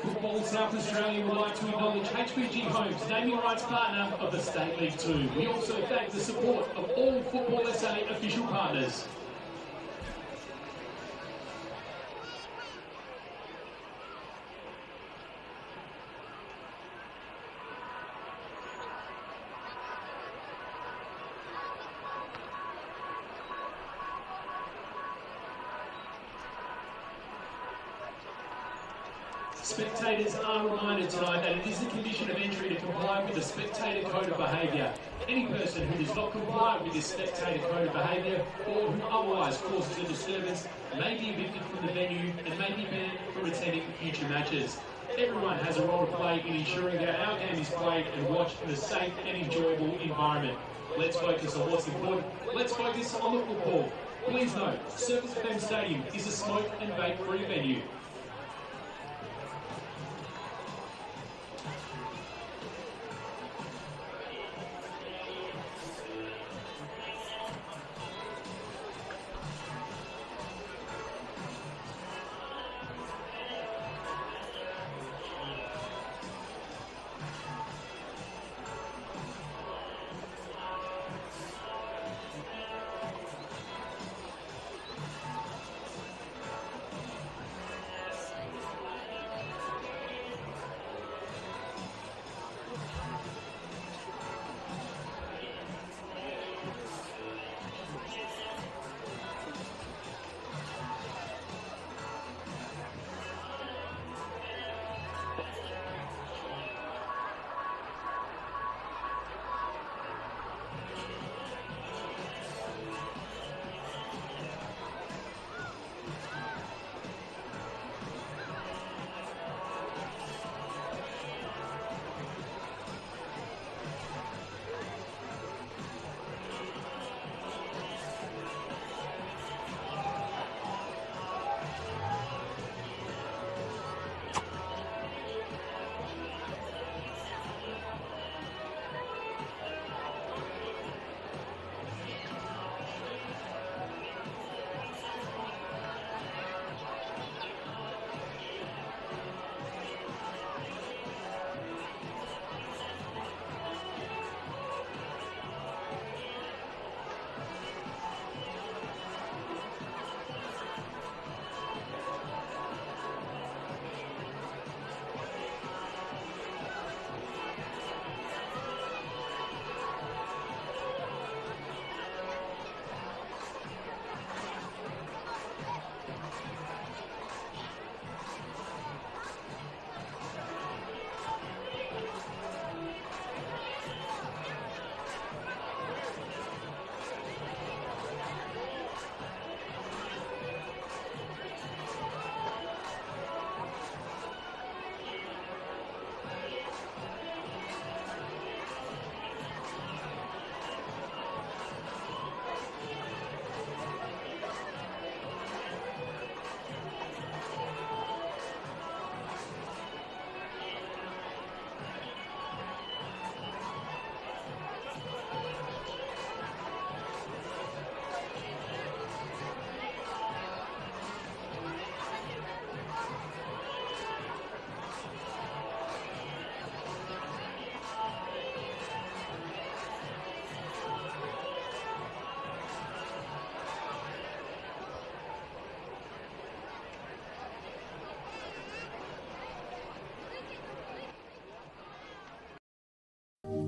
Football South Australia would like to acknowledge HPG Homes, naming rights partner of the State League 2. We also thank the support of all Football SA official partners. Spectators are reminded tonight that it is a condition of entry to comply with the Spectator Code of Behaviour. Any person who does not comply with this Spectator Code of Behaviour or who otherwise causes a disturbance may be evicted from the venue and may be banned from attending future matches. Everyone has a role to play in ensuring that our game is played and watched in a safe and enjoyable environment. Let's focus on what's important. Let's focus on the football. Please note, Circus FM Stadium is a smoke and vape-free venue.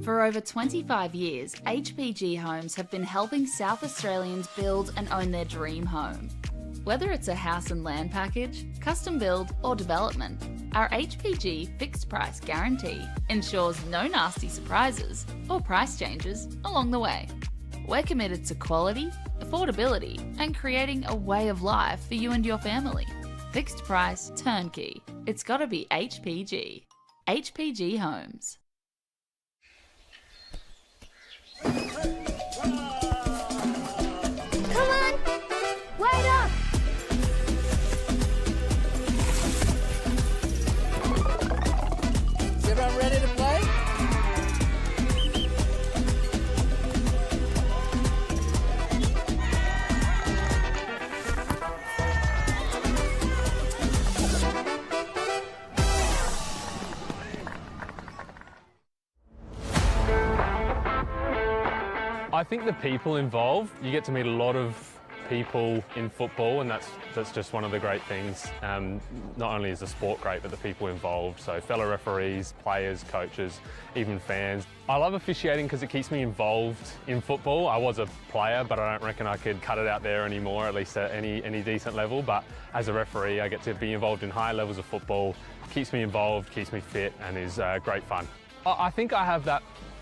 For over 25 years, HPG Homes have been helping South Australians build and own their dream home. Whether it's a house and land package, custom build or development, our HPG fixed price guarantee ensures no nasty surprises or price changes along the way. We're committed to quality, affordability and creating a way of life for you and your family. Fixed price, turnkey. It's gotta be HPG. HPG Homes. Come on! Wait up! Is everyone ready to play? I think the people involved, you get to meet a lot of people in football, and that's just one of the great things. Not only is the sport great, but the people involved, so fellow referees, players, coaches, even fans. I love officiating because it keeps me involved in football. I was a player, but I don't reckon I could cut it out there anymore, at least at any decent level. But as a referee, I get to be involved in higher levels of football. Keeps me involved, keeps me fit, and is great fun. I think I have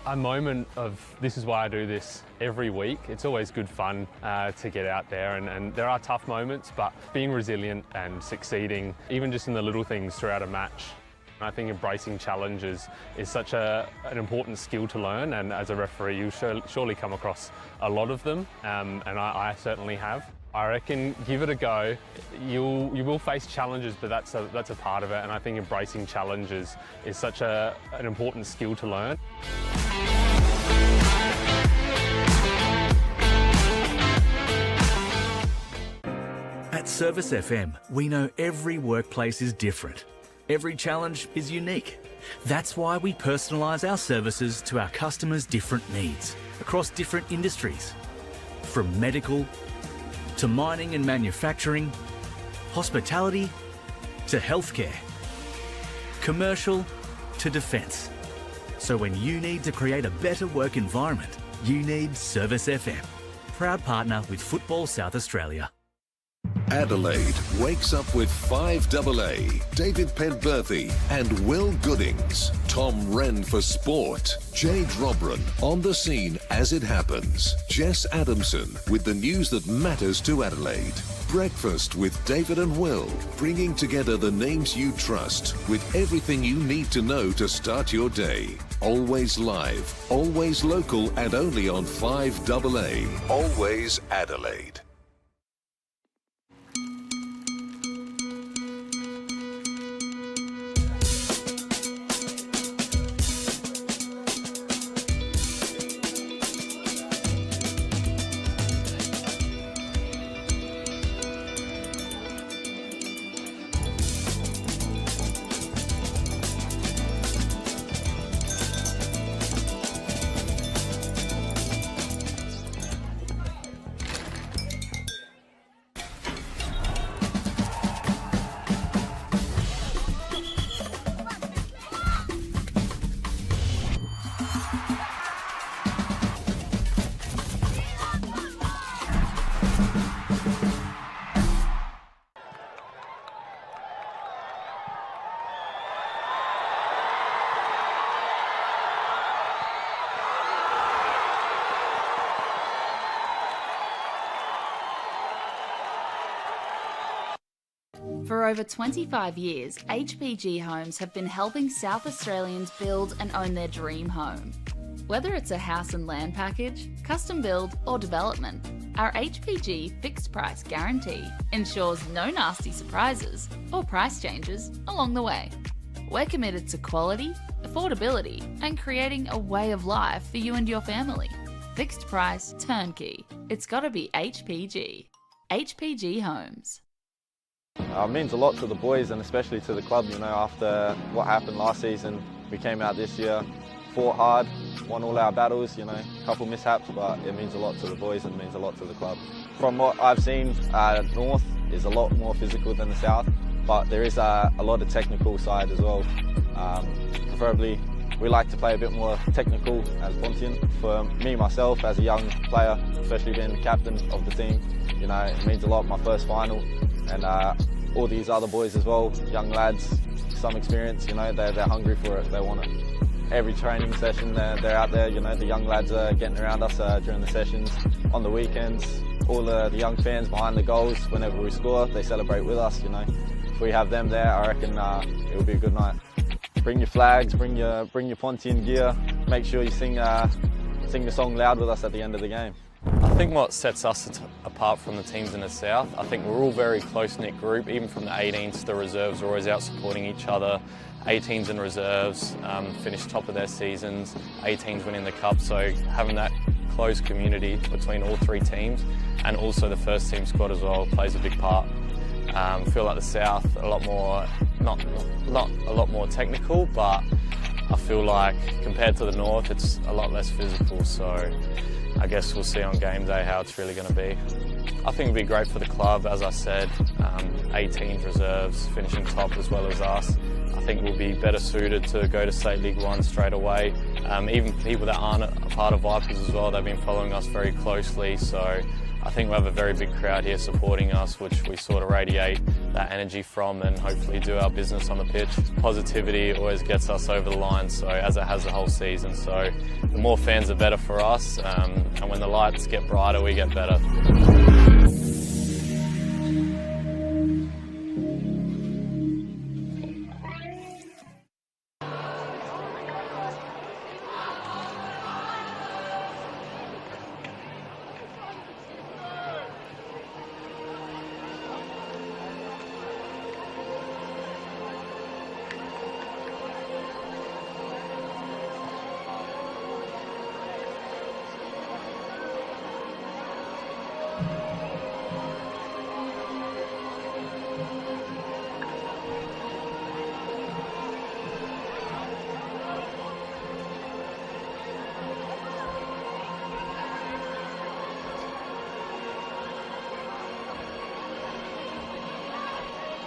a moment of this is why I do this every week. It's always good fun to get out there, and there are tough moments, but being resilient and succeeding, even just in the little things throughout a match. I think embracing challenges is such an important skill to learn, and as a referee you surely come across a lot of them, and I certainly have. I reckon give it a go. You will face challenges, but that's a part of it, and I think embracing challenges is such an important skill to learn. At Service FM, we know every workplace is different. Every challenge is unique. That's why we personalise our services to our customers' different needs across different industries. From medical to mining and manufacturing, hospitality to healthcare, commercial to defence. So when you need to create a better work environment, you need Service FM. Proud partner with Football South Australia. Adelaide wakes up with 5AA, David Penberthy and Will Goodings, Tom Wren for sport, Jade Robran on the scene as it happens, Jess Adamson with the news that matters to Adelaide, Breakfast with David and Will, bringing together the names you trust with everything you need to know to start your day. Always live, always local and only on 5AA, always Adelaide. For over 25 years, HPG Homes have been helping South Australians build and own their dream home. Whether it's a house and land package, custom build or development, our HPG fixed price guarantee ensures no nasty surprises or price changes along the way. We're committed to quality, affordability and creating a way of life for you and your family. Fixed price, turnkey. It's gotta be HPG. HPG Homes. It means a lot to the boys and especially to the club. You know, after what happened last season, we came out this year, fought hard, won all our battles, you know, a couple mishaps, but it means a lot to the boys and means a lot to the club. From what I've seen, North is a lot more physical than the South, but there is a lot of technical side as well. Preferably we like to play a bit more technical as Pontian. For me, myself, as a young player, especially being the captain of the team, you know, it means a lot, my first final. And all these other boys as well, young lads, some experience, you know, they're hungry for it, they want it. Every training session, they're out there, you know, the young lads are getting around us during the sessions, on the weekends. All the young fans behind the goals, whenever we score, they celebrate with us, you know. If we have them there, I reckon it'll be a good night. Bring your flags, bring your Pontian gear, make sure you sing the song loud with us at the end of the game. I think what sets us apart from the teams in the south, I think we're all a very close-knit group, even from the 18s to the reserves, we're always out supporting each other. 18s and reserves finish top of their seasons, 18s winning the cup, so having that close community between all three teams and also the first team squad as well plays a big part. I feel like the south a lot more, not a lot more technical, but I feel like compared to the north it's a lot less physical, so I guess we'll see on game day how it's really going to be. I think it'd be great for the club, as I said, 18s reserves finishing top as well as us. I think we'll be better suited to go to State League 1 straight away. Even people that aren't a part of Vipers as well, they've been following us very closely, so I think we'll have a very big crowd here supporting us, which we sort of radiate that energy from and hopefully do our business on the pitch. Positivity always gets us over the line, so as it has the whole season. So the more fans, the better for us, and when the lights get brighter, we get better.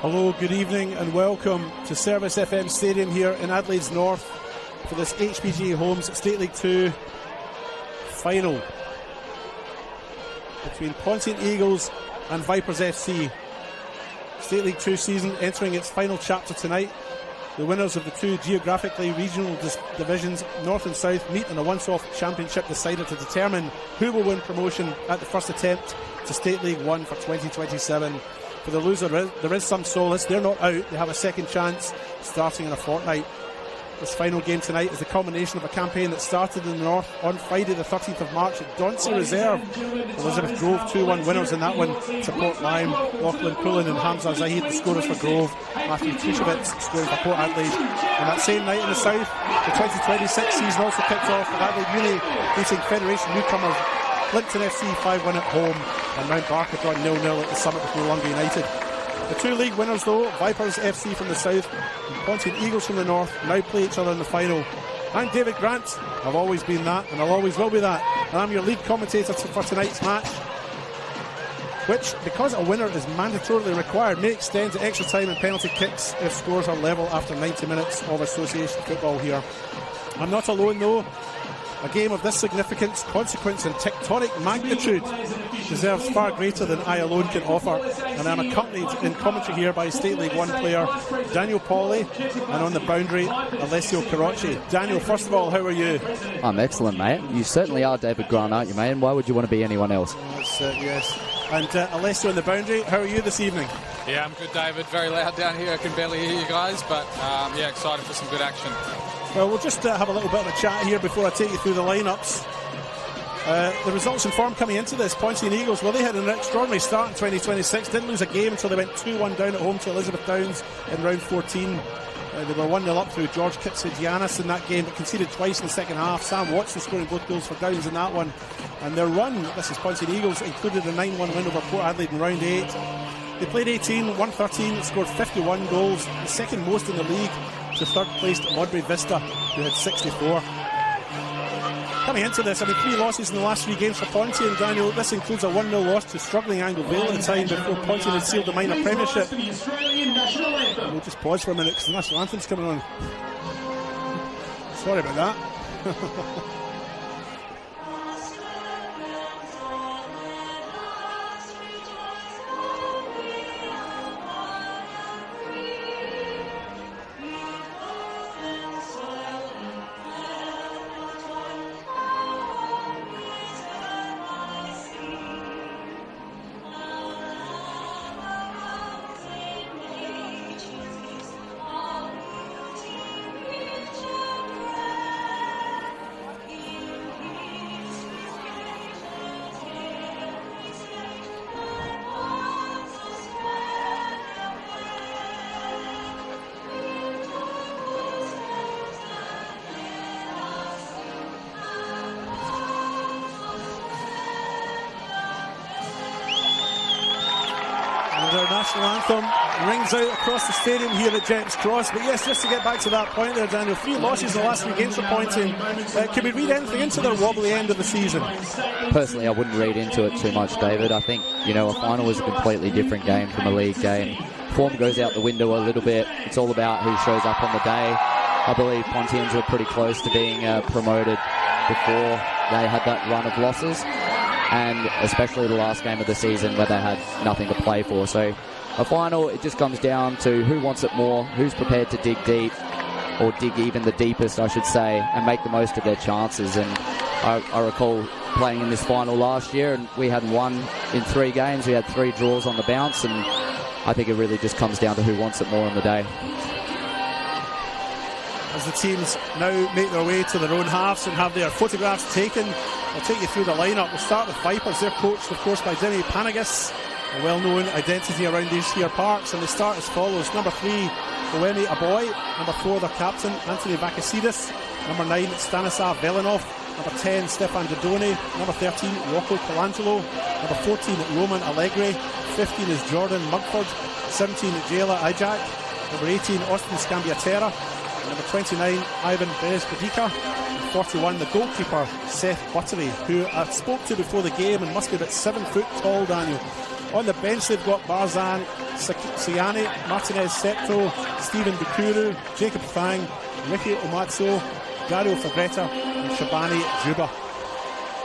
Hello, good evening and welcome to Service FM Stadium here in Adelaide's North for this HPG Homes State League 2 final between Pontian Eagles and Vipers FC. State League 2 season entering its final chapter tonight. The winners of the two geographically regional divisions, North and South, meet in a once-off championship decider to determine who will win promotion at the first attempt to State League 1 for 2027. For the loser, there is some solace. They're not out. They have a second chance starting in a fortnight. This final game tonight is the culmination of a campaign that started in the North on Friday the 13th of March at Dauncey Reserve. Elizabeth Grove 2-1 winners in that one to Port Lyme. Lachlan Pullen and Hamza Zahid the scorers for Grove. Matthew Tushevitz scoring for Port Adelaide. And that same night in the South, the 2026 season also kicked off with Adelaide Uni facing Federation newcomers Linton FC 5-1 at home, and Mount Barker drawn 0-0 at the Summit with Wollonga United. The two league winners though, Vipers FC from the south and Pontian Eagles from the north, now play each other in the final. I'm David Grant, I've always been that and I'll always will be that, and I'm your lead commentator for tonight's match, which, because a winner is mandatorily required, may extend to extra time and penalty kicks if scores are level after 90 minutes of association football here. I'm not alone though. A game of this significance, consequence and tectonic magnitude deserves far greater than I alone can offer, and I'm accompanied in commentary here by State League 1 player Daniel Pauly, and on the boundary Alessio Carocci. Daniel, first of all, how are you? I'm excellent, mate. You certainly are David Grant, aren't you, mate? And why would you want to be anyone else? Yes. And Alessio on the boundary, how are you this evening? Yeah, I'm good, David. Very loud down here. I can barely hear you guys, but yeah, excited for some good action. Well, we'll just have a little bit of a chat here before I take you through the lineups. The results and form coming into this, Pontian Eagles, well, they had an extraordinary start in 2026, didn't lose a game until they went 2-1 down at home to Elizabeth Downs in round 14. They were 1-0 up through George Kitsidianis in that game, but conceded twice in the second half. Sam Watson scoring both goals for Downs in that one. And their run, this is Pontian Eagles, included a 9-1 win over Port Adelaide in round 8. They played 18, won 13, scored 51 goals, the second most in the league, to third placed Modbury Vista, who had 64. Coming into this, 3 losses in the last 3 games for Pontian. Daniel, this includes a 1-0 loss to struggling Angle Vale at the time before Pontian had sealed the minor premiership. We'll just pause for a minute because the national anthem's coming on. Sorry about that. Our national anthem rings out across the stadium here at Gents Cross. But yes, just to get back to that point there, Daniel, 3 losses in the last 3 games for Pontian. Can we read anything into their wobbly end of the season? Personally, I wouldn't read into it too much, David. I think, a final is a completely different game from a league game. Form goes out the window a little bit. It's all about who shows up on the day. I believe Pontians were pretty close to being promoted before they had that run of losses, and especially the last game of the season where they had nothing to play for. So a final, it just comes down to who wants it more, who's prepared to dig deep, or dig even the deepest, I should say, and make the most of their chances. And I recall playing in this final last year, and we had won in 3 games. We had 3 draws on the bounce, and I think it really just comes down to who wants it more on the day. As the teams now make their way to their own halves and have their photographs taken, I'll take you through the lineup. We'll start with Vipers. They're coached, of course, by Jimmy Panagas, a well-known identity around these here parks, and they start as follows. Number 3, Boemi Aboy. Number 4, their captain, Anthony Vakasidis. Number 9, Stanislav Velinov. Number 10, Stefan Dodoni. Number 13, Rocco Colangelo. Number 14, Roman Allegri. 15 is Jordan Mugford. 17, Jayla Ijak. Number 18, Austin Scambiatera. Number 29, Ivan Beres-Bedica. 41, the goalkeeper, Seth Buttery, who I spoke to before the game and must be about 7 foot tall, Daniel. On the bench, they've got Barzan Siani, Martinez Septo, Stephen Bukuru, Jacob Fang, Ricky Omatso, Dario Fagretta, and Shabani Juba.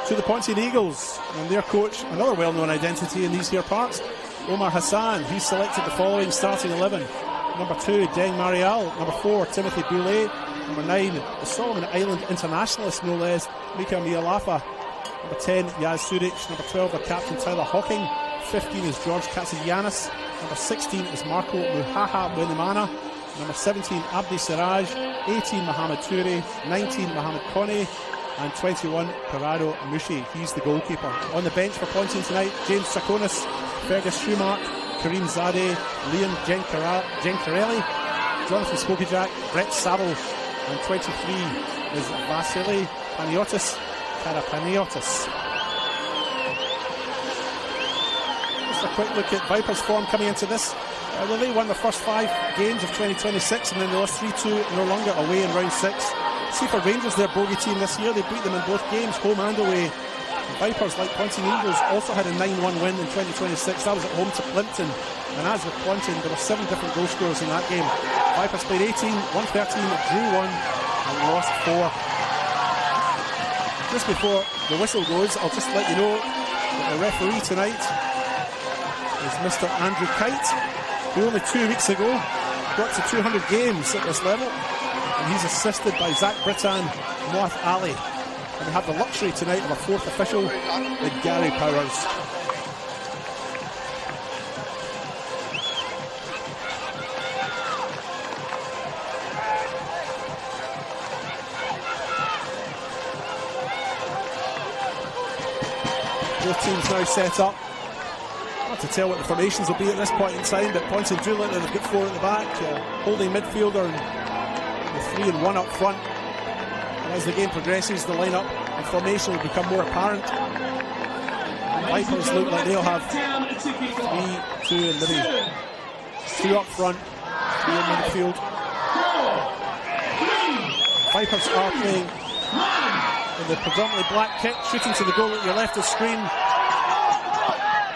To the Pontian Eagles, and their coach, another well-known identity in these here parts, Omar Hassan. He's selected the following starting 11. Number 2, Deng Marial. Number 4, Timothy Boulay. Number 9, the Solomon Island internationalist, no less, Mika Mialafa. Number 10, Yaz Suric. Number 12, their captain, Tyler Hawking. 15 is George Katsigiannis. Number 16 is Marco Muhaha Wenimana. Number 17, Abdi Siraj. 18, Mohamed Toure. 19, Mohamed Kone. And 21, Parado Mushi. He's the goalkeeper. On the bench for Pontian tonight, James Chakonis, Fergus Schumark, Kareem Zadeh, Liam Gencarelli, Jonathan Spokijak, Brett Saville, and 23 is Vasily Paniotis Karapaniotis. Just a quick look at Vipers' form coming into this. They won the first 5 games of 2026, and then they lost 3-2 no longer away in round 6. Seaford Rangers, their bogey team this year, they beat them in both games, home and away. The Vipers, like Pontian Eagles, also had a 9-1 win in 2026. That was at home to Plimpton. And as with Pontian, there were 7 different goal scorers in that game. Vipers played 18, won 13, drew 1, and lost 4. Just before the whistle goes, I'll just let you know that the referee tonight is Mr. Andrew Kite, who only 2 weeks ago got to 200 games at this level. And he's assisted by Zach Brittan, Moath Ali. And we have the luxury tonight of a 4th official, the Gary Powers. Both teams now set up. Hard to tell what the formations will be at this point in time, but Pontian do look like they've got 4 at the back, holding midfielder and the 3 and 1 up front. And as the game progresses, the lineup and formation will become more apparent. Vipers look like they'll have 3, 2 and maybe 2 up front, 3 in midfield. Vipers are playing in the predominantly black kit, shooting to the goal at your left of screen.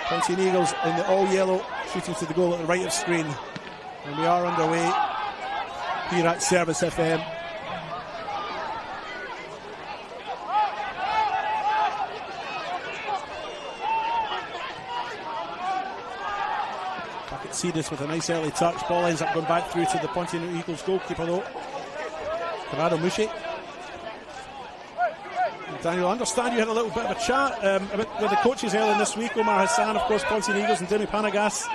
Pontian Eagles in the all yellow, shooting to the goal at the right of screen. And we are underway here at Service FM. Cedas with a nice early touch. Ball ends up going back through to the Pontian Eagles goalkeeper though, Corrado Mushi. Daniel, I understand you had a little bit of a chat with the coaches earlier this week. Omar Hassan, of course, Pontian Eagles, and Demi Panagas,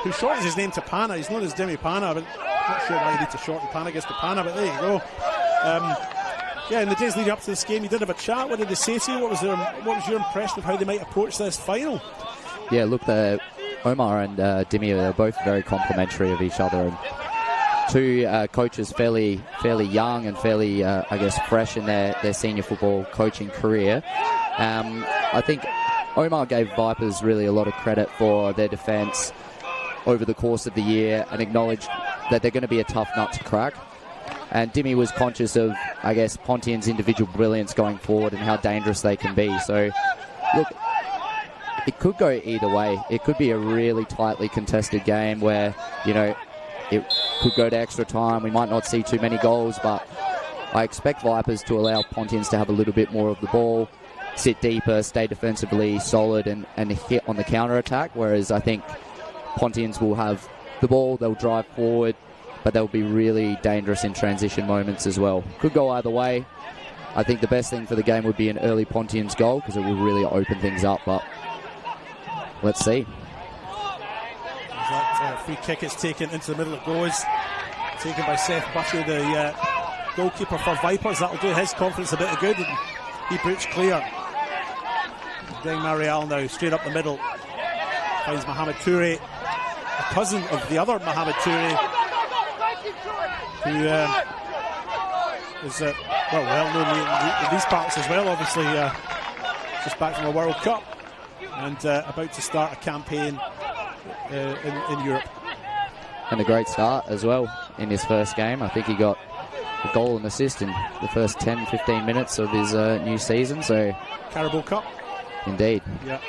who shortens his name to Pana. He's known as Demi Pana, but I'm not sure why you need to shorten Panagas to Pana, but there you go. Yeah, in the days leading up to this game, you did have a chat. What did they say to you? What was your impression of how they might approach this final? Yeah, look, Omar and Demi are both very complimentary of each other, and two coaches fairly young and fairly, I guess, fresh in their senior football coaching career. I think Omar gave Vipers really a lot of credit for their defence over the course of the year and acknowledged that they're going to be a tough nut to crack. And Dimi was conscious of, I guess, Pontian's individual brilliance going forward and how dangerous they can be. So, look, it could go either way. It could be a really tightly contested game where, you know, it could go to extra time. We might not see too many goals, but I expect Vipers to allow Pontians to have a little bit more of the ball, sit deeper, stay defensively solid and hit on the counter-attack, whereas I think Pontians will have the ball, they'll drive forward, but they'll be really dangerous in transition moments as well. Could go either way. I think the best thing for the game would be an early Pontians goal because it will really open things up, but let's see. That free kick is taken into the middle. It goes. Taken by Seth Butcher, the goalkeeper for Vipers. That'll do his confidence a bit of good. And he puts clear. Deng Marial now straight up the middle. Finds Mohamed Toure, a cousin of the other Mohamed Toure, who is well known in these parts as well, obviously, just back from a World Cup and about to start a campaign in Europe. And a great start as well in his first game. I think he got a goal and assist in the first 10-15 minutes of his new season. So Carabao Cup. Indeed. Yeah.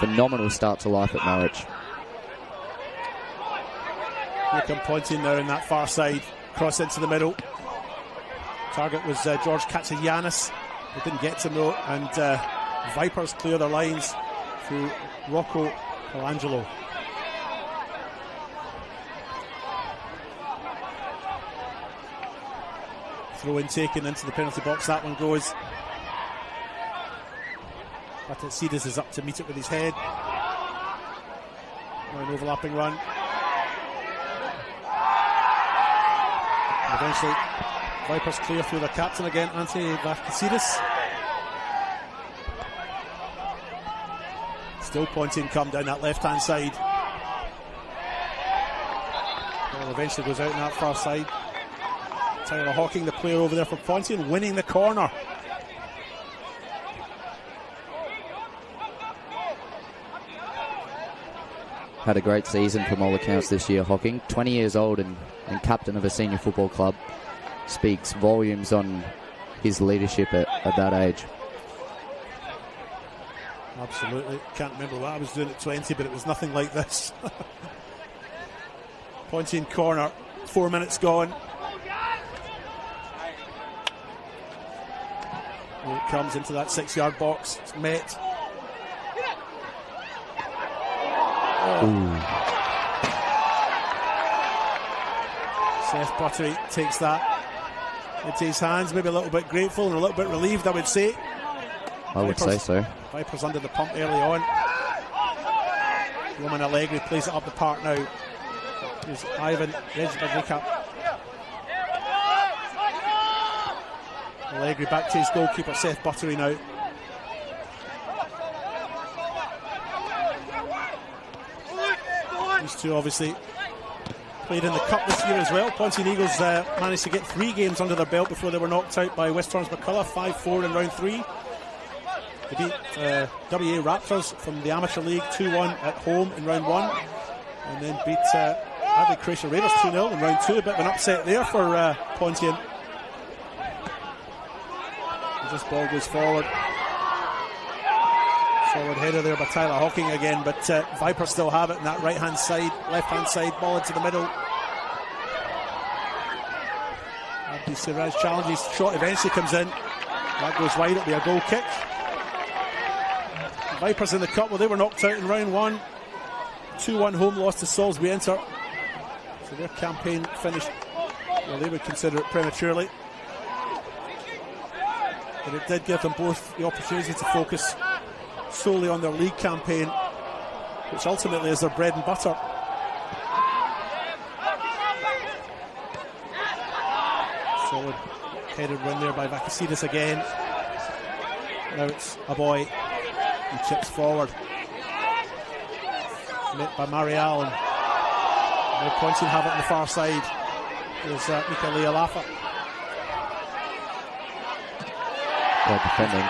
Phenomenal start to life at Norwich. Here come Pontian now in that far side. Cross into the middle. Target was George Katsagiannis. They didn't get to him though. And Vipers clear their lines through Rocco Colangelo. Throw in taken into the penalty box. That one goes. But Cedas is up to meet it with his head. An overlapping run. And eventually, Vipers clear through their captain again, Anthony Vacasidis. Still Pontian come down that left-hand side. Ball eventually goes out on that far side. Tyler Hawking, the player over there for Pontian, winning the corner. Had a great season from all accounts this year, Hawking. 20 years old and captain of a senior football club. Speaks volumes on his leadership at that age. Absolutely. Can't remember what I was doing at 20, but it was nothing like this. Pontian corner, 4 minutes gone. Here it comes into that 6-yard box. It's met. Seth Buttery takes that into his hands, maybe a little bit grateful and a little bit relieved, I would say. I would say so. Vipers under the pump early on. Roman Allegri plays it up the park now. Here's Ivan Rejbadrika. Allegri back to his goalkeeper, Seth Buttery now. These two obviously played in the Cup this year as well. Pontian Eagles managed to get 3 games under their belt before they were knocked out by West Torrens McCullough, 5-4 in round 3. They beat WA Raptors from the Amateur League 2-1 at home in round 1, and then beat Adelaide Croatia Raiders 2-0 in round 2. A bit of an upset there for Pontian. As this ball goes forward. Solid header there by Tyler Hawking again, but Vipers still have it in that right-hand side, left-hand side, ball into the middle. Abdi Siraj challenges, shot eventually comes in. That goes wide, it'll be a goal kick. Vipers in the Cup, well, they were knocked out in round 1. 2-1 home loss to Salisbury Inter. So their campaign finished, well, they would consider it prematurely. But it did give them both the opportunity to focus solely on their league campaign, which ultimately is their bread and butter. Solid headed win there by Vakasidis again. Now it's a boy who chips forward. Met by Marial, and now Pontian have it on the far side. There's Mika Lealafa. Well defending.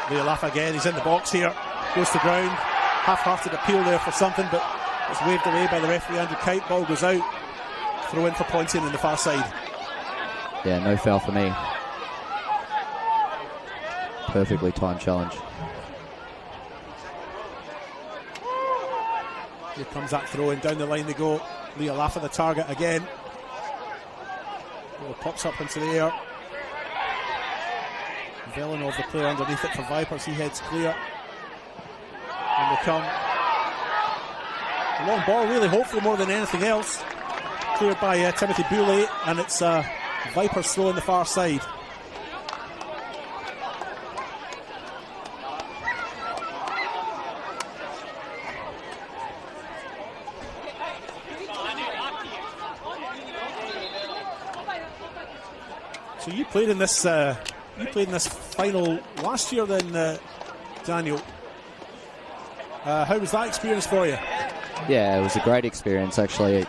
Lealafa again, he's in the box here. Goes to ground. Half-hearted appeal there for something, but it's waved away by the referee Andrew Kite. Ball goes out. Throw in for Pontian on the far side. Yeah, no foul for me. Perfectly timed challenge. Here comes that throw in, down the line they go. Lealafa the target again. Ball pops up into the air. Velinov the player underneath it for Vipers, he heads clear. And they come. A long ball, really hopeful more than anything else. Cleared by Timothy Boulay, and it's Vipers throw on the far side. So you played in this final last year then, Daniel. How was that experience for you? Yeah, it was a great experience actually.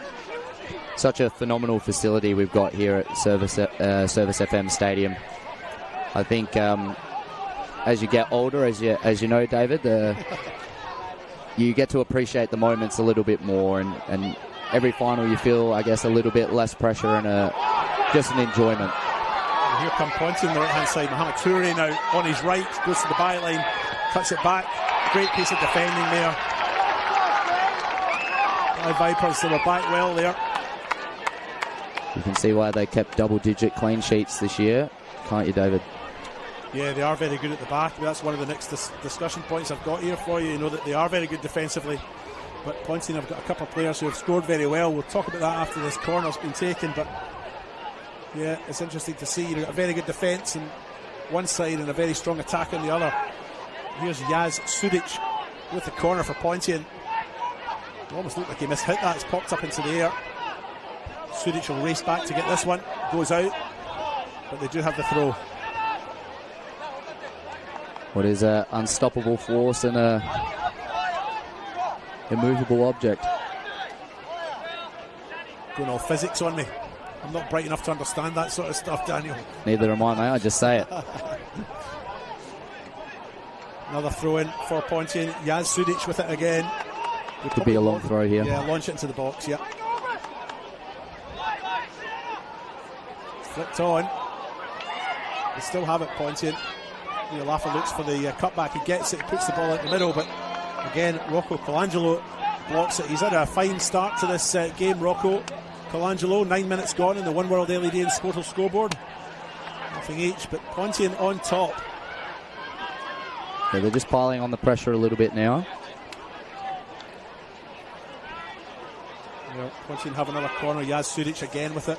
Such a phenomenal facility we've got here at Service FM Stadium. I think as you get older, as you know, David, you get to appreciate the moments a little bit more, and every final you feel, I guess, a little bit less pressure and just an enjoyment. And here come Pontian on the right hand side. Mohamed Toure now on his right, goes to the byline, cuts it back. Great piece of defending there by Vipers. They were back well there. You can see why they kept double-digit clean sheets this year, can't you, David? Yeah, they are very good at the back. That's one of the next discussion points I've got here for you. You know that they are very good defensively. But Pontian have got a couple of players who have scored very well. We'll talk about that after this corner's been taken. But yeah, it's interesting to see. You've got a very good defence on one side and a very strong attack on the other. Here's Yaz Sudic with the corner for Pontian. It almost looked like he mishit that. It's popped up into the air. Sudic will race back to get this one. Goes out, but they do have the throw. What is an unstoppable force and a immovable object? Going all physics on me. I'm not bright enough to understand that sort of stuff, Daniel. Neither am I, mate. I just say it. Another throw in for Pontian. Yaz Sudic with it again. Could be a long throw here. Yeah, launch it into the box, yeah. Flicked on. They still have it, Pontian. Lealafa looks for the cutback. He gets it, he puts the ball out the middle, but again, Rocco Colangelo blocks it. He's had a fine start to this game, Rocco Colangelo. 9 minutes gone in the One World LED and Sportal scoreboard. Nothing each, but Pontian on top. Yeah, they're just piling on the pressure a little bit now. Well, Pontian have another corner. Yaz Sudic again with it.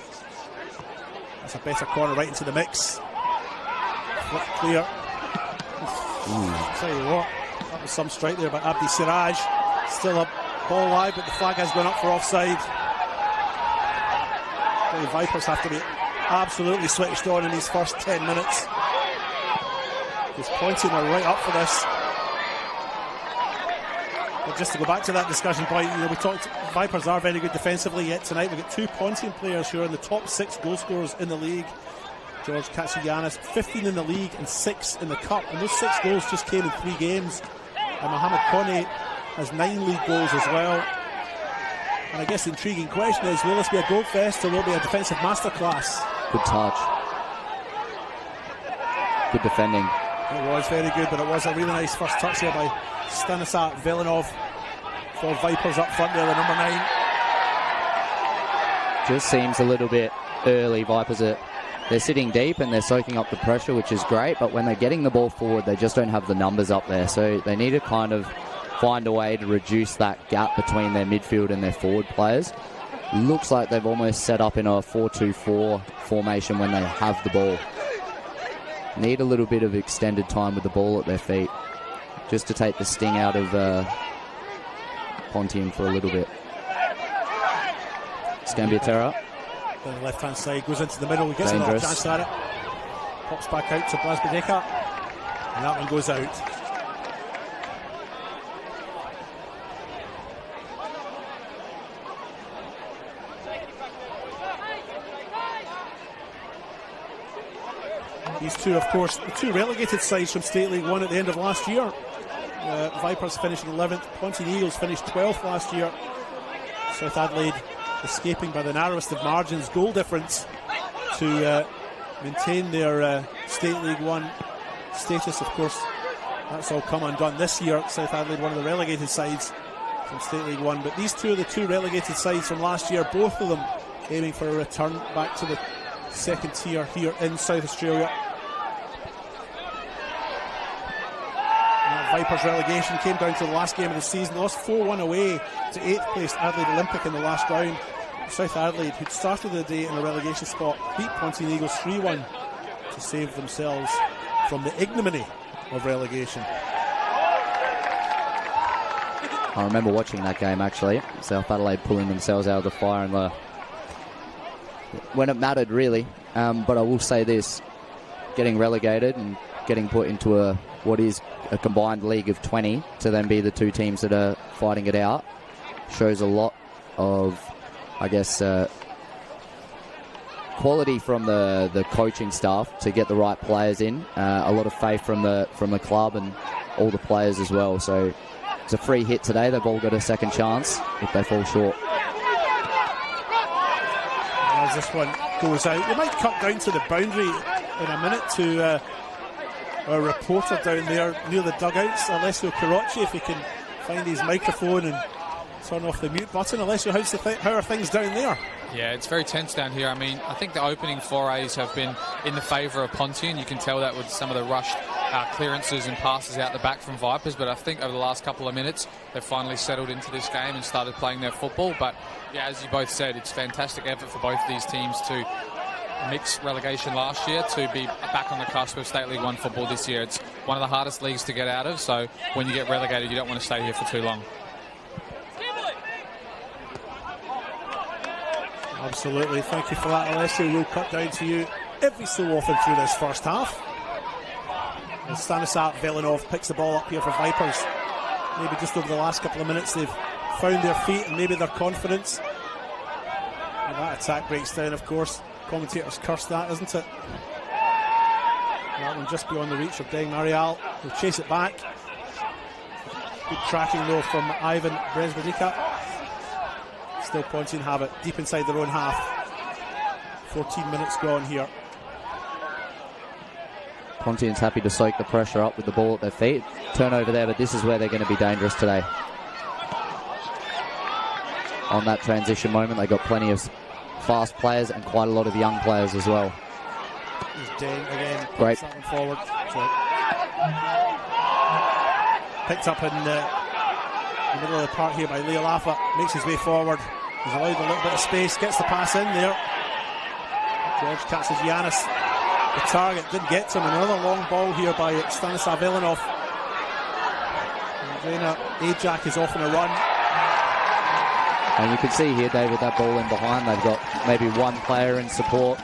That's a better corner right into the mix. Flip clear. Tell you what, that was some strike there by Abdi Siraj. Still a ball live, but the flag has gone up for offside. The Vipers have to be absolutely switched on in these first 10 minutes. Because Pontian are right up for this. But just to go back to that discussion point, we talked, Vipers are very good defensively, yet tonight we've got two Pontian players who are in the top 6 goal scorers in the league. George Katsianis, 15 in the league and 6 in the cup, and those 6 goals just came in 3 games. And Mohamed Kone has 9 league goals as well. And I guess the intriguing question is, will this be a goal fest or will it be a defensive masterclass? Good touch. Good defending. It was very good, but it was a really nice first touch there by Stanislat Velinov for Vipers up front there, the number 9. Just seems a little bit early. Vipers they're sitting deep and they're soaking up the pressure, which is great, but when they're getting the ball forward, they just don't have the numbers up there. So they need to kind of find a way to reduce that gap between their midfield and their forward players. Looks like they've almost set up in a 4-2-4 formation when they have the ball. Need a little bit of extended time with the ball at their feet, just to take the sting out of Pontian for a little bit. Scambiatera. On the left-hand side, goes into the middle, he gets another chance at it. Pops back out to Blasbadeka, and that one goes out. These two, of course, the two relegated sides from State League 1 at the end of last year. Vipers finishing 11th, Pontian Eagles finished 12th last year. South Adelaide escaping by the narrowest of margins, goal difference, to maintain their State League 1 status. Of course, that's all come undone this year. South Adelaide, one of the relegated sides from State League 1. But these two are the two relegated sides from last year, both of them aiming for a return back to the second tier here in South Australia. Vipers relegation came down to the last game of the season, lost 4-1 away to 8th placed Adelaide Olympic in the last round. South Adelaide, who'd started the day in a relegation spot, beat Pontian Eagles 3-1 to save themselves from the ignominy of relegation. I remember watching that game, actually. South Adelaide pulling themselves out of the fire and when it mattered, really. But I will say this, getting relegated and getting put into what is a combined league of 20 to then be the two teams that are fighting it out shows a lot of, I guess, quality from the coaching staff to get the right players in. A lot of faith from the club and all the players as well. So it's a free hit today. They've all got a second chance if they fall short. As this one goes out, we might cut down to the boundary in a minute to our reporter down there near the dugouts, Alessio Carocci, if he can find his microphone and turn off the mute button. Alessio, how are things down there? Yeah, it's very tense down here. I mean, I think the opening forays have been in the favour of Pontian. You can tell that with some of the rushed clearances and passes out the back from Vipers, but I think over the last couple of minutes they've finally settled into this game and started playing their football. But yeah, as you both said, it's fantastic effort for both of these teams to mix relegation last year to be back on the cusp of State League 1 football this year. It's one of the hardest leagues to get out of, so when you get relegated you don't want to stay here for too long. Absolutely, thank you for that, Alessio. We'll cut down to you every so often through this first half. As Stanislav Velinov picks the ball up here for Vipers. Maybe just over the last couple of minutes they've found their feet and maybe their confidence. And that attack breaks down, of course. Commentators curse that, isn't it? That one just beyond the reach of Deng Marial. He'll chase it back. Good tracking though from Ivan Bresbadika. Still Pontian have it deep inside their own half. 14 minutes gone here. Pontian's happy to soak the pressure up with the ball at their feet. Turnover there, but this is where they're going to be dangerous today. On that transition moment, they got plenty of fast players and quite a lot of young players as well. Deng again. Great. That one forward. Picked up in the middle of the park here by Leo Laffa. Makes his way forward. He's allowed a little bit of space. Gets the pass in there. George catches Giannis. The target didn't get to him. Another long ball here by Stanislav Velinov. Andrena Ajak is off on a run. And you can see here, David, that ball in behind. They've got maybe one player in support.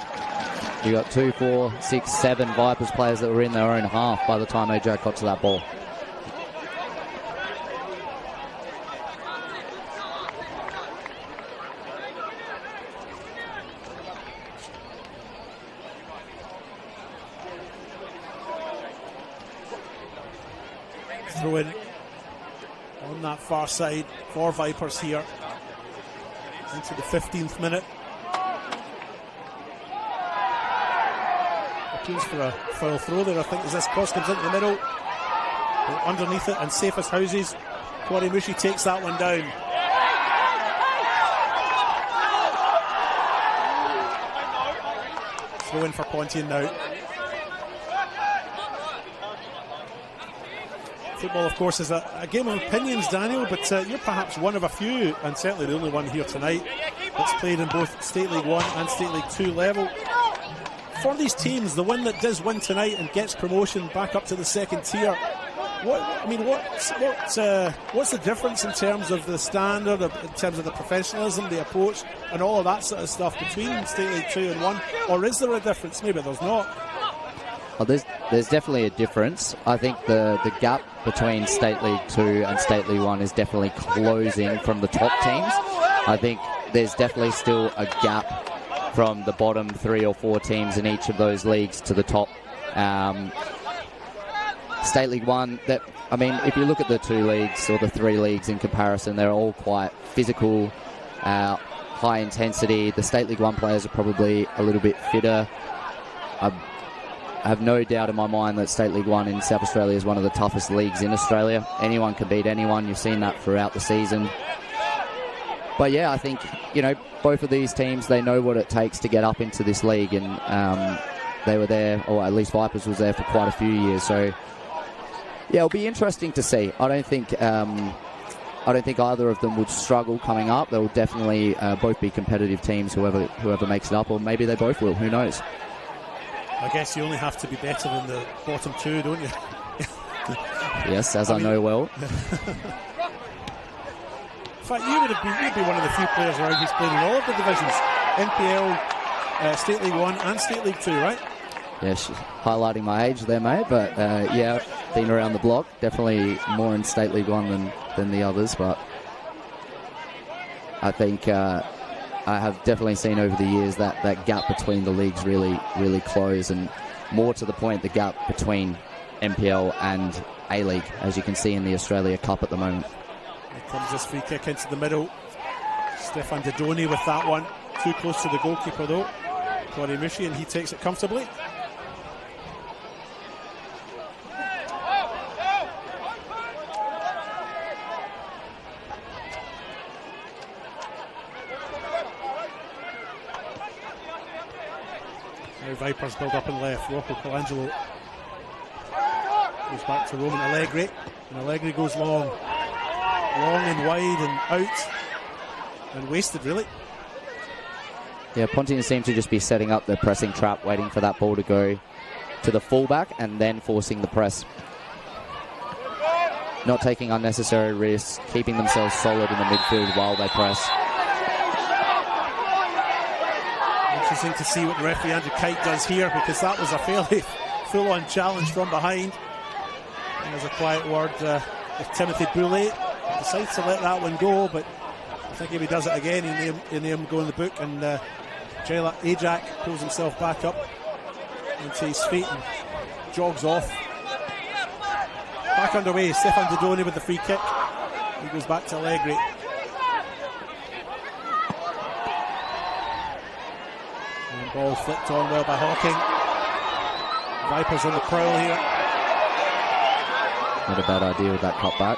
You got 2, 4, 6, 7 Vipers players that were in their own half by the time Ajak got to that ball. Throw in on that far side for Vipers here into the 15th minute. Appeals for a foul throw there, I think, as this cross comes into the middle. Underneath it and safe as houses. Kwarimushi takes that one down. Throw in for Pontian now. Football, of course, is a game of opinions, Daniel, but you're perhaps one of a few, and certainly the only one here tonight, that's played in both State League 1 and State League 2 level. For these teams, the one that does win tonight and gets promotion back up to the second tier, what's the difference in terms of the standard, in terms of the professionalism, the approach, and all of that sort of stuff between State League 2 and 1? Or is there a difference? Maybe there's not. Well, there's definitely a difference. I think the gap between State League 2 and State League 1 is definitely closing from the top teams. I think there's definitely still a gap from the bottom 3 or 4 teams in each of those leagues to the top. State League 1, if you look at the 2 leagues or the 3 leagues in comparison, they're all quite physical, high intensity. The State League 1 players are probably a little bit fitter. I have no doubt in my mind that State League 1 in South Australia is one of the toughest leagues in Australia. Anyone can beat anyone. You've seen that throughout the season. But yeah, I think, both of these teams, they know what it takes to get up into this league, and they were there, or at least Vipers was there for quite a few years. So yeah, it'll be interesting to see. I don't think either of them would struggle coming up. They'll definitely both be competitive teams, whoever makes it up, or maybe they both will. Who knows? I guess you only have to be better than the bottom 2, don't you? Yes, I know well. In fact, you'd be one of the few players around who's played in all of the divisions. NPL, State League 1 and State League 2, right? Yes, highlighting my age there, mate. But yeah, been around the block. Definitely more in State League 1 than the others. But I think I have definitely seen over the years that gap between the leagues really, really close. And more to the point, the gap between NPL and A-League, as you can see in the Australia Cup at the moment. Here comes this free kick into the middle. Stefan Didoni with that one. Too close to the goalkeeper though, Corey Mushi, and he takes it comfortably. Now Vipers build up and left. Rocco Colangelo goes back to Roman Allegri, and Allegri goes long and wide and out and wasted, really. Yeah, Pontian seems to just be setting up the pressing trap, waiting for that ball to go to the fullback and then forcing the press. Not taking unnecessary risks, keeping themselves solid in the midfield while they press. Interesting to see what the referee Andrew Kite does here, because that was a fairly full-on challenge from behind. And there's a quiet word if Timothy Boulay decides to let that one go, but I think if he does it again, he'll name him go in the book. And Jayla Ajak pulls himself back up into his feet and jogs off. Back underway, Stefan Didoni with the free kick. He goes back to Allegri. And ball flicked on well by Hawking. Vipers on the prowl here. Not a bad idea with that cut back.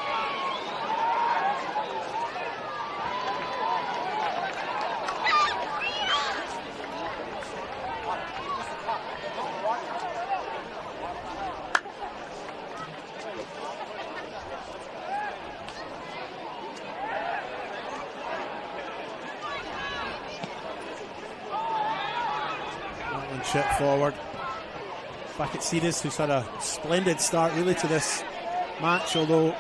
Chip forward. Back at Ceres, who's had a splendid start really to this match, although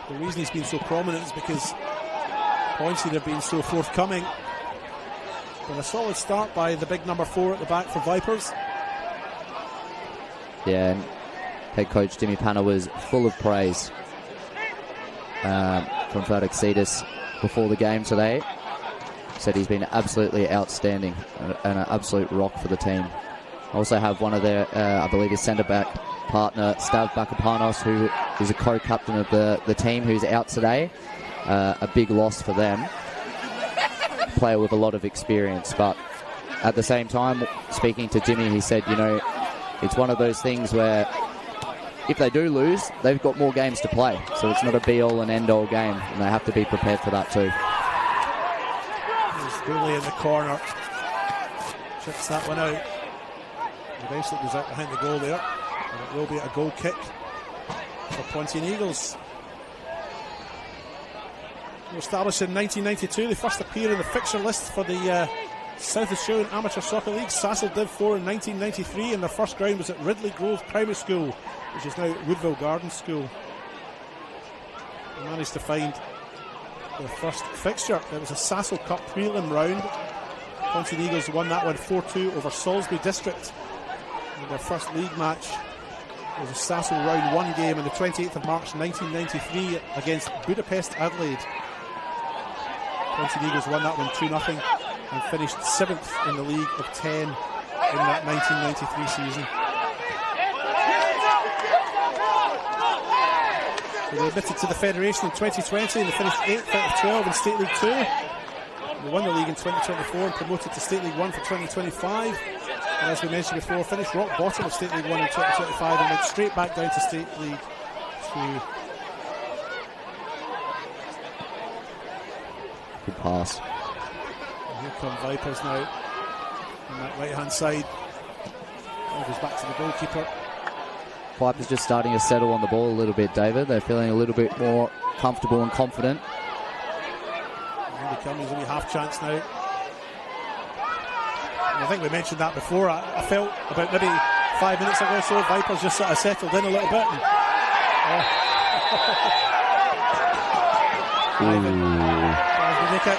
the reason he's been so prominent is because points have been so forthcoming. But a solid start by the big number 4 at the back for Vipers. Yeah, and head coach Jimmy Panna was full of praise from Ferdic Ceres before the game today. Said he's been absolutely outstanding and an absolute rock for the team. Also have one of their, I believe his centre-back partner, Stav Bakapanos, who is a co-captain of the team, who's out today. A big loss for them. Player with a lot of experience, but at the same time, speaking to Jimmy, he said, it's one of those things where if they do lose, they've got more games to play. So it's not a be-all and end-all game, and they have to be prepared for that too. There's Dooley in the corner. Chips that one out. The basket goes out behind the goal there. And it will be a goal kick for for Pontian Eagles. They were established in 1992. They first appear in the fixture list for the South Australian Amateur Soccer League. Sassel Div 4 in 1993, and their first ground was at Ridley Grove Primary School, which is now Woodville Gardens School. They managed to find their first fixture. It was a Sassel Cup prelim round. Pontian Eagles won that one 4-2 over Salisbury District. And their first league match was a Sassel round 1 game on the 28th of March 1993 against Budapest Adelaide. Pontian Eagles won that one 2-0 and finished 7th in the league of 10 in that 1993 season. They were admitted to the Federation in 2020 and they finished 8th out of 12 in State League 2. They won the league in 2024 and promoted to State League 1 for 2025. And as we mentioned before, finished rock bottom of State League 1 in 2025 and went straight back down to State League 2. Good pass. And here come Vipers now on that right hand side. It goes back to the goalkeeper. Vipers just starting to settle on the ball a little bit, David. They're feeling a little bit more comfortable and confident. There's only half chance now. And I think we mentioned that before. I felt about maybe 5 minutes ago or so, Vipers just sort of settled in a little bit. And,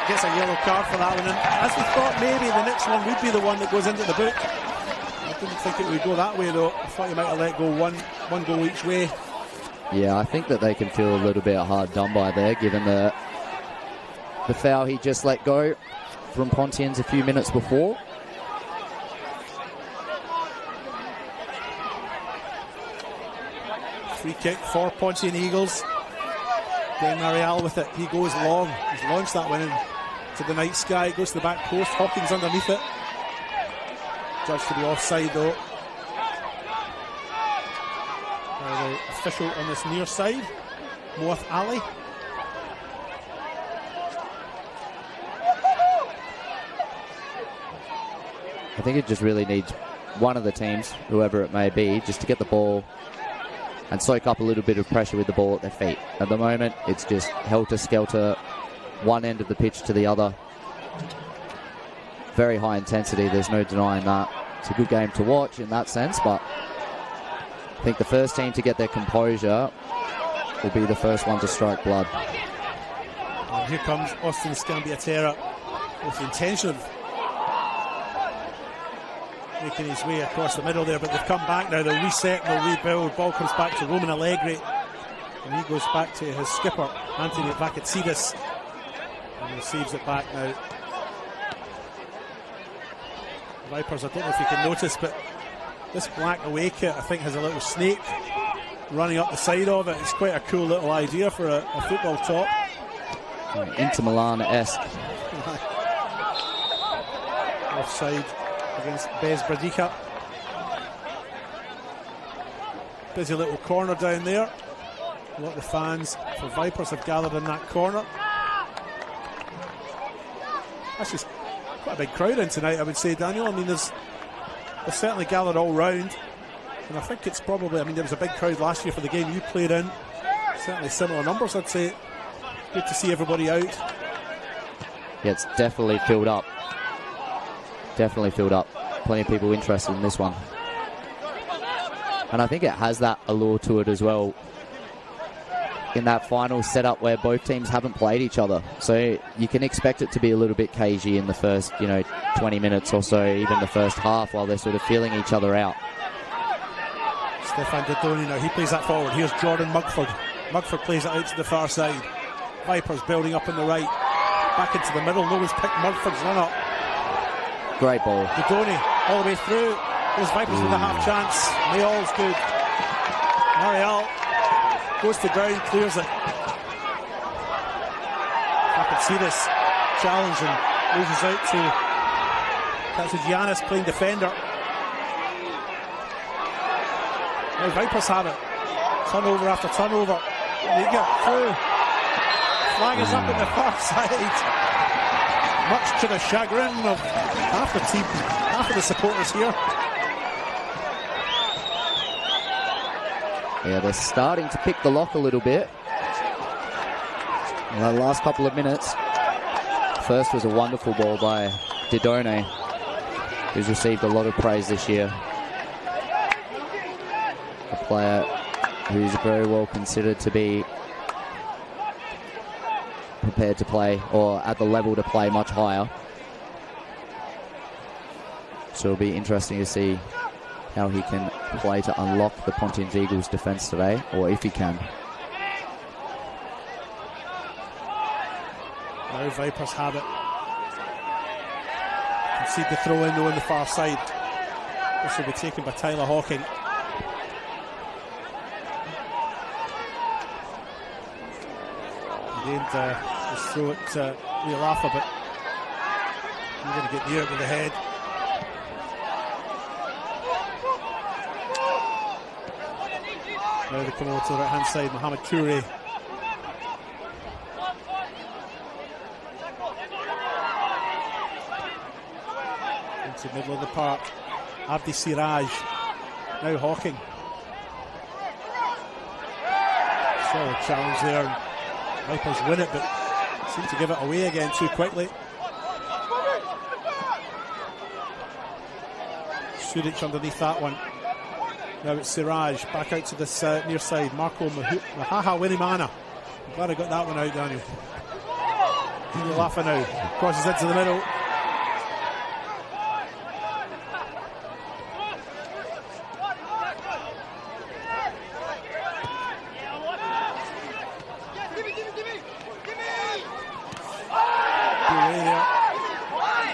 gets a yellow card for that one. And as we thought, maybe the next one would be the one that goes into the book. I didn't think it would go that way though. I thought you might have let go one goal each way. Yeah, I think that they can feel a little bit hard done by there, given the foul he just let go from Pontians a few minutes before. Free kick for Pontian Eagles. Glenn Marial with it. He goes long. He's launched that one into the night sky. It goes to the back post. Hawkins underneath it. Judged to be offside though. Now the official on this near side, Moath Ali. I think it just really needs one of the teams, whoever it may be, just to get the ball and soak up a little bit of pressure with the ball at their feet. At the moment, it's just helter-skelter, one end of the pitch to the other. Very high intensity, there's no denying that. It's a good game to watch in that sense, but I think the first team to get their composure will be the first one to strike blood. And here comes Austin Scambiatera with the intention of making his way across the middle there, but they've come back now. They'll reset and they'll rebuild. Ball comes back to Roman Allegri and he goes back to his skipper Anthony Vakatsidis and receives it back now. Vipers, I don't know if you can notice, but this black away kit I think has a little snake running up the side of it. It's quite a cool little idea for a football top. Inter Milan-esque. Offside against Bez Bradica. Busy little corner down there. A lot of the fans for Vipers have gathered in that corner. That's just quite a big crowd in tonight, I would say, Daniel. I mean, they're certainly gathered all round, and I think it's probably, I mean, there was a big crowd last year for the game you played in. Certainly similar numbers, I'd say. Good to see everybody out. Yeah, it's definitely filled up. Definitely filled up. Plenty of people interested in this one. And I think it has that allure to it as well, in that final setup where both teams haven't played each other. So you can expect it to be a little bit cagey in the first, 20 minutes or so, even the first half, while they're sort of feeling each other out. Stefan Dodoni now, he plays that forward. Here's Jordan Mugford. Mugford plays it out to the far side. Vipers building up on the right. Back into the middle. No one's picked Mugford's run up. Great ball. Dodoni all the way through. There's Vipers with a half chance. Mayall's good. Marial goes to ground, clears it. I can see this challenge and loses out to Katsigiannis playing defender. Now Vipers have it. Turnover after turnover. They get through. Flag is up on the far side. Much to the chagrin of half the team, half of the supporters here. Yeah, they're starting to pick the lock a little bit. In the last couple of minutes. First was a wonderful ball by Didone, who's received a lot of praise this year. A player who's very well considered to be prepared to play, or at the level to play much higher. So it'll be interesting to see how he can play to unlock the Pontian Eagles defence today, or if he can. Now Vipers have it. Concede the throw in though on the far side. This will be taken by Tyler Hawking. Again, just throw it to Rialafa, but you're going to get near it with the head. Now they come over to the right hand side, Mohamed Toure. Into the middle of the park, Abdi Siraj. Now Hawking. Solid challenge there. And Vipers win it, but seem to give it away again too quickly. Suric underneath that one. Now it's Siraj, back out to this near side. Marco Mahaha Winimana. I'm glad I got that one out, Daniel. Rialafa now, crosses into the middle.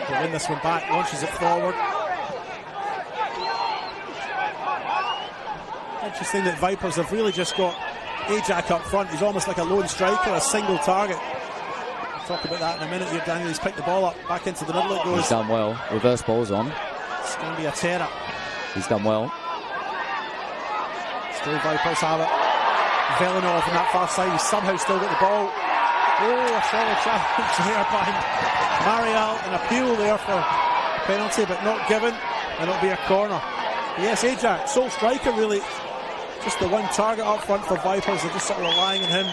He'll win this one back, launches it forward. Interesting that Vipers have really just got Ajak up front. He's almost like a lone striker, a single target. We'll talk about that in a minute here, Daniel. He's picked the ball up, back into the middle it goes. He's done well. Reverse ball's on. It's going to be a terror. He's done well. Still Vipers have it. Velinov on that far side. He's somehow still got the ball. Oh, a solid challenge there by Marial. An appeal there for penalty, but not given. And it'll be a corner. Yes, Ajak, sole striker really. Just the one target up front for Vipers. They're just sort of relying on him,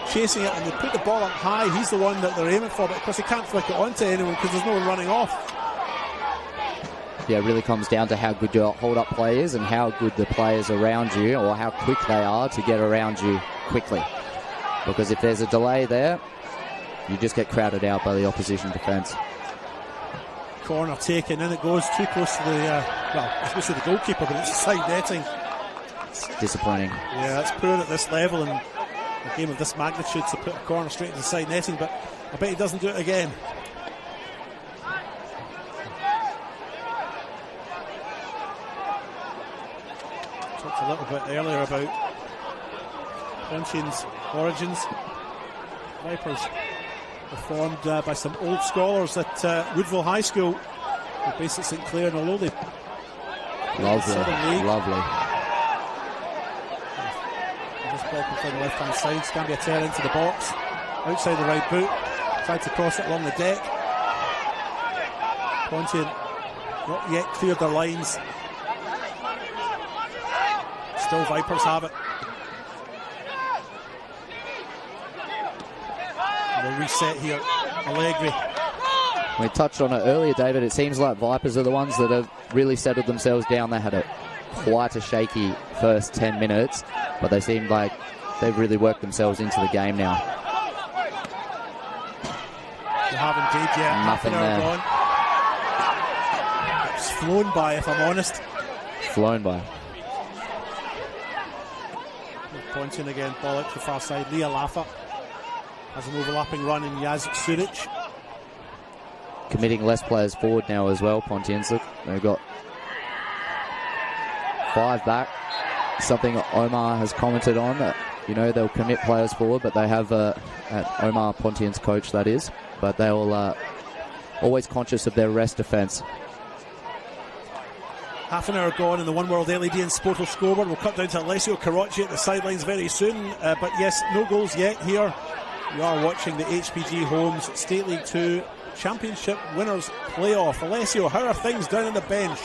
chasing it, and they put the ball up high. He's the one that they're aiming for, but of course they can't flick it onto anyone because there's no one running off. Yeah, it really comes down to how good your hold-up play is and how good the players around you, or how quick they are to get around you quickly. Because if there's a delay there, you just get crowded out by the opposition defence. Corner taken, and it goes too close to the, well, it's close to the goalkeeper, but it's side netting. It's disappointing. Yeah, that's poor at this level and a game of this magnitude to put a corner straight into the side netting, but I bet he doesn't do it again. Talked a little bit earlier about Pontian's origins. Vipers were formed by some old scholars at Woodville High School, based at St Clair, and although they lovely. This ball comes down the left hand side. It's going to be a tear into the box, outside the right boot, tried to cross it along the deck. Pontian not yet cleared their lines. Still Vipers have it. The reset here, Allegri. We touched on it earlier, David. It seems like Vipers are the ones that have really settled themselves down. They had quite a shaky first 10 minutes, but they seem like they've really worked themselves into the game now. They have indeed, yeah. Nothing there. Gone. It's flown by, if I'm honest. Flown by. Pontian again, ball out to the far side. Rialafa has an overlapping run in Yaz Suric. Committing less players forward now as well, Pontians. They've got 5 back. Something Omar has commented on, that, you know, they'll commit players forward, but they have Omar, Pontian's coach, that is, but they'll always conscious of their rest defence. Half an hour gone in the One World LED and Sportal scoreboard. We'll cut down to Alessio Carocci at the sidelines very soon, but yes, no goals yet here. You are watching the HPG Homes State League 2 Championship Winners Playoff. Alessio, how are things down on the bench?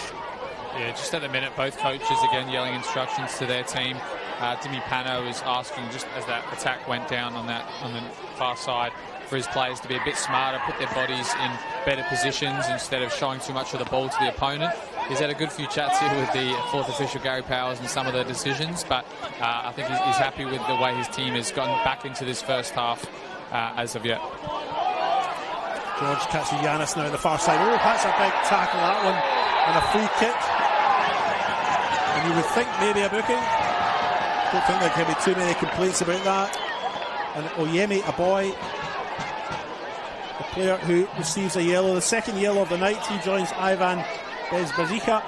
Yeah, just at the minute, both coaches again yelling instructions to their team. Dimi Pano is asking, just as that attack went down on the far side, for his players to be a bit smarter, put their bodies in better positions instead of showing too much of the ball to the opponent. He's had a good few chats here with the fourth official, Gary Powers, and some of the decisions, but I think he's happy with the way his team has gotten back into this first half as of yet. George Katsianis now on the far side. Oh, that's a big tackle, that one, and a free kick. And you would think maybe a booking. Don't think there can be too many complaints about that. And Oyemi, a boy, the player who receives a yellow, the second yellow of the night. He joins Ivan Bezbazika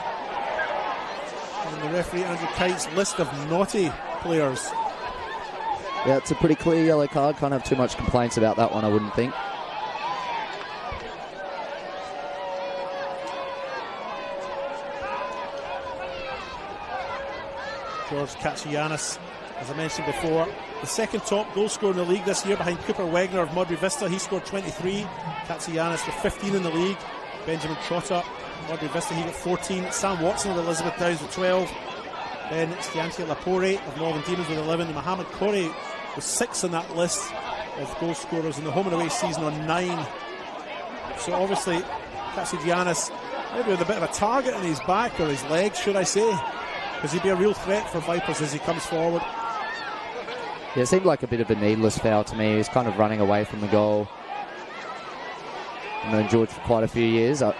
and the referee Andrew Kite's list of naughty players. Yeah, it's a pretty clear yellow card. Can't have too much complaints about that one, I wouldn't think. George Katsianis, as I mentioned before, the second top goal scorer in the league this year behind Cooper Wegner of Modbury Vista. He scored 23. Katsianis with 15 in the league. Benjamin Trotter, Modbury Vista, he got 14. Sam Watson of Elizabeth Downs with 12. Then Stianti Lapore of Northern Demons with 11. And Mohamed Corey was 6 on that list of goal scorers in the home and away season on 9. So obviously Katsianis maybe with a bit of a target on his back, or his legs should I say, because he'd be a real threat for Vipers as he comes forward. Yeah, it seemed like a bit of a needless foul to me. He's kind of running away from the goal. I've known George for quite a few years. I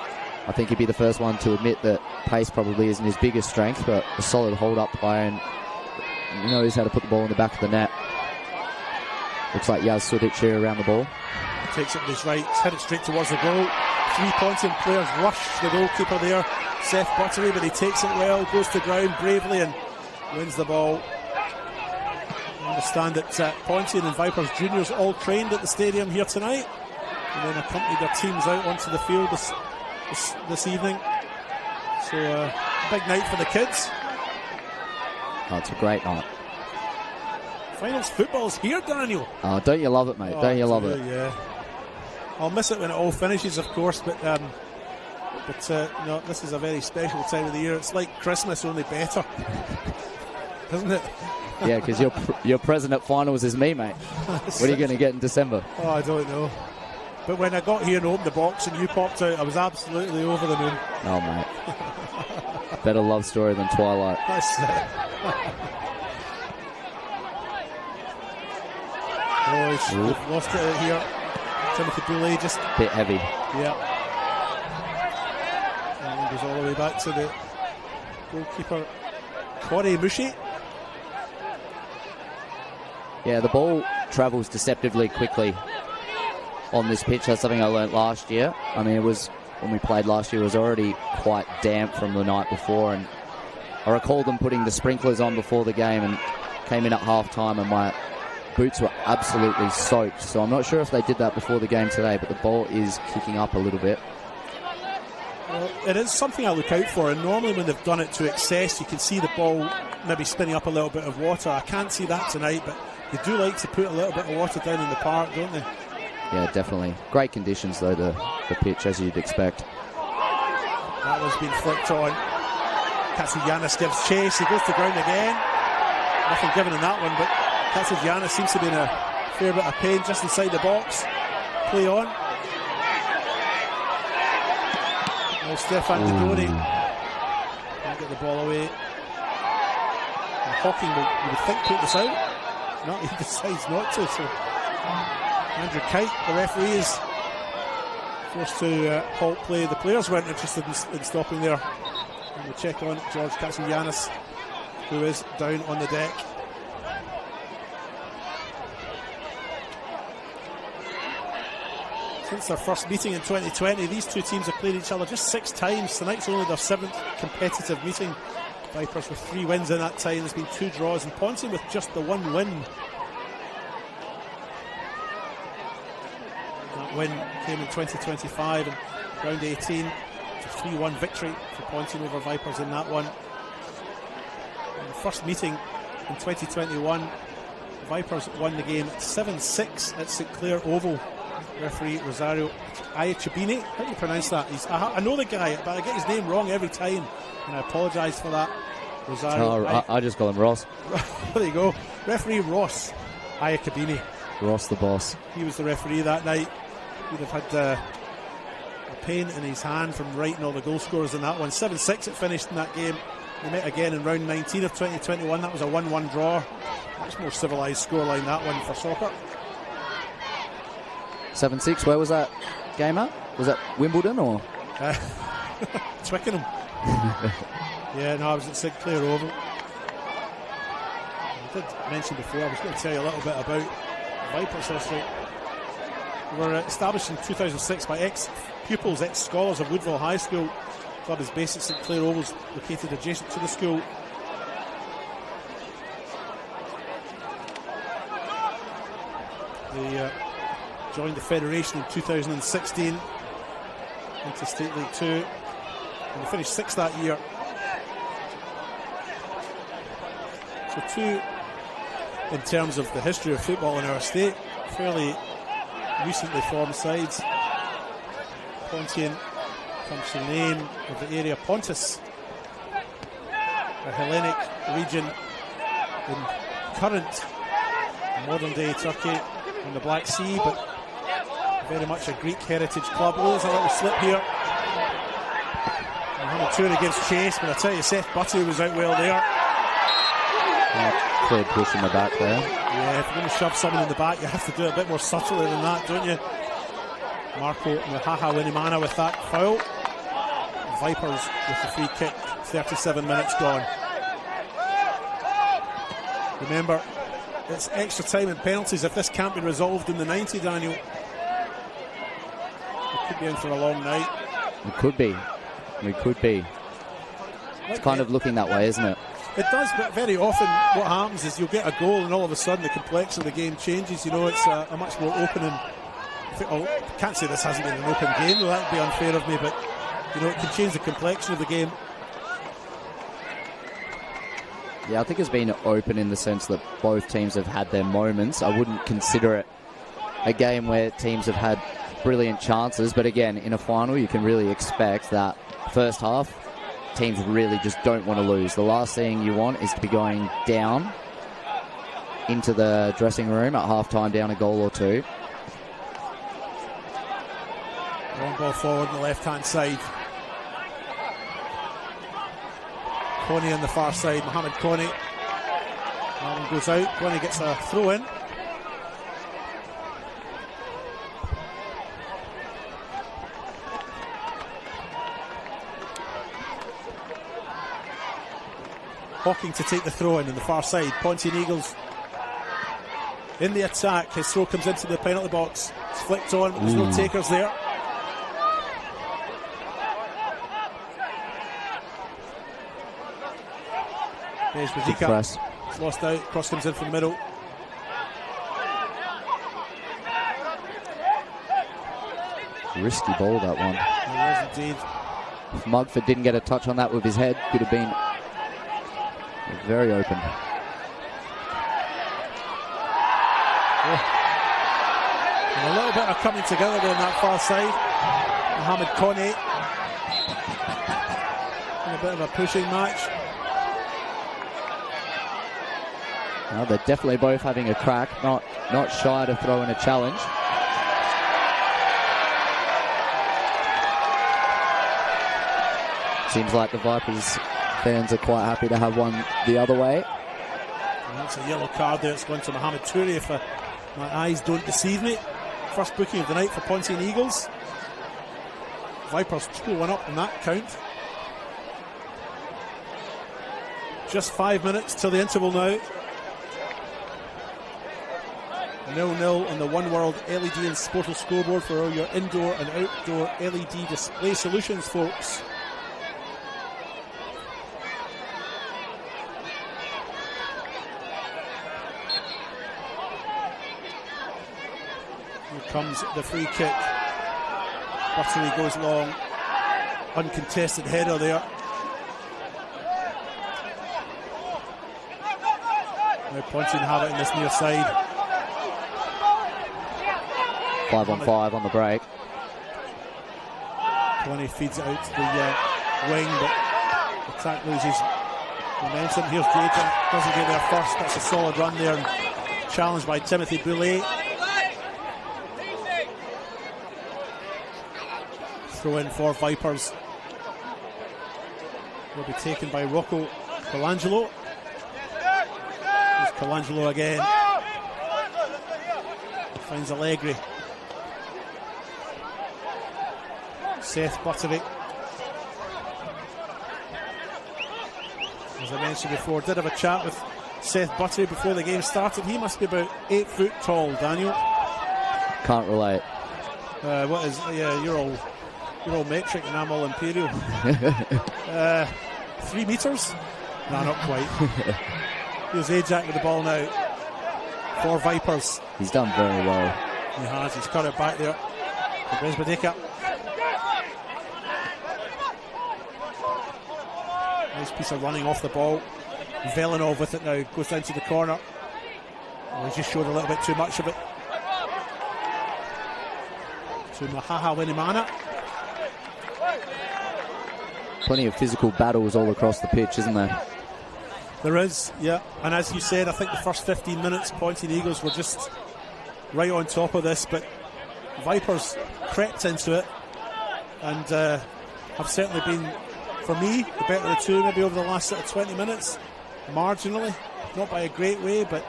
think he'd be the first one to admit that pace probably isn't his biggest strength, but a solid hold-up play, and he knows how to put the ball in the back of the net. Looks like Yaz Sudic here around the ball. Takes it with his right, headed straight towards the goal. 3 Pontian players rush the goalkeeper there, Seth Buttery, but he takes it well, goes to ground bravely and wins the ball. I understand that Pontian and Vipers juniors all trained at the stadium here tonight, and then accompanied their teams out onto the field this evening. So big night for the kids. Oh, it's a great night. Finals football's here, Daniel. Oh, don't you love it, mate? Don't you love it? Yeah. I'll miss it when it all finishes, of course, but no, this is a very special time of the year. It's like Christmas, only better, isn't it? Yeah, because your present at finals is me, mate. What are you going to get in December? Oh, I don't know. But when I got here and opened the box and you popped out, I was absolutely over the moon. Oh, mate. Better love story than Twilight. That's it. Oh, they've lost it out here. Timothy Boulay just... Bit heavy. Yeah. And he goes all the way back to the goalkeeper, Corey Mushi. Yeah, the ball travels deceptively quickly on this pitch. That's something I learnt last year. I mean, it was, when we played last year, it was already quite damp from the night before, and I recall them putting the sprinklers on before the game and came in at half-time and my boots were absolutely soaked. So I'm not sure if they did that before the game today, but the ball is kicking up a little bit. Well, it is something I look out for, and normally when they've done it to excess, you can see the ball maybe spinning up a little bit of water. I can't see that tonight, but they do like to put a little bit of water down in the park, don't they? Yeah, definitely. Great conditions, though, the pitch, as you'd expect. That one's been flicked on. Katsianis gives chase. He goes to ground again. Nothing given in that one, but Katsianis seems to be in a fair bit of pain just inside the box. Play on. Now Stefan Didoni can't get the ball away. And Hawking you would think put this out. No, he decides not to. So Andrew Kite, the referee, is forced to halt play. The players weren't interested in stopping there. And we'll check on George Katsianis, who is down on the deck. Since their first meeting in 2020, these two teams have played each other just 6 times. Tonight's only their 7th competitive meeting. Vipers with 3 wins in that time. There's been 2 draws, and Pontian with just the 1 win. That win came in 2025 in round 18. It's a 3-1 victory for Pontian over Vipers in that one. In the first meeting in 2021, Vipers won the game 7-6 at St Clair Oval. Referee Rosario Ayachibini. How do you pronounce that? I know the guy, but I get his name wrong every time, and I apologise for that. Rosario. I just call him Ross. There you go. Referee Ross Iacobini. Ross the boss. He was the referee that night. He'd have had a pain in his hand from writing all the goal scorers in that one. 7-6 it finished in that game. They met again in round 19 of 2021. That was a 1-1 draw. Much more civilised scoreline, that one, for soccer. 7-6, where was that game at? Was that Wimbledon or? Twickenham. Yeah, no, I was at St Clair Oval. I did mention before, I was going to tell you a little bit about Vipers history. They were established in 2006 by ex-pupils, ex-scholars of Woodville High School. The club is based at St Clair Ovals, located adjacent to the school. They joined the federation in 2016 into State League 2, and they finished 6th that year. So two, in terms of the history of football in our state, fairly recently formed sides. Pontian comes from the name of the area Pontus, a Hellenic region in current modern day Turkey on the Black Sea, but very much a Greek heritage club. Oh, there's a little slip here. Mohamed Toure against Chase, but I tell you, Seth Butty was out well there. Clear push in the back there. Yeah, if you're going to shove someone in the back, you have to do it a bit more subtly than that, don't you? Marco Muhaha Winimana with that foul. Vipers with the free kick, 37 minutes gone. Remember, it's extra time and penalties if this can't be resolved in the 90, Daniel. It could be in for a long night. It could be. We could be. It's kind of looking that way, isn't it? It does, but very often what happens is you'll get a goal and all of a sudden the complexion of the game changes. You know, it's a much more open and... I can't say this hasn't been an open game, though that would be unfair of me, but you know, it can change the complexion of the game. Yeah, I think it's been open in the sense that both teams have had their moments. I wouldn't consider it a game where teams have had brilliant chances, but again, in a final you can really expect that first half teams really just don't want to lose. The last thing you want is to be going down into the dressing room at half-time down a goal or two. Long ball forward on the left-hand side. Coney on the far side, Mohamed Coney. That one goes out, Coney gets a throw in. Hawking to take the throw in on the far side. Pontian Eagles in the attack. His throw comes into the penalty box. It's flicked on, but there's no takers there. There's Bazika. It's lost out. Cross comes in from the middle. Risky ball, that one. It was indeed. If Mugford didn't get a touch on that with his head, could have been very open. Oh. And a little bit of coming together there on that far side. Mohamed Coney in a bit of a pushing match. Well, they're definitely both having a crack, not shy to throw in a challenge. Seems like the Vipers fans are quite happy to have one the other way. And that's a yellow card there. It's going to Mohamed Toure, if my eyes don't deceive me. First booking of the night for Pontian Eagles. Vipers 2-1 up on that count. Just 5 minutes till the interval now. 0-0 on the One World LED and Sportal scoreboard for all your indoor and outdoor LED display solutions, folks. Here comes the free kick. Buttery goes long. Uncontested header there. Now Pontian have it in this near side. 5-on-5 on the break. Coney feeds it out to the wing, but the attack loses Momentum. Here's Jaden. Doesn't get there first. That's a solid run there. And challenged by Timothy Boulay. Throw in for Vipers. Will be taken by Rocco Colangelo. There's Colangelo again. Finds Allegri. Seth Buttery. As I mentioned before, did have a chat with Seth Buttery before the game started. He must be about 8 foot tall, Daniel. Can't relate. What is? Yeah, you're all metric and I'm all imperial. 3 meters? No, not quite. Here's Ajak with the ball now for Vipers. He's done very well. He has. He's cut it back there for Bezbadeka. Nice piece of running off the ball. Velinov with it now. Goes down to the corner. Oh, he just showed a little bit too much of it. To Mahaha Winimana. Plenty of physical battles all across the pitch, isn't there? There is, yeah. And as you said, I think the first 15 minutes, Pontian Eagles were just right on top of this, but Vipers crept into it and have certainly been, for me, the better of the two, maybe over the last sort of 20 minutes, marginally. Not by a great way, but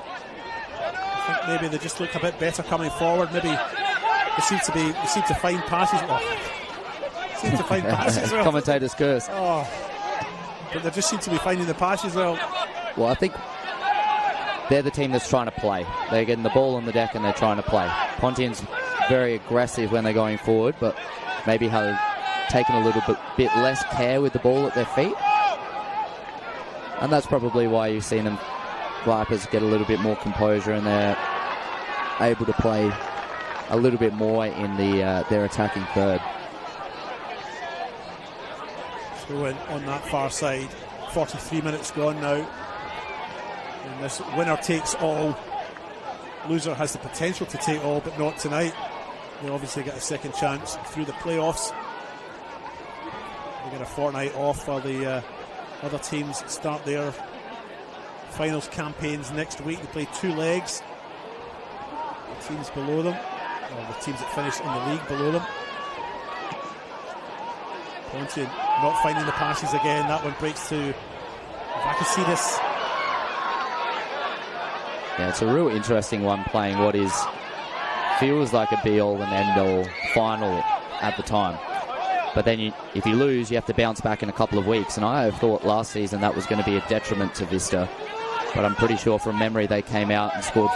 I think maybe they just look a bit better coming forward. Maybe they seem to find passes. Seem to find passes well. Commentator's curse. Oh, but they just seem to be finding the passes well. Well, I think they're the team that's trying to play. They're getting the ball on the deck and they're trying to play. Pontian's very aggressive when they're going forward, but maybe have taken a little bit less care with the ball at their feet. And that's probably why you've seen them, Vipers, get a little bit more composure and they're able to play a little bit more in their attacking third. Throw in on that far side. 43 minutes gone now. And this winner takes all. Loser has the potential to take all, but not tonight. They obviously get a second chance through the playoffs. They get a fortnight off while the other teams start their finals campaigns next week. They play 2 legs. The teams below them, or the teams that finish in the league below them. Pontian not finding the passes again. That one breaks to Vakasidis. Yeah, it's a real interesting one, playing what feels like a be-all and end-all final at the time. But then if you lose, you have to bounce back in a couple of weeks. And I thought last season that was going to be a detriment to Vista. But I'm pretty sure from memory they came out and scored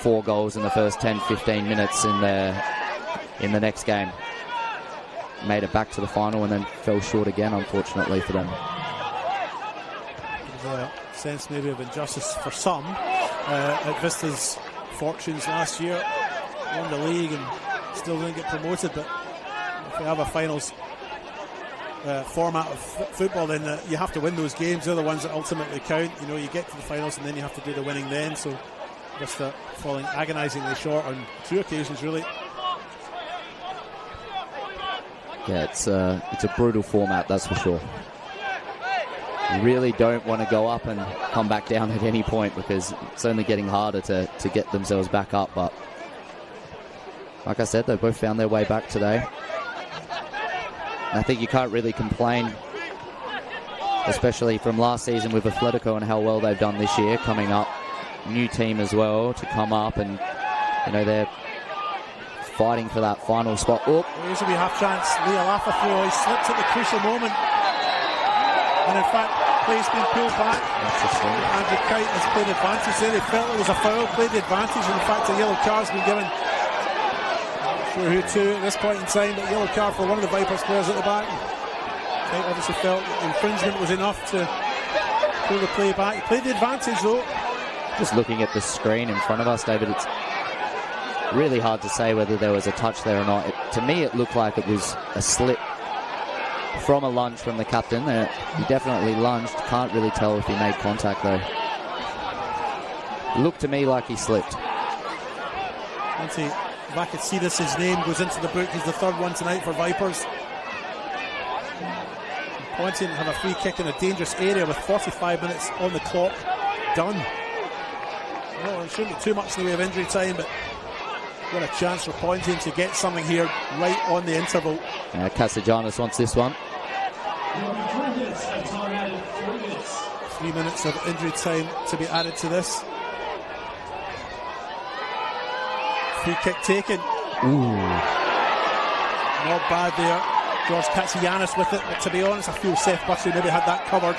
4 goals in the first 10-15 minutes in the next game. Made it back to the final and then fell short again, unfortunately for them. There's a sense maybe of injustice for some at Vista's fortunes last year. Won the league and still didn't get promoted, but if we have a finals format of football, then you have to win those games. They're the ones that ultimately count. You know, you get to the finals and then you have to do the winning then. So Vista falling agonisingly short on 2 occasions, really. Yeah, it's a brutal format, that's for sure. You really don't want to go up and come back down at any point because it's only getting harder to get themselves back up. But like I said, they both found their way back today. And I think you can't really complain, especially from last season with Atletico and how well they've done this year, coming up. New team as well to come up, and you know they're fighting for that final spot. Oh, here's a wee half chance. Leo Lafaflo, he slipped at the crucial moment. And in fact, play's been pulled back. Andrew Kite has played advantage there. They felt it was a foul, played the advantage, and in fact a yellow card's been given. Not sure who to at this point in time, but yellow card for one of the Vipers players at the back. Kite obviously felt that infringement was enough to pull the play back. He played the advantage though. Just looking at the screen in front of us, David, it's really hard to say whether there was a touch there or not. To me, it looked like it was a slip from a lunge from the captain. He definitely lunged. Can't really tell if he made contact, though. It looked to me like he slipped. Vakasidis' name goes into the book. He's the 3rd one tonight for Vipers. Pontian have a free kick in a dangerous area with 45 minutes on the clock. Done. Well, it shouldn't be too much in the way of injury time, but what a chance for Pontian to get something here right on the interval. Castellanos wants this one. 3 minutes of injury time to be added to this. Free kick taken. Ooh. Not bad there. George Castellanos with it, but to be honest, I feel Seth Bussey maybe had that covered.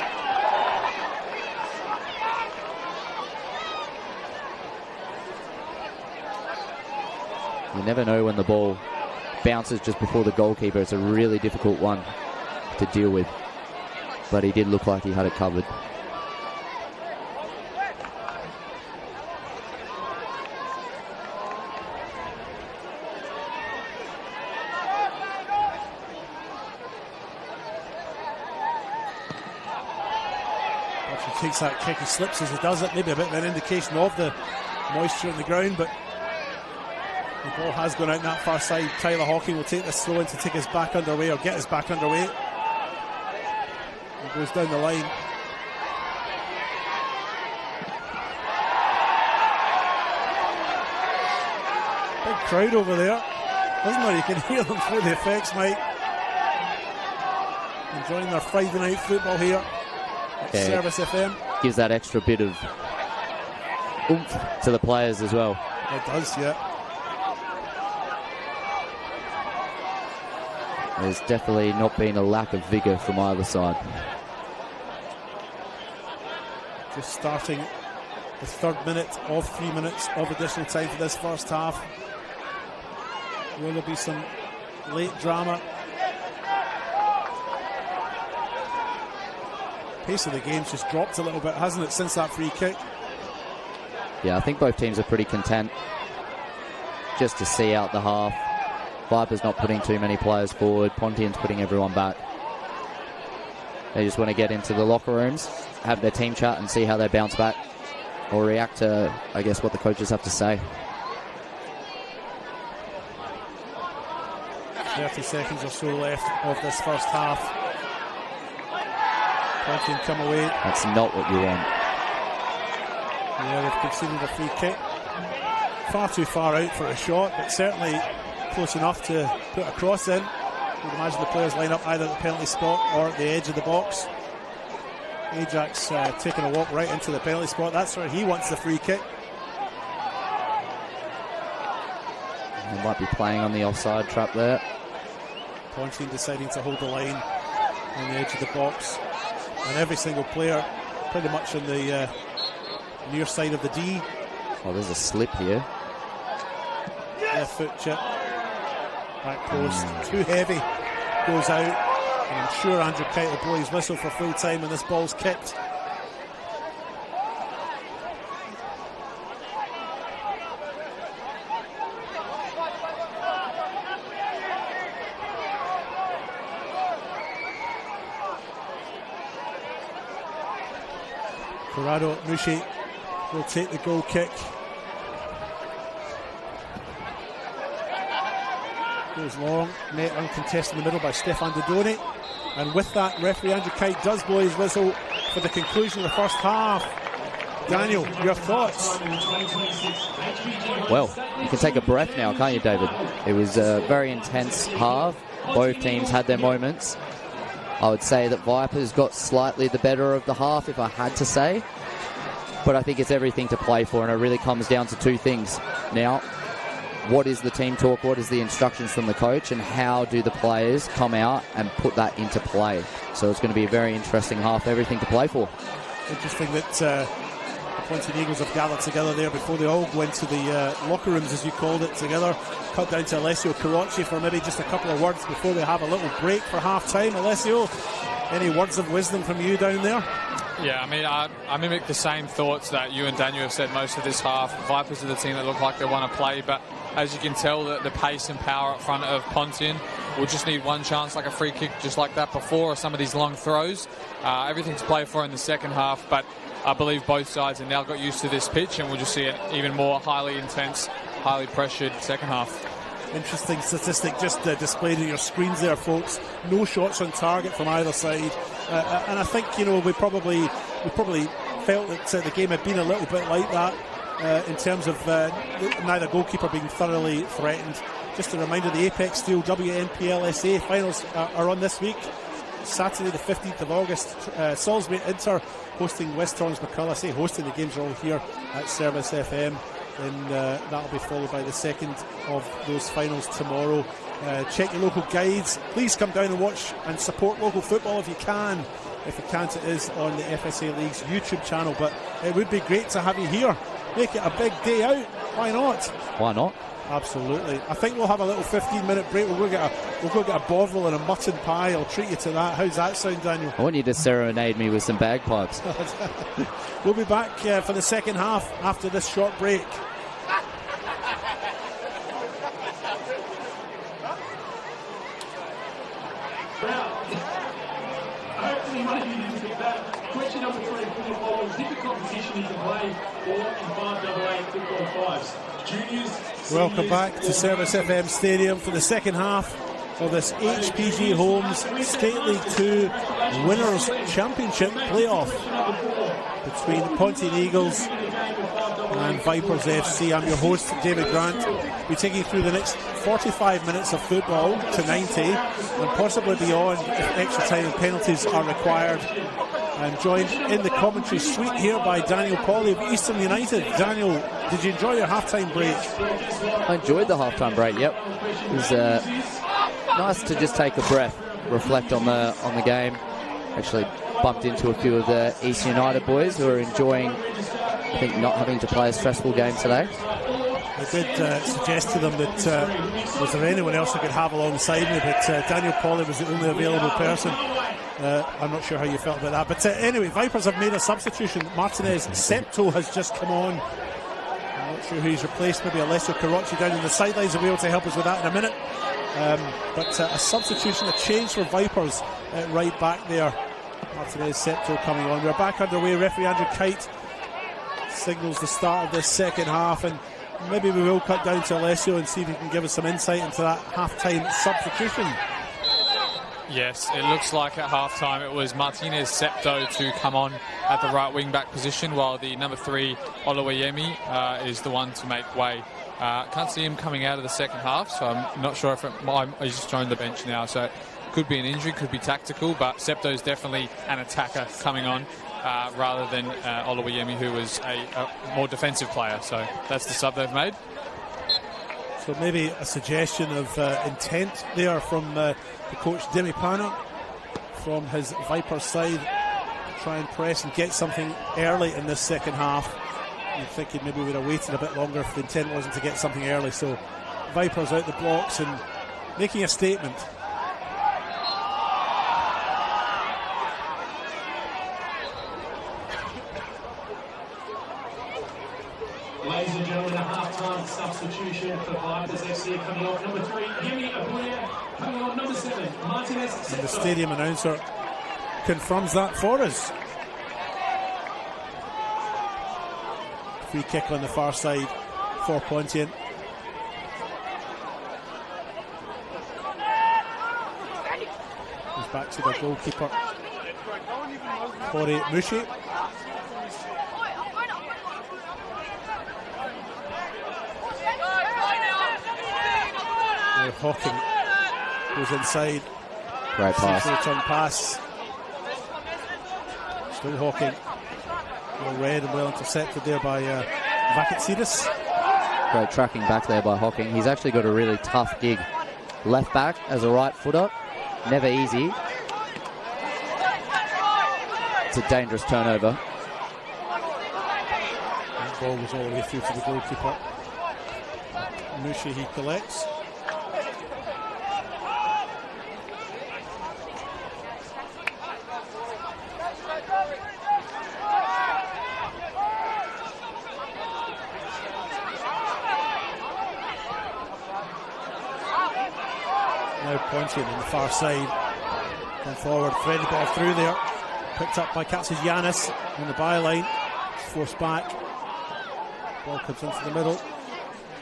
You never know when the ball bounces just before the goalkeeper. It's a really difficult one to deal with. But he did look like he had it covered. He takes that kick, he slips as he does it. Maybe a bit of an indication of the moisture in the ground, but the ball has gone out on that far side. Tyler Hawking will take this throw in to take his back underway, or get his back underway. He goes down the line. Big crowd over there, isn't there? You can hear them through the effects, Mike. Enjoying their Friday night football here at Service FM. Gives that extra bit of oomph to the players as well. It does, yeah. There's definitely not been a lack of vigour from either side. Just starting the third minute of 3 minutes of additional time for this first half. Will there be some late drama? Pace of the game's just dropped a little bit, hasn't it, since that free kick? Yeah, I think both teams are pretty content just to see out the half. Vipers not putting too many players forward. Pontian's putting everyone back. They just want to get into the locker rooms, have their team chat and see how they bounce back or react to, I guess, what the coaches have to say. 30 seconds or so left of this first half. Pontian come away. That's not what you want. Yeah, they've conceded a free kick. Far too far out for a shot, but certainly close enough to put a cross in. You'd imagine the players line up either at the penalty spot or at the edge of the box. Ajax taking a walk right into the penalty spot. That's where he wants the free kick. They might be playing on the offside trap there. Pontian deciding to hold the line on the edge of the box. And every single player pretty much on the near side of the D. Oh, there's a slip here. Left foot chip. Back post. Too heavy. Goes out. And I'm sure Andrew Kite will blow his whistle for full time when this ball's kicked. Corrado Mushi will take the goal kick. Goes long, met uncontested in the middle by Stefan Dodoni. And with that, referee Andrew Kite does blow his whistle for the conclusion of the first half. Daniel, your thoughts? Well, you can take a breath now, can't you, David? It was a very intense half. Both teams had their moments. I would say that Vipers got slightly the better of the half, if I had to say. But I think it's everything to play for, and it really comes down to two things. Now, what is the team talk, what is the instructions from the coach, and how do the players come out and put that into play? So it's going to be a very interesting half, everything to play for. Interesting that the Pontian Eagles have gathered together there before they all went to the locker rooms, as you called it, together. Cut down to Alessio Carocci for maybe just a couple of words before they have a little break for half-time. Alessio, any words of wisdom from you down there? Yeah, I mean, I mimic the same thoughts that you and Daniel have said most of this half. Vipers are the team that look like they want to play, but as you can tell, the pace and power up front of Pontian will just need one chance, like a free kick just like that before, or some of these long throws. Everything to play for in the second half, but I believe both sides have now got used to this pitch, and we'll just see an even more highly intense, highly pressured second half. interesting statistic just displayed on your screens there, folks. No shots on target from either side, and I think, you know, we probably felt that the game had been a little bit like that in terms of neither goalkeeper being thoroughly threatened. Just a reminder, the Apex Steel WNPLSA finals are on this week. Saturday the 15th of August, Salisbury Inter hosting West Torrens McCull. I say hosting, the games are all here at Service FM, and that'll be followed by the second of those finals tomorrow. Check your local guides. Please come down and watch and support local football if you can. If you can't, it is on the FSA League's YouTube channel, but it would be great to have you here. Make it a big day out. Why not? Why not? Absolutely. I think we'll have a little 15-minute break. We'll go get a bovril and a mutton pie. I'll treat you to that. How's that sound, Daniel? I want you to serenade me with some bagpipes. We'll be back for the second half after this short break. Question number 3 for the following different competition you can play for in 5AA football fives. Juniors. Welcome back to Service FM Stadium for the second half of this HPG Homes State League 2 Winners Championship playoff between Pontian Eagles and Vipers FC. I'm your host, David Grant. We're taking you through the next 45 minutes of football to 90 and possibly beyond if extra time and penalties are required. I'm joined in the commentary suite here by Daniel Pauly of Eastern United. Daniel, did you enjoy your half-time break? I enjoyed the half-time break, yep. It was nice to just take a breath, reflect on the game. Actually bumped into a few of the Eastern United boys who are enjoying, I think, not having to play a stressful game today. I did suggest to them that was there anyone else I could have alongside me, but Daniel Pauly was the only available person. I'm not sure how you felt about that, but anyway, Vipers have made a substitution. Martinez Septo has just come on. I'm not sure who he's replaced. Maybe Alessio Carocci down in the sidelines will be able to help us with that in a minute. But a substitution, a change for Vipers right back there. Martinez Septo coming on. We're back underway. Referee Andrew Kite signals the start of this second half, and maybe we will cut down to Alessio and see if he can give us some insight into that half-time substitution. Yes, it looks like at half-time it was Martinez Septo to come on at the right wing-back position, while the number 3, Oluwayemi, is the one to make way. Can't see him coming out of the second half, so I'm not sure if he's just joined the bench now, so it could be an injury, could be tactical, but Septo's definitely an attacker coming on, rather than Oluwayemi, who was a more defensive player. So that's the sub they've made. So maybe a suggestion of intent there from the coach Demi Pana from his Vipers side to try and press and get something early in this second half. You're thinking maybe we'd have waited a bit longer if the intent wasn't to get something early. So Vipers out the blocks and making a statement. Ladies and gentlemen, a half-time substitution for Vipers FC coming off. Number 3, Yemi Abuya, coming off number 7, Martinez Septo. And the stadium announcer confirms that for us. Free kick on the far side for Pontian. Goes back to the goalkeeper, Corey Mushi. Hawking goes inside. Great pass. Return pass. Still Hawking. Well read and well intercepted there by Vakatsidis. Great tracking back there by Hawking. He's actually got a really tough gig. Left back as a right footer. Never easy. It's a dangerous turnover. The ball was all the way through to the goalkeeper. Mushi, he collects. Now Pontian on the far side. Come forward, threaded ball through there. Picked up by Katsigiannis on the byline. Forced back. Ball comes into the middle.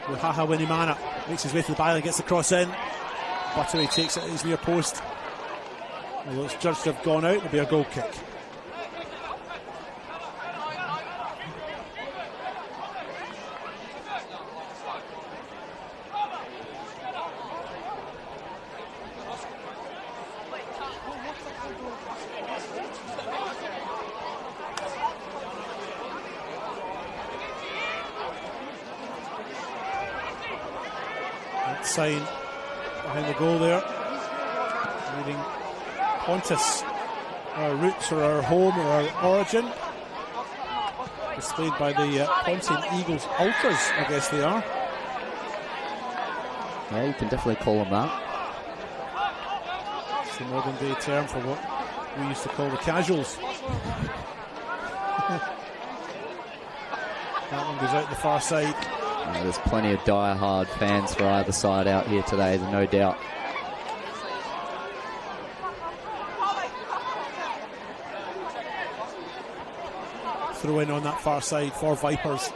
Ruhaha Winimana makes his way to the byline, gets the cross in. Buttery takes it at his near post. Although it's judged to have gone out, it'll be a goal kick. Sign behind the goal there, reading Pontus, our roots or our home or our origin, displayed by the Pontian Eagles Ultras, I guess they are. Yeah, you can definitely call them that. It's the modern day term for what we used to call the casuals. That one goes out the far side. Yeah, there's plenty of die-hard fans for either side out here today, there's no doubt. Throw in on that far side for Vipers.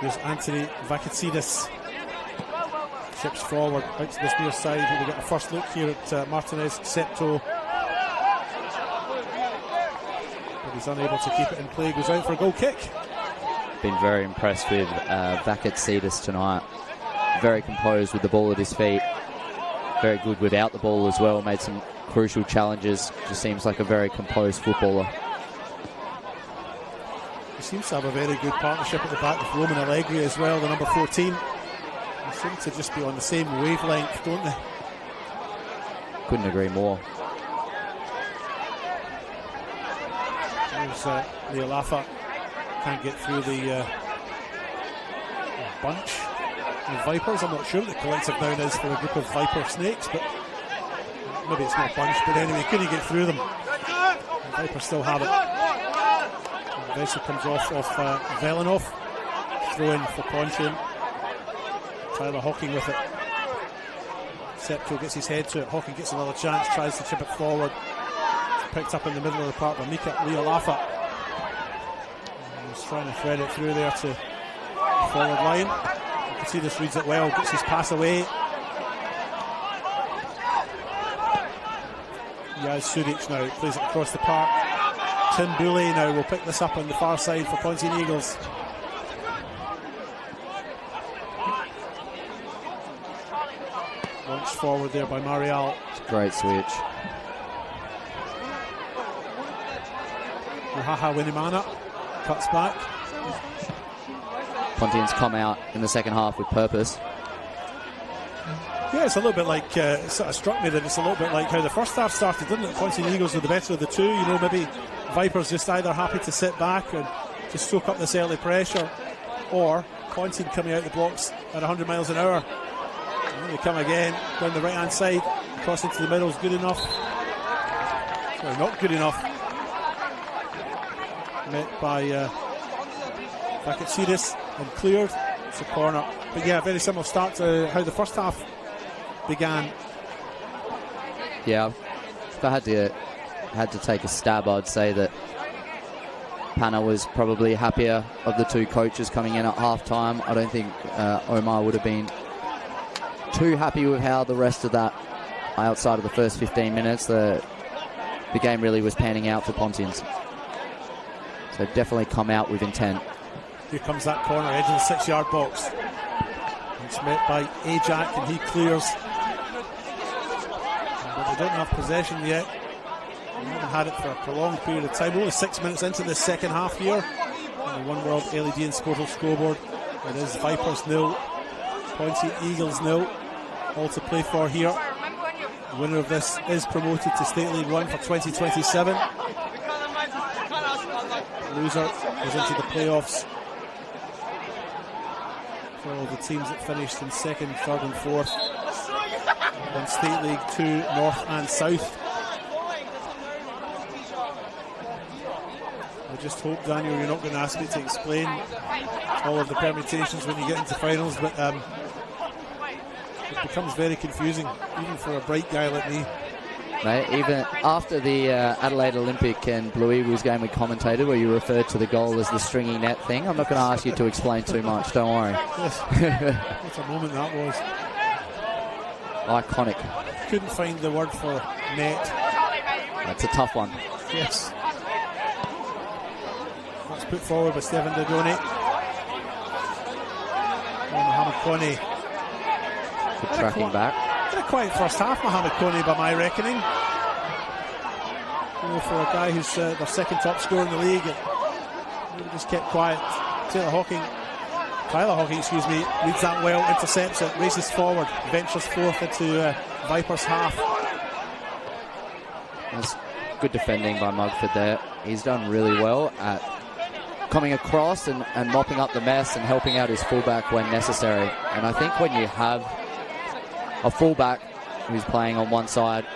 Here's Anthony Vakatsidis. Chips forward out to this near side. We get a first look here at Martinez Septo. But he's unable to keep it in play. Goes out for a goal kick. Been very impressed with Vakatsidis tonight. Very composed with the ball at his feet. Very good without the ball as well. Made some crucial challenges. Just seems like a very composed footballer. He seems to have a very good partnership at the back with Roman Allegri as well, the number 14. They seem to just be on the same wavelength, don't they? Couldn't agree more. There's Leo Laffa. Can't get through the bunch of Vipers. I'm not sure what the collective noun is for a group of Viper snakes, but maybe it's not a bunch, but anyway, couldn't get through them. The Vipers still have it. The vessel comes off Velinov. Throw in for Pontian. Tyler Hawking with it. Septo gets his head to it. Hawking gets another chance, tries to chip it forward. It's picked up in the middle of the park by Mika Leolaffa. He's trying to thread it through there to the forward line. You can see this reads it well, gets his pass away. Yaz Sudic now plays it across the park. Tim Boulay now will pick this up on the far side for Pontian Eagles. Launched forward there by Marial. It's a great switch. Ruhaha Winimana cuts back. Pontian's come out in the second half with purpose. Yeah, it's a little bit like, it sort of struck me that it's a little bit like how the first half started, didn't it? Pontian Eagles were the better of the two. You know, maybe Vipers just either happy to sit back and just soak up this early pressure, or Pontian coming out the blocks at 100 miles an hour. And then they come again down the right hand side, cross into the middle is good enough. Sorry, not good enough. Met by Vakatsidis and cleared. It's a corner. But yeah, very similar start to how the first half began. Yeah, if I had to take a stab, I'd say that Panna was probably happier of the two coaches coming in at half-time. I don't think Omar would have been too happy with how the rest of that, outside of the first 15 minutes, the game really was panning out for Pontians. So definitely come out with intent. Here comes that corner, edge of the 6-yard box. It's met by Ajak and he clears. But they don't have possession yet. They haven't had it for a prolonged period of time. Only 6 minutes into the second half here. On the One World LED and Sportal scoreboard. It is Vipers 0, Pontian Eagles 0. All to play for here. The winner of this is promoted to State League 1 for 2027. Loser goes into the playoffs for all the teams that finished in second, third and fourth on State League 2 North and South. I just hope, Daniel, you're not going to ask me to explain all of the permutations when you get into finals, but it becomes very confusing, even for a bright guy like me. Mate, even after the Adelaide Olympic and Blue Eagles game we commentated, where you referred to the goal as the stringy net thing, I'm not going to ask you to explain too much, don't worry. Yes. What a moment that was. Iconic. Couldn't find the word for net. That's a tough one. Yes. That's put forward by Stephen Dodoni. Mohamed Kone. Good tracking back. Had a quiet first half, Mohamed Kone, by my reckoning. You know, for a guy who's their second top scorer in the league, he just kept quiet. Tyler Hawking, reads that well, intercepts it, races forward, ventures forth into Vipers half. That's good defending by Mugford there. He's done really well at coming across and mopping up the mess and helping out his fullback when necessary. And I think when you have a fullback who's playing on one side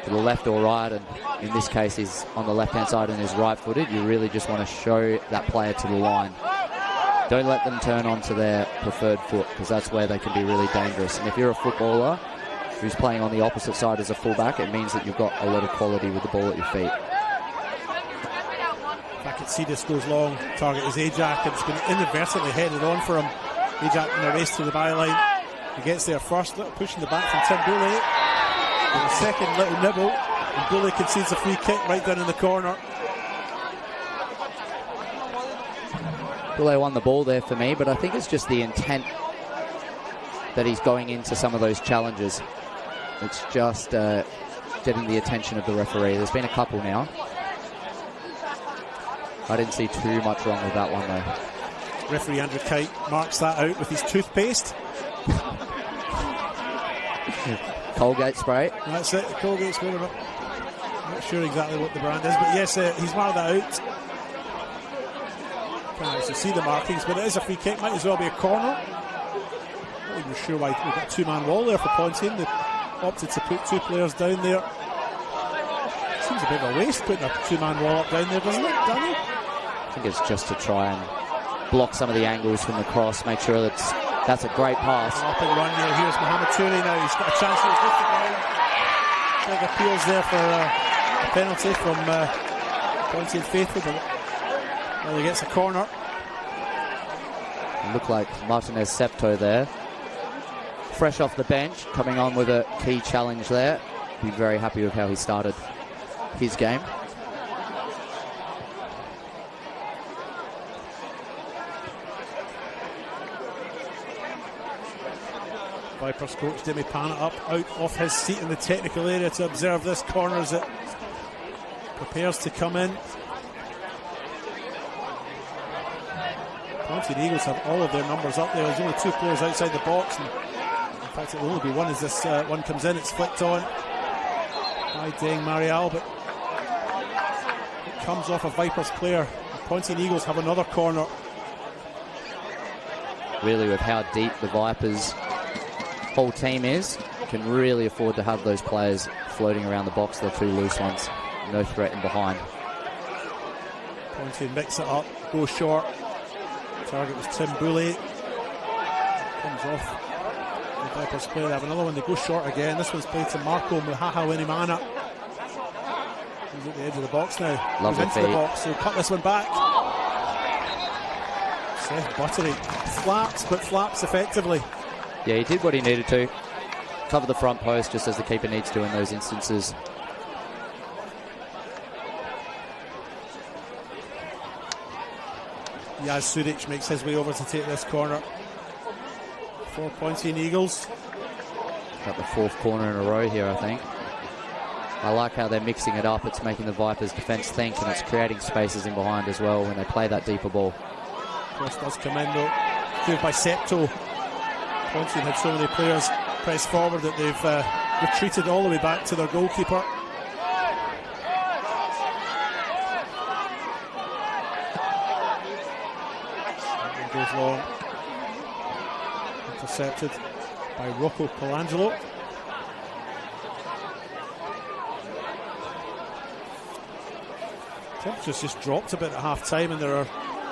to the left or right, and in this case he's on the left-hand side and is right-footed, you really just want to show that player to the line. Don't let them turn onto their preferred foot, because that's where they can be really dangerous. And if you're a footballer who's playing on the opposite side as a fullback, it means that you've got a lot of quality with the ball at your feet. Back at Cetus goes long, target is Ajak, and it's been inadvertently headed on for him. Ajak in a race to the byline. He gets there first, little push in the back from Tim Boulay. And a second little nibble, and Boulay concedes a free kick right down in the corner. Boulay won the ball there for me, but I think it's just the intent that he's going into some of those challenges. It's just getting the attention of the referee. There's been a couple now. I didn't see too much wrong with that one though. Referee Andrew Kite marks that out with his toothpaste. Colgate spray. That's it, Colgate spray. I'm not sure exactly what the brand is, but yes, he's marked that out. Can't actually see the markings, but it is a free kick. Might as well be a corner. Not even sure why we've got a two-man wall there for Pontian. They opted to put two players down there. Seems a bit of a waste putting a two-man wall up down there, doesn't it, Danny? I think it's just to try and block some of the angles from the cross, make sure that's a great pass. Up and run here. Here's Mohamed Touré now. He's got a chance to lift the ground. Big appeals there for a penalty from Pontian faithful, but well, he gets a corner. It looked like Martinez Septo there. Fresh off the bench, coming on with a key challenge there. Be very happy with how he started his game. Vipers coach Demi Pana up out off his seat in the technical area to observe this corner as it prepares to come in. Pontian Eagles have all of their numbers up there. There's only two players outside the box, and in fact it will only be one as this one comes in. It's flicked on by Deng Marial, but it comes off a Vipers player. The Pontian Eagles have another corner. Really, with how deep the Vipers' whole team is, can really afford to have those players floating around the box. They're two loose ones, no threat in behind. Pontian mix it up, goes short. Target was Tim Boulay. Comes off the Vipers player. They have another one. They go short again. This one's played to Marco Muhaha Winimana. He's at the edge of the box now. Lovely into the box. So cut this one back. Seth Buttery flaps, but flaps effectively. Yeah, he did what he needed to. Cover the front post just as the keeper needs to in those instances. Yaz Sudic makes his way over to take this corner for Pontian Eagles. Got the fourth corner in a row here, I think. I like how they're mixing it up. It's making the Vipers' defence think, and it's creating spaces in behind as well when they play that deeper ball. Cross does come in though. Cleared by Septo. Pontian had so many players press forward that they've retreated all the way back to their goalkeeper. Goes long, intercepted by Rocco Colangelo. Temperatures just dropped a bit at half time, and there are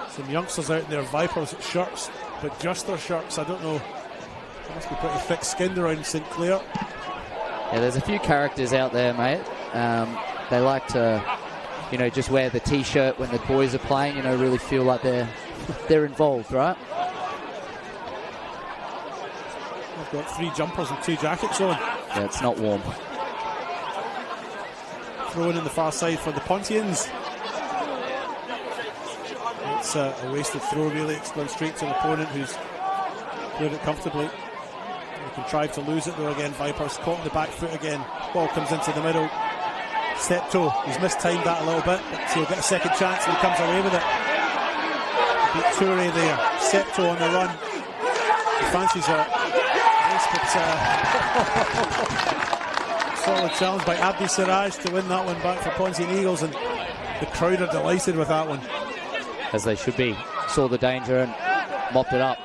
some youngsters out in their Vipers shirts, but just their shirts. I don't know, they must be pretty thick skinned around St Clair. Yeah, there's a few characters out there, mate. They like to, just wear the T-shirt when the boys are playing, really feel like they're involved, right? I've got 3 jumpers and 2 jackets on. Yeah, it's not warm. Thrown in the far side for the Pontians. It's a wasted throw, really. It's gone straight to an opponent who's played it comfortably. They contrive to lose it though again. Vipers caught in the back foot again. Ball comes into the middle. Septo, he's mistimed that a little bit, but he'll get a second chance and he comes away with it. Beat Toure there. Septo on the run. He fancies a race, but solid challenge by Abdi Siraj to win that one back for Pontian Eagles, and the crowd are delighted with that one. As they should be. Saw the danger and mopped it up.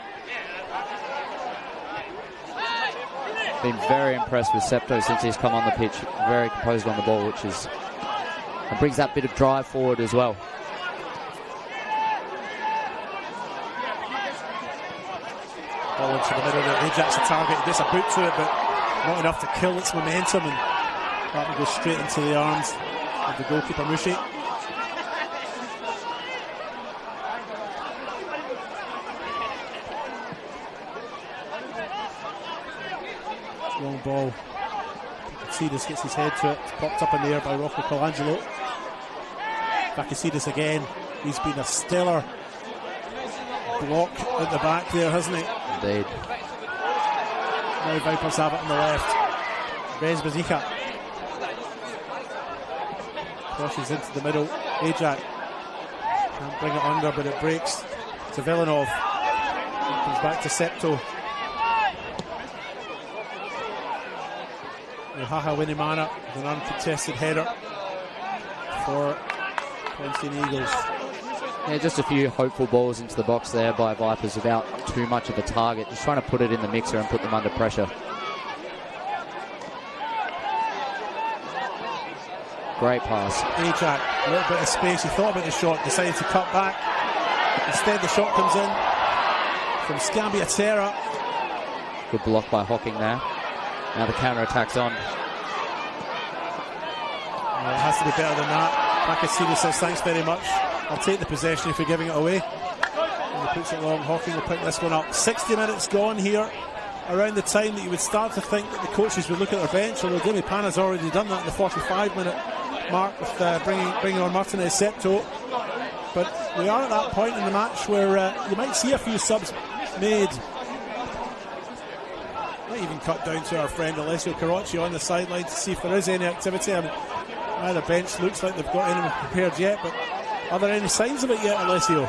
Been very impressed with Septo since he's come on the pitch. Very composed on the ball, which brings that bit of drive forward as well. Ball into the middle there. Ajax the target. He gets a boot to it, but not enough to kill its momentum, and that will go straight into the arms of the goalkeeper, Mushi. Long ball. Vakasidis gets his head to it. It's popped up in the air by Rocco Colangelo. Vakasidis again. He's been a stellar block at the back there, hasn't he? Indeed. Now Vipers have it on the left. Bez Bazika crosses into the middle. Ajak can't bring it under, but it breaks to Villanov. It comes back to Septo. Haha Winimana with an uncontested header for Pontian Eagles. Yeah, just a few hopeful balls into the box there by Vipers without too much of a target. Just trying to put it in the mixer and put them under pressure. Great pass. Ajak, a little bit of space. He thought about the shot, decided to cut back. Instead, the shot comes in from Scambiatera. Good block by Hocking there. Now the counter-attack's on. Well, it has to be better than that. Vakasidis says, thanks very much. I'll take the possession if you're giving it away. And he puts it long. Hocking will pick this one up. 60 minutes gone here. Around the time that you would start to think that the coaches would look at their bench, although Demi Pana's already done that in the 45-minute mark with bringing on Martinez Septo. But we are at that point in the match where you might see a few subs made. Might even cut down to our friend Alessio Carocci on the sideline to see if there is any activity. I mean, the bench looks like they've got anyone prepared yet, but are there any signs of it yet, Alessio?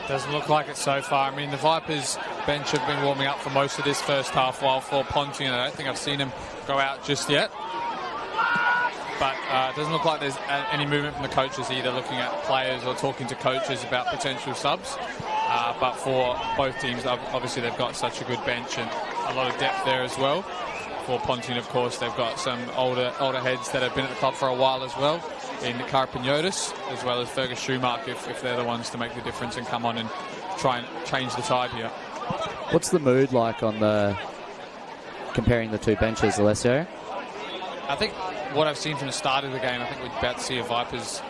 Doesn't look like it so far. I mean, the Vipers bench have been warming up for most of this first half, while for Pontian, I don't think I've seen him go out just yet. But it doesn't look like there's any movement from the coaches either, looking at players or talking to coaches about potential subs. But for both teams, obviously they've got such a good bench and a lot of depth there as well. For Pontian, of course, they've got some older heads that have been at the club for a while as well, in Karpiniotis, as well as Fergus Schumacher, if they're the ones to make the difference and come on and try and change the tide here. What's the mood like on comparing the two benches, Alessio? I think what I've seen from the start of the game, I think we're about to see a Vipers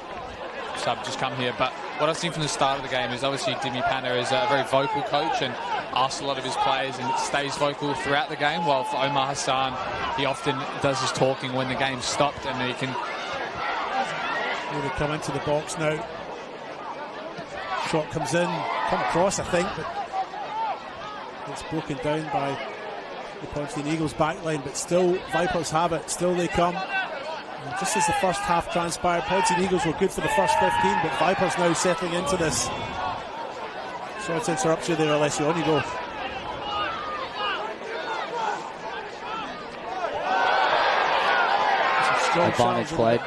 sub just come here, but what I've seen from the start of the game is obviously Dimi Panna is a very vocal coach and asks a lot of his players and stays vocal throughout the game, while for Omar Hassan, he often does his talking when the game's stopped, and he can... They come into the box now. Shot comes in, come across I think, but it's broken down by the Pontian Eagles backline, but still Vipers have it, still they come. And just as the first half transpired, Pontian Eagles were good for the first 15, but Vipers now settling into this. Sorry to interrupt you there, Alessio, on you go. Advantage played.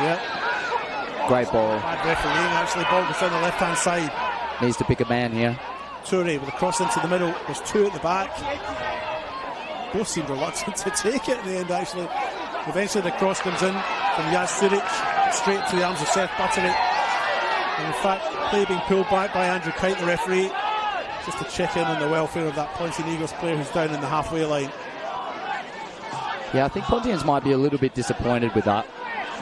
Yeah. Great ball. Bad refereeing, actually. Ball goes down the left-hand side. Needs to pick a man here. Toure with a cross into the middle. There's two at the back. Both seemed reluctant to take it in the end, actually. Eventually the cross comes in from Yaz Suric straight to the arms of Seth Buttery. And in fact, play being pulled back by Andrew Kite, the referee, just to check in on the welfare of that Pontian Eagles player who's down in the halfway line. Yeah, I think Pontians might be a little bit disappointed with that,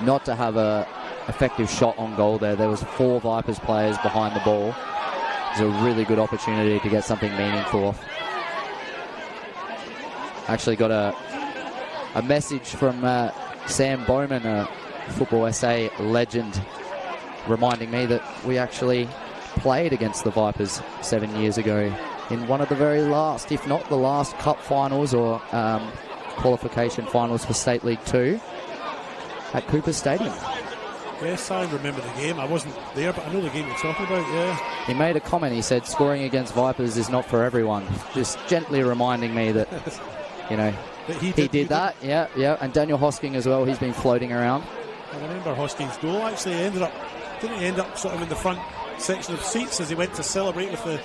not to have a effective shot on goal there. There was 4 Vipers players behind the ball. It was a really good opportunity to get something meaningful. Actually got a message from Sam Bowman, a Football SA legend, reminding me that we actually played against the Vipers 7 years ago in one of the very last, if not the last, cup finals or qualification finals for State League 2 at Cooper Stadium. Yes, I remember the game. I wasn't there, but I know the game you're talking about, yeah. He made a comment. He said, scoring against Vipers is not for everyone. Just gently reminding me that, you know, he did that. Yeah. And Daniel Hosking as well. He's been floating around. I remember Hosking's goal actually didn't he end up sort of in the front section of seats as he went to celebrate with the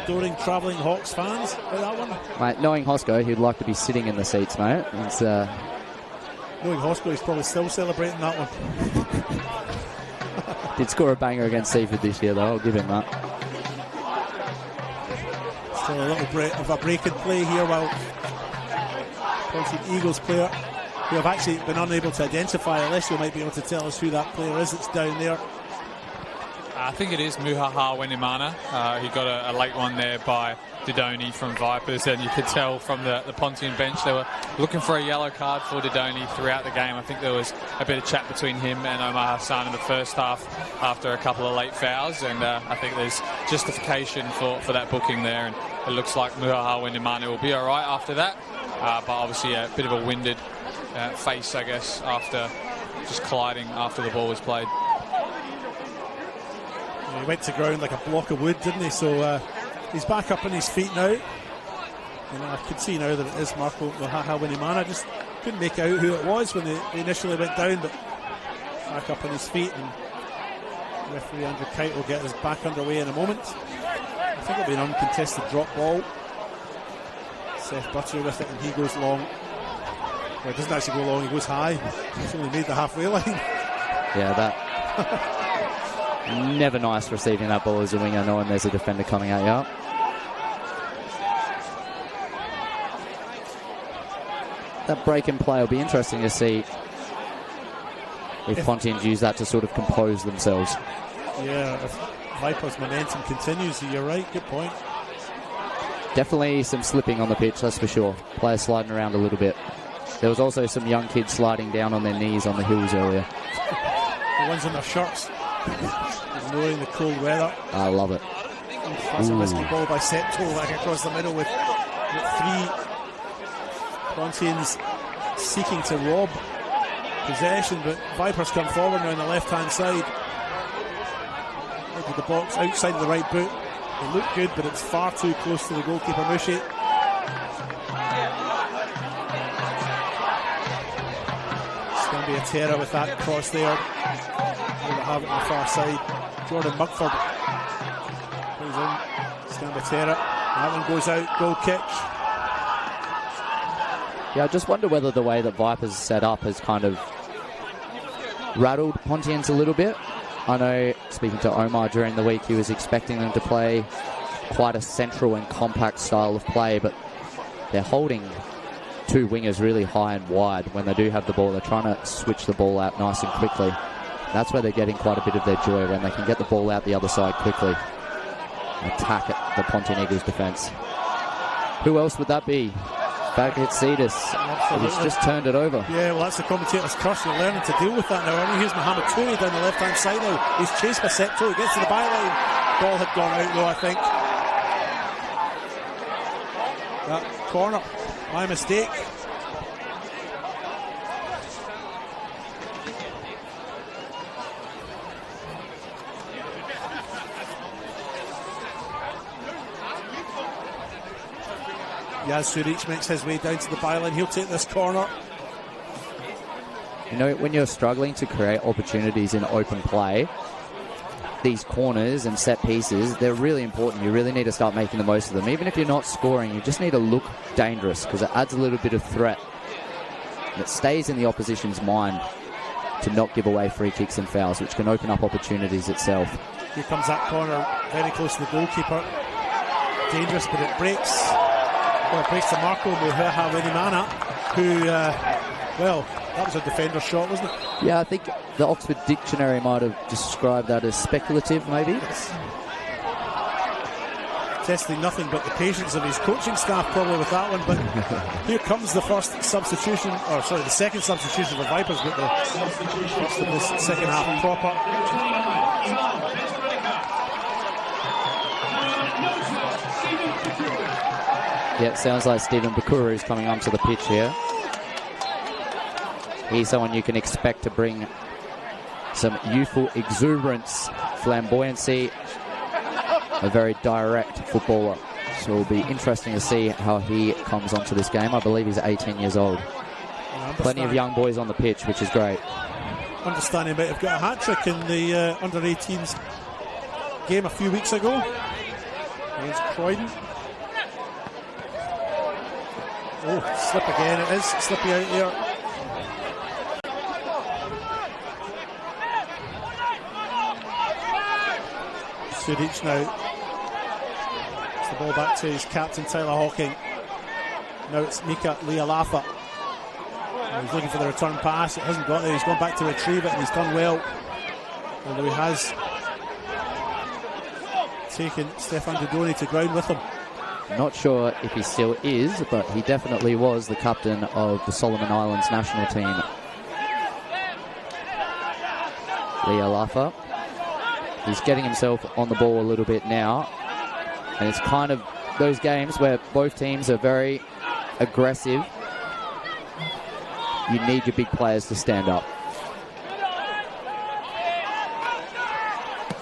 adoring travelling Hawks fans? That one? Mate, knowing Hosco, he'd like to be sitting in the seats, mate. It's, knowing Hosco, he's probably still celebrating that one. Did score a banger against Seaford this year, though. I'll give him that. Still a little bit of a break in play here while Pontian Eagles player, who have actually been unable to identify, unless you might be able to tell us who that player is that's down there. I think it is Muhaha Wenimana. He got a late one there by Didoni from Vipers, and you could tell from the Pontian bench they were looking for a yellow card for Didoni throughout the game. I think there was a bit of chat between him and Omar Hassan in the first half after a couple of late fouls, and I think there's justification for that booking there, and it looks like Muhaha Wenimana will be all right after that, but obviously a bit of a winded face, I guess, after just colliding after the ball was played. He went to ground like a block of wood, didn't he? So he's back up on his feet now. I could see now that it is Marco Muhaha Wenimana. Just couldn't make out who it was when they initially went down, but back up on his feet, and referee Andrew Kite will get us back underway in a moment. I think it'll be an uncontested drop ball. Seth Butcher with it, and he goes long. Well, it doesn't actually go long, he goes high. He's only made the halfway line. Yeah, that... Never nice receiving that ball as a winger, knowing there's a defender coming at you. That break in play will be interesting to see if Pontians use that to sort of compose themselves. Yeah, if Vipers' momentum continues, you're right, good point. Definitely some slipping on the pitch, that's for sure. Players sliding around a little bit. There was also some young kids sliding down on their knees on the hills earlier. The ones in their shirts, ignoring the cold weather. I love it. That's a risky ball by Septo, like across the middle with 3 Pontians seeking to rob possession, but Vipers come forward now on the left-hand side. Into the box, outside of the right boot. They look good, but it's far too close to the goalkeeper, Mushi. Scambiatera with that cross there. We'll have it on the far side. Jordan Mugford plays in. Scambiatera. That one goes out. Goal kick. Yeah, I just wonder whether the way that Vipers set up has kind of rattled Pontians a little bit. I know, speaking to Omar during the week, he was expecting them to play quite a central and compact style of play, but they're holding 2 wingers really high and wide when they do have the ball. They're trying to switch the ball out nice and quickly. That's where they're getting quite a bit of their joy, when they can get the ball out the other side quickly. Attack at the Pontian Eagles defence. Who else would that be? Back at Cetus. He's just turned it over. Yeah, well, that's the commentator's curse. You're learning to deal with that now. I mean, here's Mohamed Touré down the left-hand side now. He's chased by Septo. He gets to the byline. Ball had gone out, though, I think. That corner, my mistake. Yaz Suric makes his way down to the byline. He'll take this corner. You know, when you're struggling to create opportunities in open play, these corners and set pieces, they're really important. You really need to start making the most of them. Even if you're not scoring, you just need to look dangerous, because it adds a little bit of threat. And it stays in the opposition's mind to not give away free kicks and fouls, which can open up opportunities itself. Here comes that corner, very close to the goalkeeper. Dangerous, but it breaks. Well, it breaks to Marco Muhaha Wenimana. who, well, that was a defender's shot, wasn't it? Yeah, I think the Oxford Dictionary might have described that as speculative, maybe. Testing nothing but the patience of his coaching staff probably with that one, but here comes the first substitution, or sorry, the second substitution for Vipers, but the first of this second half proper. Yeah, it sounds like Stephen Bakura is coming onto the pitch here. He's someone you can expect to bring some youthful exuberance, flamboyancy, a very direct footballer. So it'll be interesting to see how he comes onto this game. I believe he's 18 years old. Plenty of young boys on the pitch, which is great. Understanding might have got a hat-trick in the under-18s game a few weeks ago against Croydon. Oh, slip again, it is slippy out there. Suric now. It's the ball back to his captain, Tyler Hawking. Now it's Mika Lealafa. He's looking for the return pass. It hasn't got there. He's gone back to retrieve it and he's done well. Although he has taken Stefan Dodoni to ground with him. Not sure if he still is, but he definitely was the captain of the Solomon Islands national team. Lealafa. He's getting himself on the ball a little bit now. And it's kind of those games where both teams are very aggressive. You need your big players to stand up.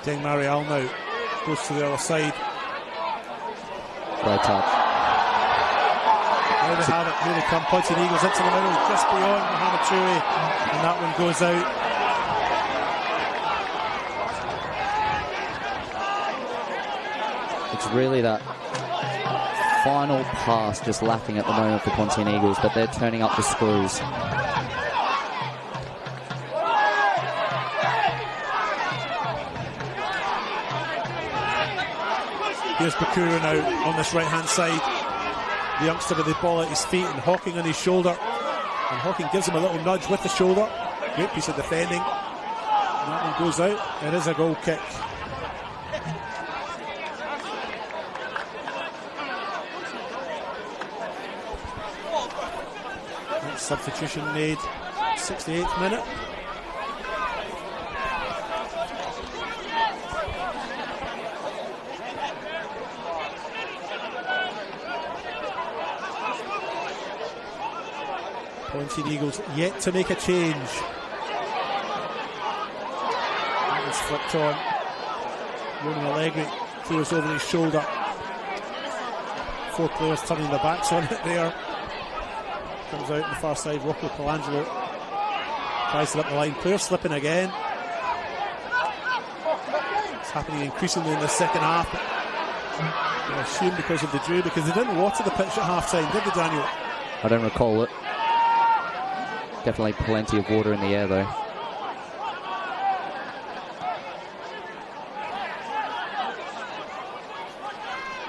Deng Marial now goes to the other side. Great touch. Now they have it. Here they come. Pontian Eagles into the middle, just beyond Mohamed Chouri. And that one goes out. It's really that final pass just lacking at the moment for Pontian Eagles, but they're turning up the screws. Here's Bakura now on this right-hand side. The youngster with the ball at his feet and Hawking on his shoulder. And Hawking gives him a little nudge with the shoulder. Great piece of defending. And that one goes out. It is a goal kick. Next substitution made 68th minute. Pontian Eagles yet to make a change. That was flicked on. Ronan Allegri clears over his shoulder. 4 players turning their backs on it there. Comes out on the far side. Rocco Colangelo tries it up the line. Players slipping again. It's happening increasingly in the second half. I assume because of the dew, because they didn't water the pitch at half time, did they, Daniel? I don't recall it. Definitely plenty of water in the air though.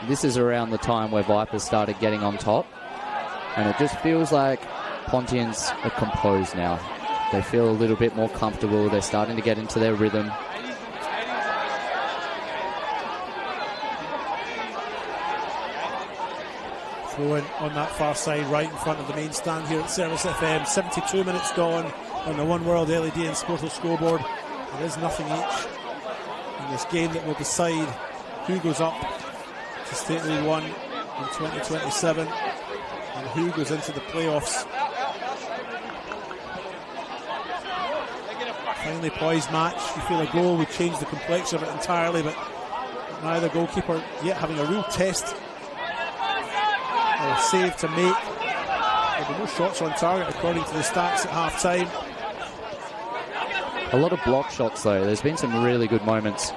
This is around the time where Vipers started getting on top, and it just feels like Pontians are composed now. They feel a little bit more comfortable. They're starting to get into their rhythm. Throw-in on that far side, right in front of the main stand here at Service FM. 72 minutes gone on the One World LED and Sportal scoreboard. There is nothing each in this game that will decide who goes up to State League 1 in 2027 and who goes into the playoffs. Finally poised match. You feel a goal would change the complexion of it entirely, but neither goalkeeper yet having a real test or a save to make. There'll be no shots on target according to the stats at half time. A lot of block shots though. There's been some really good moments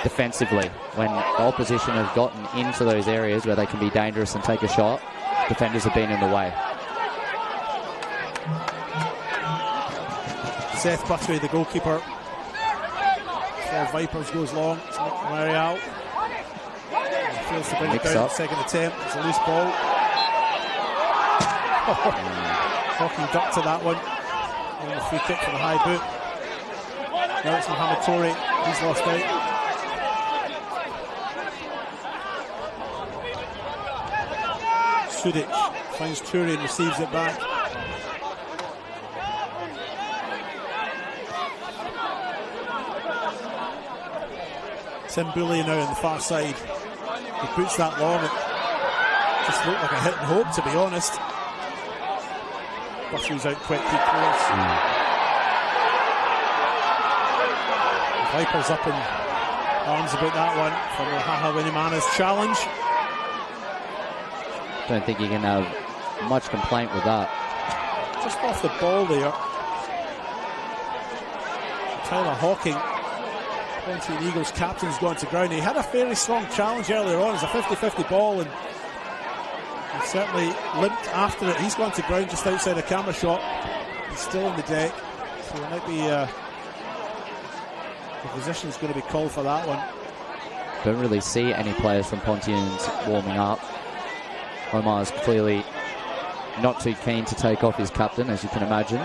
defensively when the opposition have gotten into those areas where they can be dangerous and take a shot. Defenders have been in the way. Seth Buttery, the goalkeeper for Vipers, goes long. It's Marial. Fails to bring it down. Second attempt. It's a loose ball. Hawking ducked to that one. And a free kick for the high boot. Now it's Mohamed Toure. He's lost out. Sudic finds Toure and receives it back. Simbuli now on the far side. He puts that long. It just looked like a hit and hope, to be honest. Bushro's out quick, he clears. The Vipers up in arms about that one for the Haha Winimana's challenge. Don't think you can have much complaint with that. Just off the ball there. Tyler Hawking, Pontian Eagles captain's gone to ground. He had a fairly strong challenge earlier on. It's a 50-50 ball, and he certainly limped after it. He's gone to ground just outside a camera shot. He's still on the deck, so there might be the position's going to be called for that one. Don't really see any players from Pontians warming up. Omar's clearly not too keen to take off his captain, as you can imagine.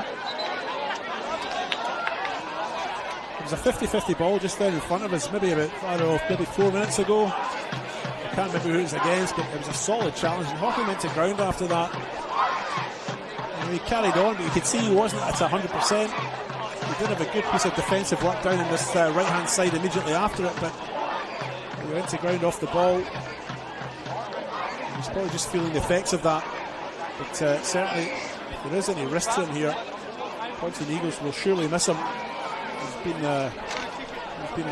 It was a 50-50 ball just down in front of us, maybe about, I don't know, maybe 4 minutes ago. I can't remember who it was against, but it was a solid challenge, and Hawking went to ground after that. And he carried on, but you could see he wasn't at 100%. He did have a good piece of defensive work down in this right-hand side immediately after it, but he went to ground off the ball. He's probably just feeling the effects of that. But certainly, if there is any risk to him here, Pontian Eagles will surely miss him. He's been a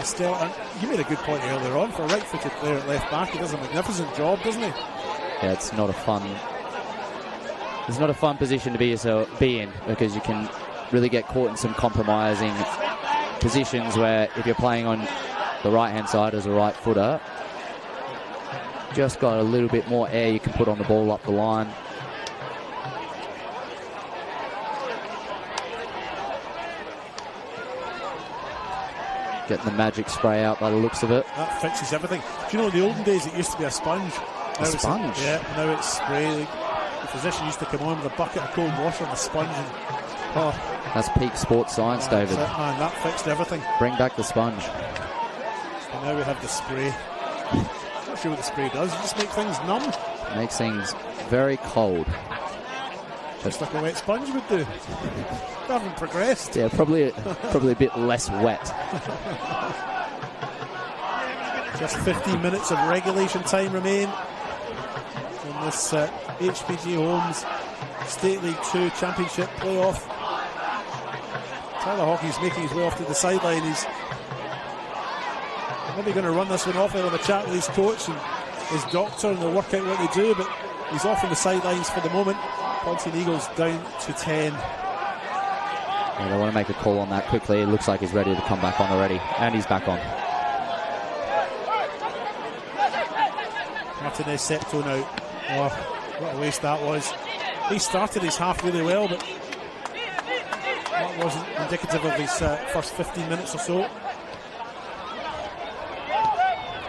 stellar. And you made a good point earlier on. For a right-footed player at left back, he does a magnificent job, doesn't he? Yeah, it's not a fun position to be in, because you can really get caught in some compromising positions where if you're playing on the right-hand side as a right footer, just got a little bit more air you can put on the ball up the line. Getting the magic spray out by the looks of it. That fixes everything. Do you know, in the olden days it used to be a sponge. A sponge? Yeah, now it's spray. The physician used to come on with a bucket of cold water and a sponge. And, that's peak sports science, David. Man, that fixed everything. Bring back the sponge. And now we have the spray. Not sure what the spray does. It just makes things numb. Makes things very cold. Just like a wet sponge would do. We haven't progressed. Yeah, probably a bit less wet. Just 15 minutes of regulation time remain in this HPG Homes State League 2 Championship playoff. Tyler Hawking's making his way off to the sideline. He's maybe going to run this one off. He'll have a chat with his coach and his doctor, and they'll work out what they do, but he's off on the sidelines for the moment. Pontian Eagles down to 10. Yeah, they want to make a call on that quickly. It looks like he's ready to come back on already, and he's back on. Martinez Septo now. Oh, what a waste that was. He started his half really well, but that wasn't indicative of his first 15 minutes or so.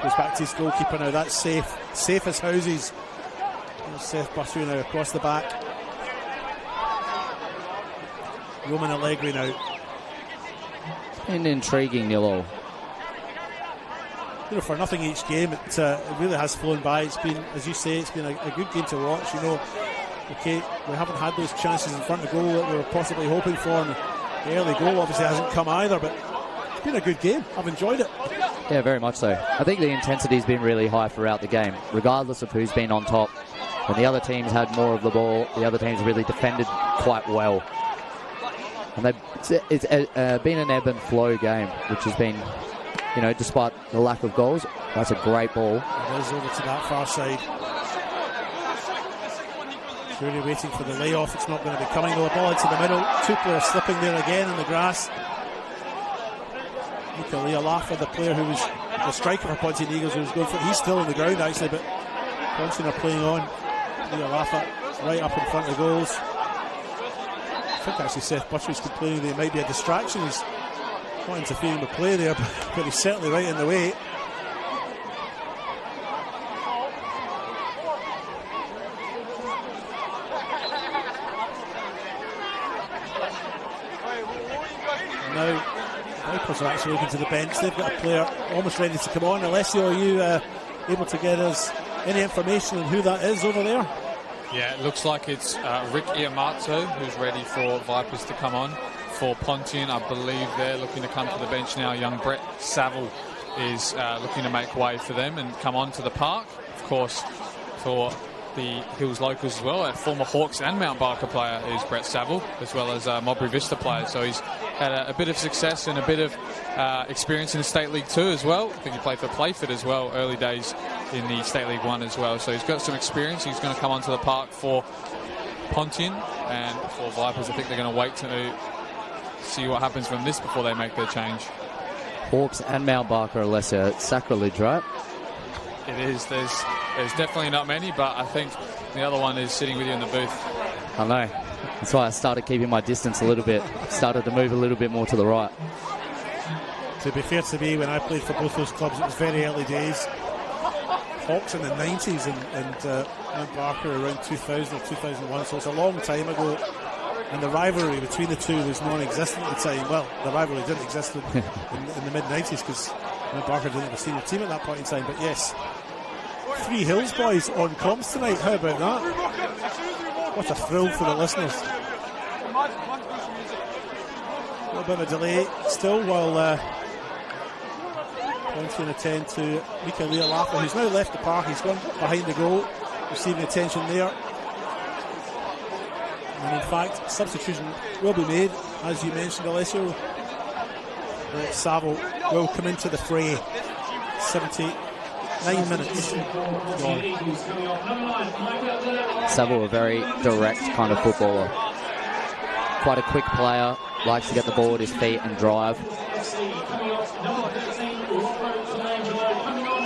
Goes back to his goalkeeper now. That's safe. Safe as houses. There's Seth Bushru now across the back. Roman Allegri now. It's been intriguing, 0-0. You know, for nothing each game, it really has flown by. It's been, as you say, it's been a good game to watch. You know, okay, we haven't had those chances in front of goal that we were possibly hoping for, and the early goal obviously hasn't come either, but it's been a good game. I've enjoyed it. Yeah, very much so. I think the intensity's been really high throughout the game, regardless of who's been on top. When the other teams had more of the ball, the other teams really defended quite well. And it's been an ebb and flow game, which has been, you know, despite the lack of goals. That's a great ball. It is over to that far side. Surely waiting for the layoff. It's not going to be coming though. A ball into the middle. Two players slipping there again in the grass. Mika Lealafa, the player who was the striker for Pontian Eagles, who was going for it. He's still on the ground actually, but Pontian are playing on. Lealafa right up in front of the goals. I think actually Seth Bushru's complaining that it might be a distraction. He's not interfering with play there, but he's certainly right in the way. Vipers are actually looking to the bench. They've got a player almost ready to come on. Alessio, are you able to get us any information on who that is over there? Yeah, it looks like it's Rick Iamatsu who's ready for Vipers to come on. For Pontian, I believe they're looking to come to the bench now. Young Brett Saville is looking to make way for them and come on to the park. Of course, for the Hills locals as well, a former Hawks and Mount Barker player is Brett Saville, as well as Modbury Vista player. So he's had a bit of success and a bit of experience in the State League 2 as well. I think he played for Playford as well, early days in the State League 1 as well. So he's got some experience. He's going to come onto the park for Pontian, and for Vipers, I think they're going to wait to see what happens from this before they make their change. Hawks and Mount Barker, Alessio. It's sacrilege, right? It is. There's definitely not many, but I think the other one is sitting with you in the booth. I know. That's why I started keeping my distance a little bit. Started to move a little bit more to the right. To be fair to me, when I played for both those clubs, it was very early days. Hawks in the 90s and Mount Barker around 2000 or 2001, so it's a long time ago. And the rivalry between the two was non-existent at the time. Well, the rivalry didn't exist in the mid-90s because Mount Barker didn't have a senior team at that point in time. But yes, 3 Hills boys on comms tonight. How about that? What a thrill for the listeners. A little bit of a delay still while Pontian attend to Mika Lealafa, who's now left the park. He's gone behind the goal, receiving attention there. And in fact, substitution will be made, as you mentioned, Alessio. Saville will come into the fray. 79 minutes gone. Saville, a very direct kind of footballer. Quite a quick player, likes to get the ball at his feet and drive.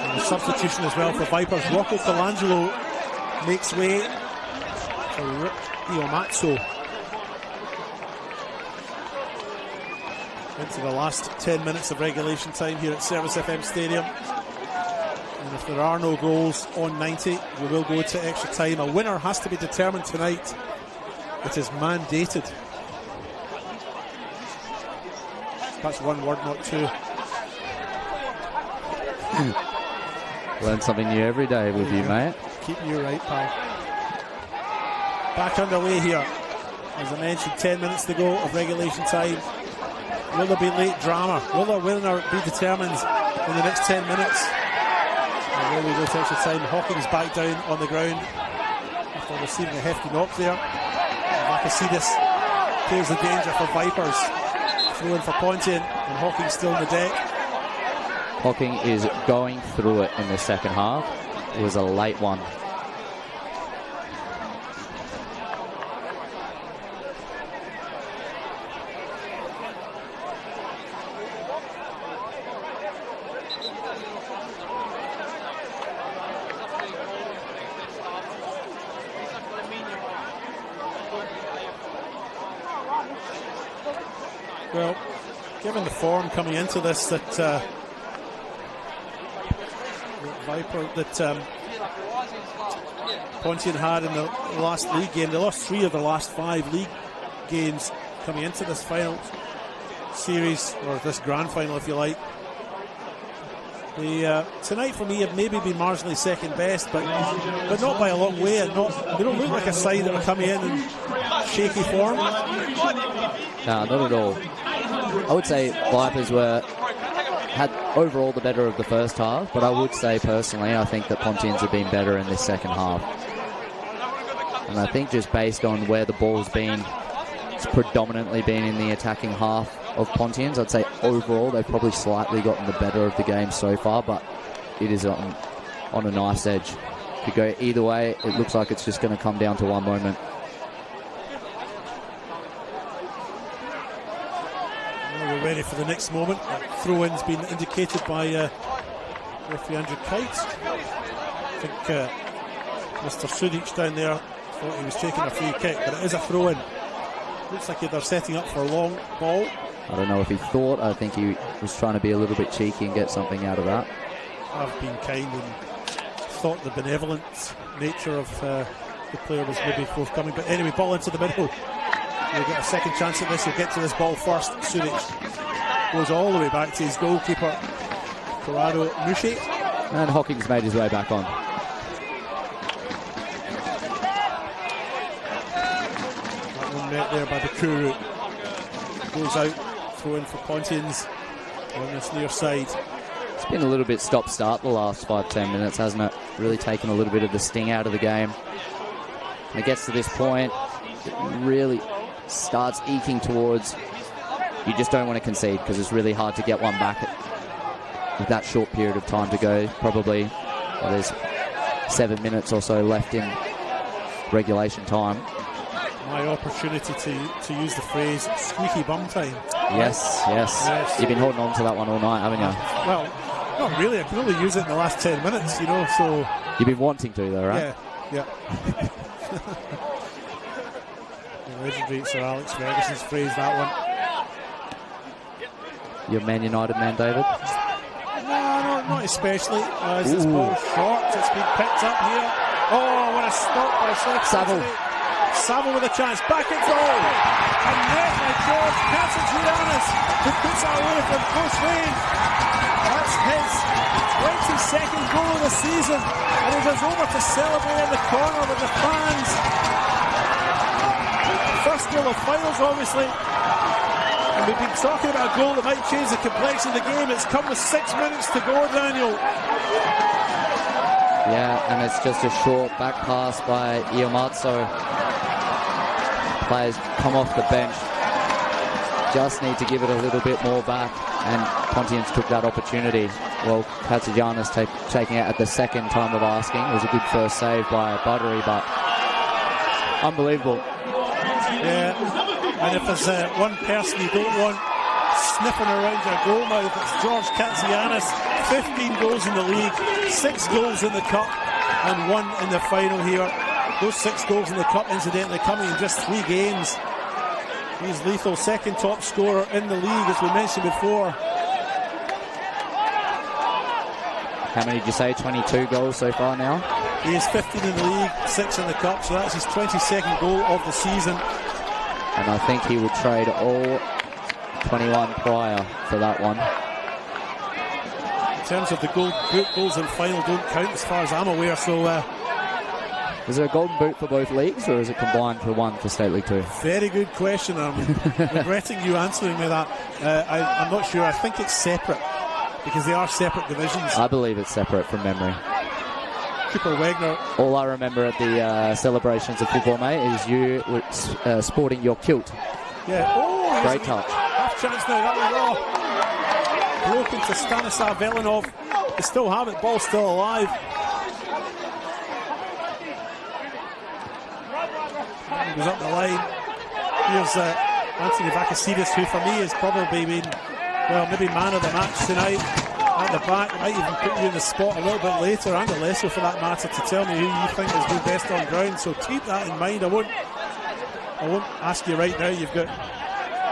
And a substitution as well for Vipers. Rocco Colangelo makes way for Rick Iamatsu into the last 10 minutes of regulation time here at Service FM Stadium. And if there are no goals on 90, we will go to extra time. A winner has to be determined tonight. It is mandated. That's one word, not two. Learn something new every day with you, mate. Keeping you right, pal. Back underway here. As I mentioned, 10 minutes to go of regulation time. Will there be late drama? Will the winner be determined in the next 10 minutes? And there we go to extra time. Hawkins back down on the ground after receiving a hefty knock there. Vakasidis clears the danger for Vipers. Throw in for Pontian, and Hawkins still on the deck. Hawking is going through it in the second half. It was a late one. Well, given the form coming into this that Pontian had in the last league game, they lost 3 of the last 5 league games coming into this final series, or this grand final if you like. Tonight for me have maybe been marginally second best, but not by a long way. And they don't look like a side that are coming in shaky form. No, not at all. I would say Vipers had overall the better of the first half, but I would say personally I think that Pontians have been better in this second half. And I think just based on where the ball's been, it's predominantly been in the attacking half of Pontians. I'd say overall they've probably slightly gotten the better of the game so far, but it is on a nice edge. Could go either way. It looks like it's just going to come down to one moment. We're ready for the next moment. Throw-in's been indicated by referee Andrew Kite. I think Mr. Sudic down there thought he was taking a free kick, but it is a throw-in. Looks like they're setting up for a long ball. I don't know if he thought. I think he was trying to be a little bit cheeky and get something out of that. I've been kind and thought the benevolent nature of the player was maybe forthcoming. But anyway, ball into the middle. We'll get a second chance at this. He'll get to this ball first. Sudic goes all the way back to his goalkeeper, Corrado Mushi. And Hocking's made his way back on. That one met there by the Kuru. Goes out, throw in for Pontians on this near side. It's been a little bit stop-start the last 5-10 minutes, hasn't it? Really taken a little bit of the sting out of the game. When it gets to this point, it really starts eking towards, you just don't want to concede because it's really hard to get one back with that short period of time to go. Probably there's 7 minutes or so left in regulation time. My opportunity to use the phrase squeaky bum time. Yes. You've been holding on to that one all night, haven't you? Well, not really. I can only use it in the last 10 minutes, so... You've been wanting to, though, right? Yeah. The legendary Sir Alex Ferguson's phrase, that one. You're a Man United man, David? No, not especially. As this ball short, it's been picked up here. Oh, what a stop by Saville with a chance, back at goal, and net by George Katsagiannis, who puts that away from close range. That's his 22nd goal of the season, and he goes over to celebrate in the corner with the fans. First goal of finals, obviously, and we've been talking about a goal that might change the complexion of the game. It's come with 6 minutes to go, Daniel. Yeah, and it's just a short back pass by Iomatso. Players come off the bench, just need to give it a little bit more back, and Pontians took that opportunity. Well, Katsagiannis taking it at the second time of asking. It was a good first save by Buttery, but unbelievable. Yeah, and if there's one person you don't want sniffing around your goal mouth, it's George Katsagiannis. 15 goals in the league, 6 goals in the cup, and 1 in the final here. Those 6 goals in the cup, incidentally, coming in just 3 games. He's lethal, second top scorer in the league, as we mentioned before. How many did you say? 22 goals so far now? He is 15 in the league, 6 in the cup, so that's his 22nd goal of the season. And I think he would trade all 21 prior for that one. In terms of the goals in final don't count as far as I'm aware, so... Is it a golden boot for both leagues, or is it combined for one for State League 2? Very good question. I'm regretting you answering me that. I'm not sure. I think it's separate, because they are separate divisions. I believe it's separate from memory. Cooper Wagner. All I remember at the celebrations of football, mate, is you sporting your kilt. Yeah. Oh, great touch. Half chance now. That was broken to Stanislav Velinov. They still have it. Ball still alive. He goes up the line. Here's Anthony Vakasidis, who for me has probably been, well, maybe man of the match tonight. At the back, might even put you in the spot a little bit later, and Alesso for that matter, to tell me who you think is the best on ground. So keep that in mind. I won't ask you right now. You've got,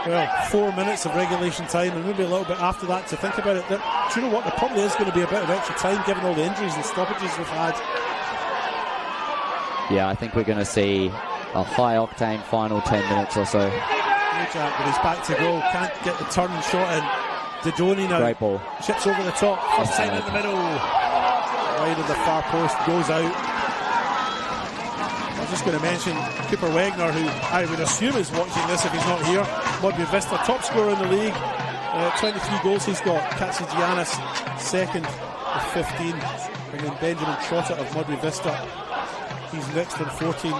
well, 4 minutes of regulation time, and maybe a little bit after that to think about it. Do you know what? There probably is going to be a bit of extra time given all the injuries and stoppages we've had. Yeah, I think we're going to see a high-octane final 10 minutes or so. Jack, but he's back to goal. Can't get the turn shot in. Didoni now. Great ball. Chips over the top. First time in the middle. Wide of the far post. Goes out. I was just going to mention Cooper Wagner, who I would assume is watching this if he's not here. Modby Vista, top scorer in the league. 23 goals he's got. Katsagiannis, second with 15. And then Benjamin Trotter of Modby Vista. He's next on 14.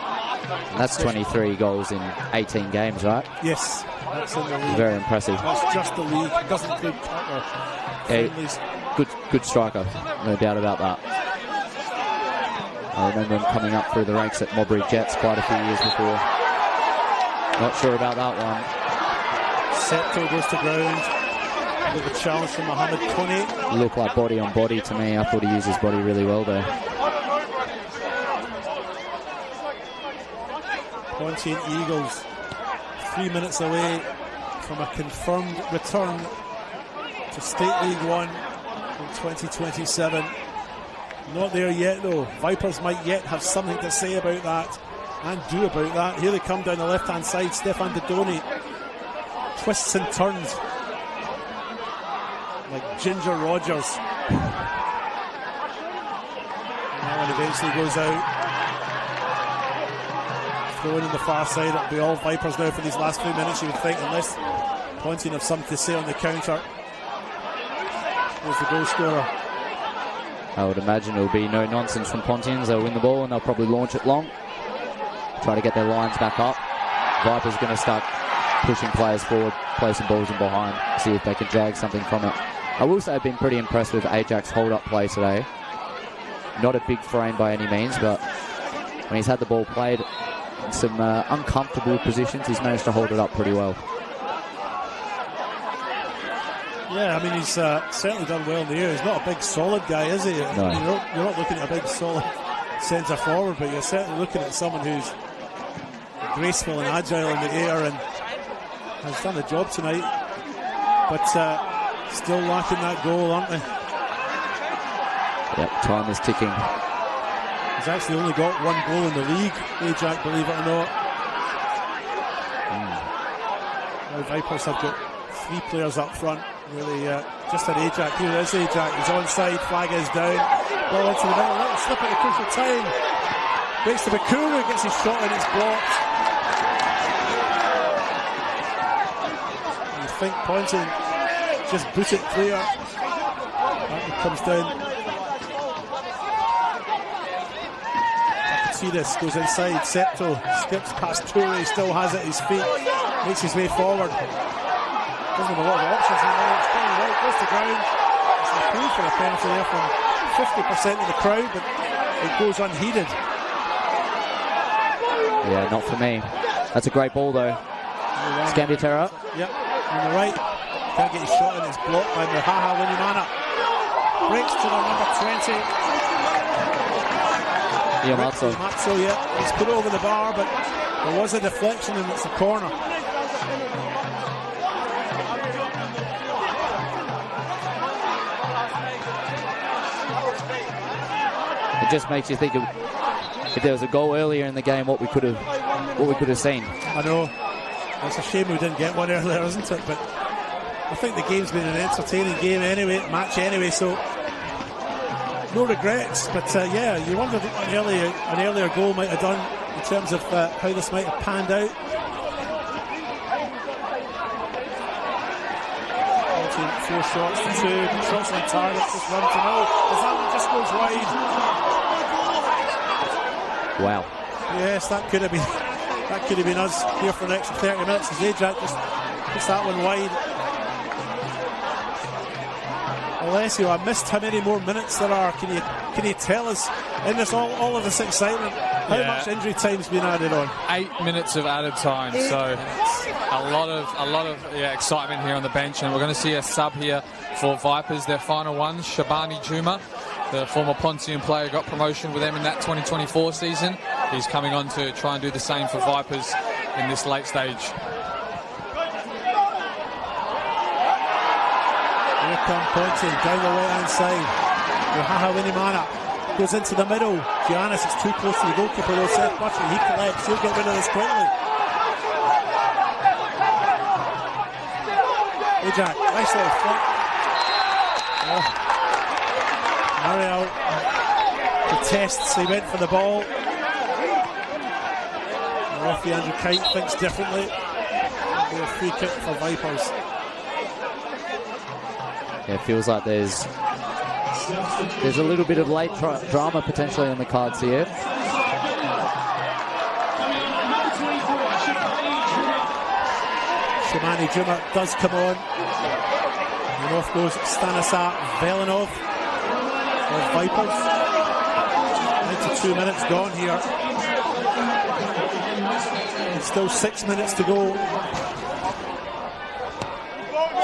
That's 23 goals in 18 games, right? Yes, that's in the league. Very impressive. That's just the league. It doesn't include good striker, no doubt about that. I remember him coming up through the ranks at Modbury Jets quite a few years before. Not sure about that one. Septo goes to ground with a challenge from Mohamed Kone. Looked like body on body to me. I thought he used his body really well there. Pontian Eagles 3 minutes away from a confirmed return to State League 1 in 2027. Not there yet though. Vipers might yet have something to say about that and do about that. Here they come down the left hand side. Stefan Didoni twists and turns. like Ginger Rogers. And eventually goes out. Throwing in the far side. It'll be all Vipers now for these last few minutes, you would think, unless Pontian have something to say on the counter. There's the goal scorer. I would imagine it'll be no nonsense from Pontians. They'll win the ball and they'll probably launch it long. Try to get their lines back up. Vipers going to start pushing players forward, play some balls in behind, see if they can jag something from it. I will say I've been pretty impressed with Ajax's hold-up play today. Not a big frame by any means, but when he's had the ball played in some uncomfortable positions, he's managed to hold it up pretty well. Yeah, I mean, he's certainly done well in the air. He's not a big, solid guy, is he? No. You're not looking at a big, solid centre forward, but you're certainly looking at someone who's graceful and agile in the air and has done the job tonight. But still lacking that goal, aren't they? Yep, time is ticking. He's actually only got one goal in the league, Ajax, believe it or not. Now Vipers have got 3 players up front. Really, just an Ajax. Here is Ajax. He's onside. Flag is down. Ball into the middle. Little slip at the crucial time. Breaks to Bakuru. Gets his shot and it's blocked. You think Pontian just boot it clear. That comes down. I can see this. Goes inside. Septo skips past Toure. Still has it at his feet. Makes his way forward. Doesn't have a lot of options in there. It's going right, goes to ground. It's an appeal for a penalty there from 50% of the crowd, but it goes unheeded. Yeah, not for me. That's a great ball though. Scambiatera. Yep, on the right. Can't get his shot in. It's blocked by Muhaha Winimana. Breaks to the number 20. Matzo, yeah. He's put over the bar, but there was a deflection and it's a corner. It just makes you think of if there was a goal earlier in the game, what we could have seen. I know. It's a shame we didn't get one earlier, isn't it? But I think the game's been an entertaining match anyway, so no regrets. But yeah, you wonder what an earlier goal might have done in terms of how this might have panned out. 4 shots to 2, shots on target, just 1-0. As that one just goes wide. Wow. Yes, that could have been us here for an extra 30 minutes as Ajax just puts that one wide. Alessio, I missed how many more minutes there are. Can you tell us in this all of this excitement how much injury time's been added on? 8 minutes of added time, so a lot of excitement here on the bench, and we're going to see a sub here for Vipers. Their final one, Shabani Juma, the former Pontian player, got promotion with them in that 2024 season. He's coming on to try and do the same for Vipers in this late stage. Here come Pontian down the right hand side. Muhaha Winimana goes into the middle. Giannis is too close to the goalkeeper though. Seth Butcher, he collects. He'll get rid of this quickly. Ajax, nice little flick. Mariel protests. He went for the ball. The referee Andrew Kite thinks differently. It'll be a free kick for Vipers. Yeah, it feels like there's a little bit of late drama potentially on the cards here. Shabani Juma does come on. And off goes Stanislav Velinov of Vipers. 92 minutes gone here. And still 6 minutes to go.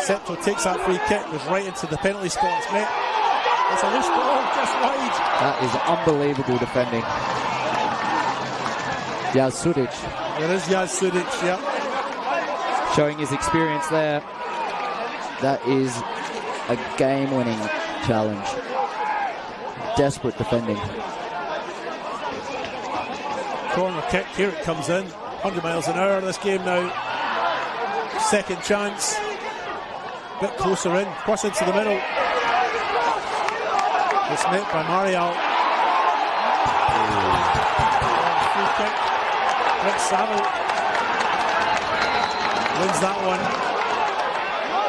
Septo takes that free kick, goes right into the penalty spot. It's met. It's a loose ball, just wide. That is unbelievable defending. Yaz Sudic. There is Yaz Sudic, yeah. Showing his experience there. That is a game-winning challenge. Desperate defending. Corner kick, here it comes in. 100 miles an hour this game now. Second chance. bit closer in, cross into the middle. It's met by Marial. Free kick. Rick Saville wins that one.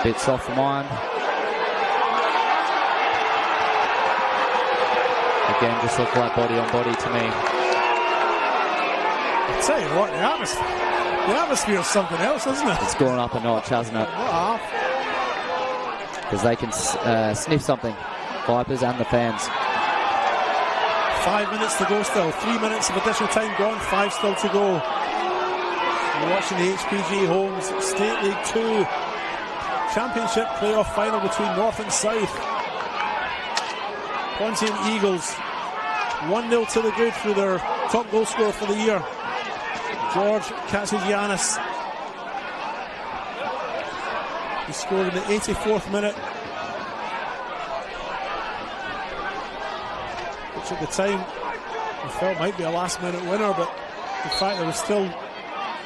Bit soft for mine. Again, just looked like body on body to me. I'll tell you what, the atmosphere is something else, isn't it? It's gone up a notch, hasn't it? Because they can sniff something. Vipers and the fans. 5 minutes to go still. 3 minutes of additional time gone. 5 still to go. You're watching the HPG Homes State League 2 Championship playoff final between North and South. Pontian Eagles 1-0 to the good through their top goal scorer for the year, George Katsigiannis. He scored in the 84th minute, which at the time we felt might be a last minute winner, but in fact there was still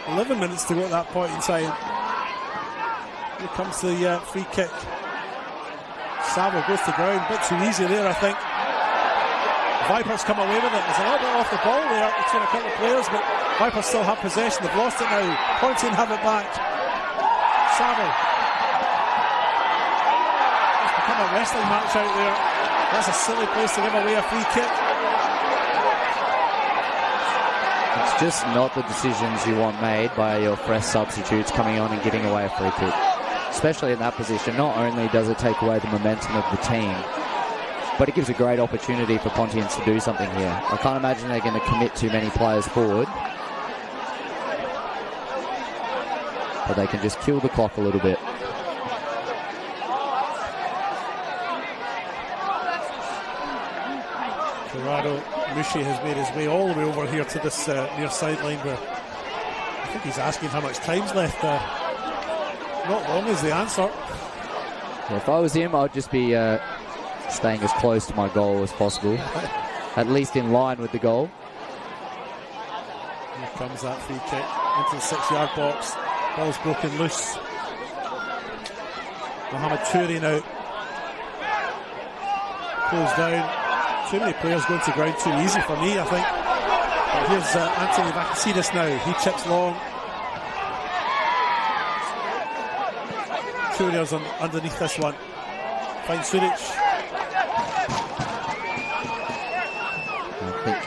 11 minutes to go at that point in time. Here comes the free kick. Saville goes to ground, a bit too easy there, I think. Vipers come away with it. There's a little bit off the ball there between a couple of players, but Vipers still have possession. They've lost it now. Pontian have it back. Saville. It's become a wrestling match out there. That's a silly place to give away a free kick. It's just not the decisions you want made by your fresh substitutes coming on and giving away a free kick. Especially in that position, not only does it take away the momentum of the team, but it gives a great opportunity for Pontians to do something here. I can't imagine they're going to commit too many players forward, but they can just kill the clock a little bit. Gerardo Mushi has made his way all the way over here to this near sideline where I think he's asking how much time's left there. Not long is the answer. Yeah, if I was him, I'd just be staying as close to my goal as possible. At least in line with the goal. Here comes that free kick into the 6-yard box. Ball's broken loose. Mohamed Touré now. Closed down. Too many players going to ground too easy for me, I think. But here's Anthony Vakasidis now. He chips long. Touré underneath this one. Finds Suric. I think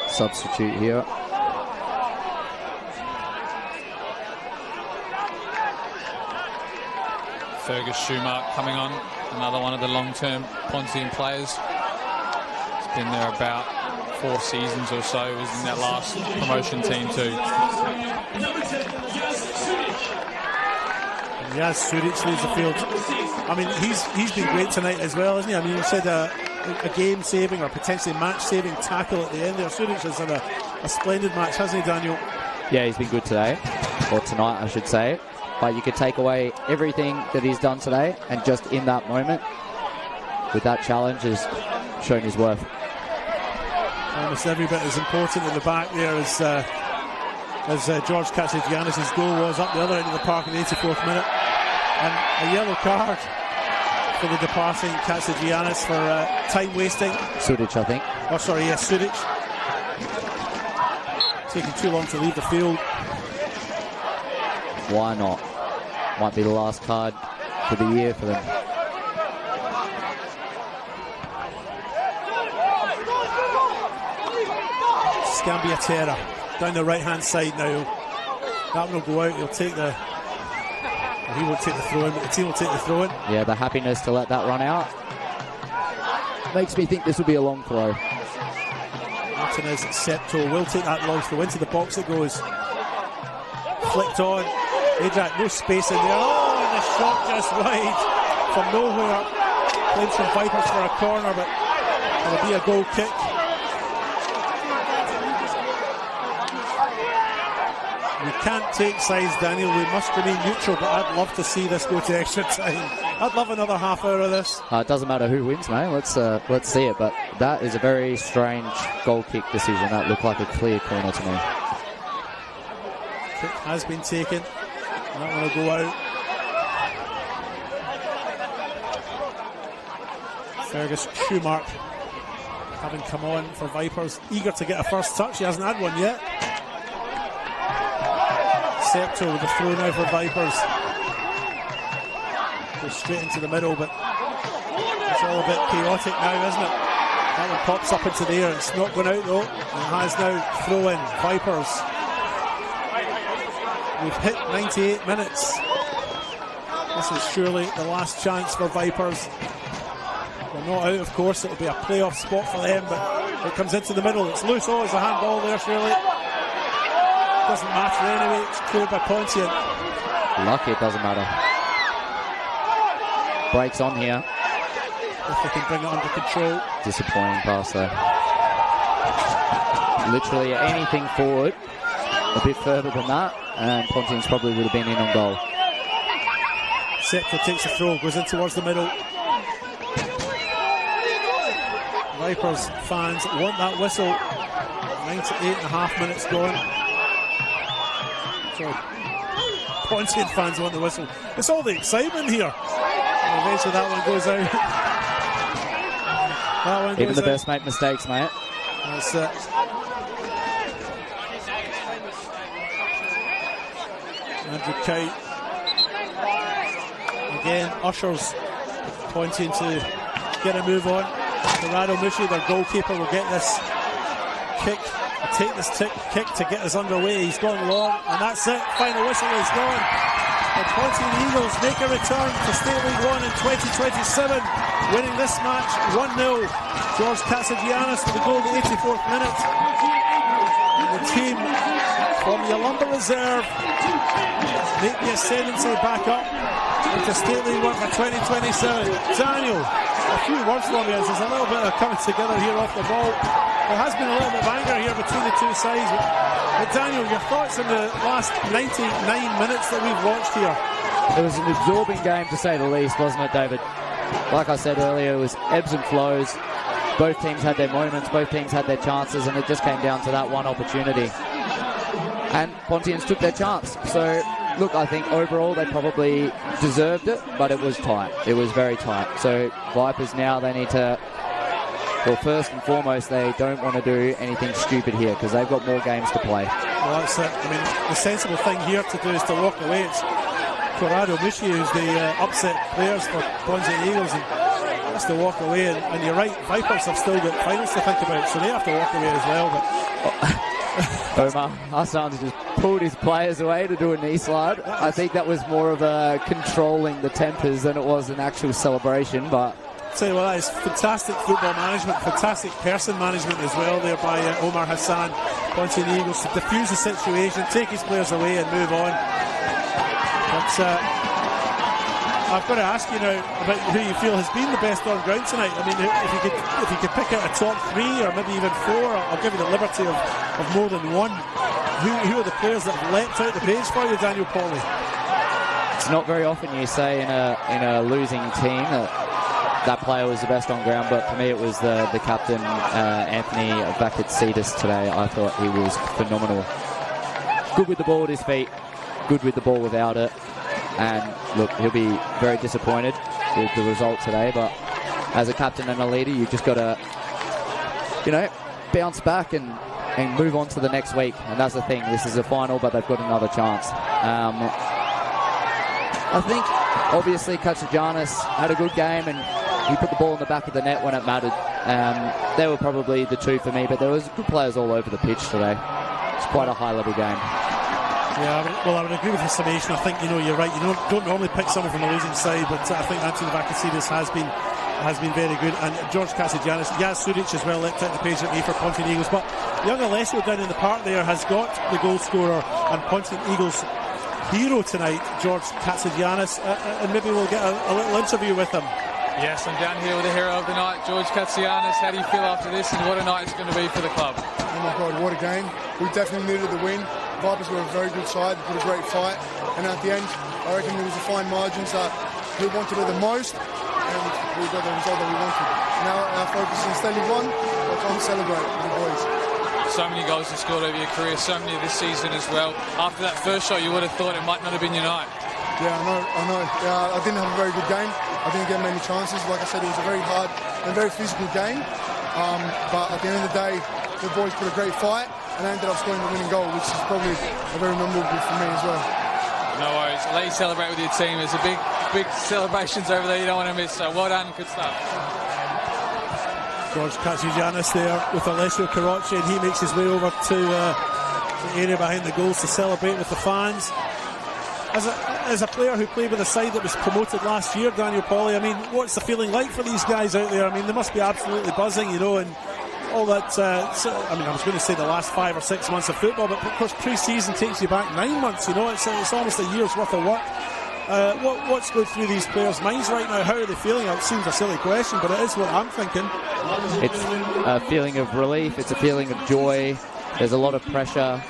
substitute here. Fergus Schumacher coming on, another one of the long-term Pontian players. He's been there about 4 seasons or so. He was in that last promotion team too. Yes, Suric leads the field. I mean, he's been great tonight as well, hasn't he? I mean, you said a game-saving or potentially match-saving tackle at the end there. Suric has had a splendid match, hasn't he, Daniel? Yeah, he's been good today, or tonight, I should say. But you could take away everything that he's done today, and just in that moment, with that challenge, has shown his worth. Almost every bit as important in the back there as George Katsigiannis' goal was up the other end of the park in the 84th minute. And a yellow card for the departing Katsigiannis for time wasting. Suric, I think. Oh, sorry, yes, Suric. Taking too long to leave the field. Why not? Might be the last card for the year for them. Scambiatera down the right hand side now. That one will go out. He won't take the throw in, but the team will take the throw in. Yeah, the happiness to let that run out makes me think this will be a long throw. Martinez Septo will take that long throw. Into the box it goes. Flicked on. Adrian, no space in there. Oh, and the shot just wide from nowhere. Claims from Vipers for a corner, but it'll be a goal kick. We can't take sides, Daniel. We must remain neutral, but I'd love to see this go to extra time. I'd love another half hour of this. It doesn't matter who wins, mate. Let's see it. But that is a very strange goal kick decision. That looked like a clear corner to me. Kick has been taken. That one will go out. Fergus Schumark, having come on for Vipers, eager to get a first touch. He hasn't had one yet. Septo with the throw now for Vipers. Goes straight into the middle, but it's all a bit chaotic now, isn't it? That one pops up into the air. It's not going out though. And has now throw in. Vipers. We've hit 98 minutes. This is surely the last chance for Vipers. They're not out, of course. It'll be a playoff spot for them, but it comes into the middle. It's loose. Oh, there's a handball there, surely. Doesn't matter anyway. It's cleared by Pontian. Lucky it doesn't matter. Breaks on here. If they can bring it under control. Disappointing pass there. Literally anything forward, a bit further than that, and Pontians probably would have been in on goal. Septo takes the throw, goes in towards the middle. Vipers fans want that whistle. 98.5 minutes gone. So Pontian fans want the whistle. It's all the excitement here. And eventually that one goes out. That one Even goes the out. best make mistakes, mate. That's it. Andrew Kite again ushers Pontian to get a move on. Corrado Mushi, their goalkeeper, will get this kick, take this kick to get us underway. He's gone long, and that's it. Final whistle is gone. The Pontian Eagles make a return to State League 1 in 2027, winning this match 1-0. George Katsigiannis with the goal in the 84th minute. The team from the Olumba Reserve make the ascendancy back up into State League 1 for 2027. Daniel, a few words for me as there's a little bit of coming together here off the ball. There has been a little bit of anger here between the two sides. But Daniel, your thoughts on the last 99 minutes that we've watched here? It was an absorbing game to say the least, wasn't it, David? Like I said earlier, it was ebbs and flows. Both teams had their moments, both teams had their chances, and it just came down to that one opportunity. And Pontians took their chance. So, look, I think overall they probably deserved it, but it was tight. It was very tight. So Vipers now, they need to, well, first and foremost, they don't want to do anything stupid here because they've got more games to play. Well, that's it. I mean, the sensible thing here to do is to walk away. It's Corrado Mushi who's the upset players for Pontian Eagles, and has to walk away. And you're right, Vipers have still got finals to think about, so they have to walk away as well. But Omar Hassan just pulled his players away to do a knee slide. I think that was more of a controlling the tempers than it was an actual celebration. But tell you what, that is fantastic football management, fantastic person management as well there by Omar Hassan. Pontian Eagles to diffuse the situation, take his players away and move on. But I've got to ask you now about who you feel has been the best on ground tonight. I mean, if you could pick out a top three or maybe even four, I'll give you the liberty of more than one. Who are the players that have leapt out the page for you, Daniel Pauly? it's not very often you say in a losing team that player was the best on ground, but for me it was the captain, Anthony Vakatsidis today. I thought he was phenomenal. Good with the ball at his feet, good with the ball without it. And look, he'll be very disappointed with the result today, but as a captain and a leader, you've just got to, bounce back and move on to the next week. And that's the thing. This is a final, but they've got another chance. I think, obviously, Katsigiannis had a good game and he put the ball in the back of the net when it mattered. They were probably the two for me, but there was good players all over the pitch today. It's quite a high-level game. Yeah, I would agree with the summation. I think, you're right. You don't normally pick someone from the losing side, but I think Anthony Vakatsidis has been very good. And George Katsigiannis, Yaz Suric as well, leapt out the page at me for Pontian Eagles. But young Alessio down in the park there has got the goal scorer and Pontian Eagles hero tonight, George Katsigiannis. And maybe we'll get a little interview with him. Yes, I'm down here with the hero of the night, George Katsigiannis. How do you feel after this, and what a night it's going to be for the club? Oh my God, what a game. We definitely needed the win. Vipers were a very good side, put a great fight, and at the end, I reckon there was a fine margins that we wanted it the most, and we got the result that we wanted. Now our focus is State League 1, we're trying to celebrate with the boys. So many goals you scored over your career, so many this season as well. After that first shot, you would have thought it might not have been your night. Yeah, I know. I didn't have a very good game, I didn't get many chances. Like I said, it was a very hard and very physical game. But at the end of the day, the boys put a great fight, and I ended up scoring the winning goal, which is probably very memorable for me as well. No worries. I'll let you celebrate with your team. There's a big celebrations over there you don't want to miss. So well done. Good stuff. George Katsigiannis there with Alessio Carocci, and he makes his way over to the area behind the goals to celebrate with the fans. As a player who played with a side that was promoted last year, Daniel Pauly, I mean, what's the feeling like for these guys out there? I mean, they must be absolutely buzzing, you know, and all that. I mean, I was going to say the last 5 or 6 months of football, but of course pre-season takes you back 9 months, you know, it's almost a year's worth of work. What's going through these players' minds right now? How are they feeling? It seems a silly question, but it is what I'm thinking. It's a feeling of relief. It's a feeling of joy. There's a lot of pressure,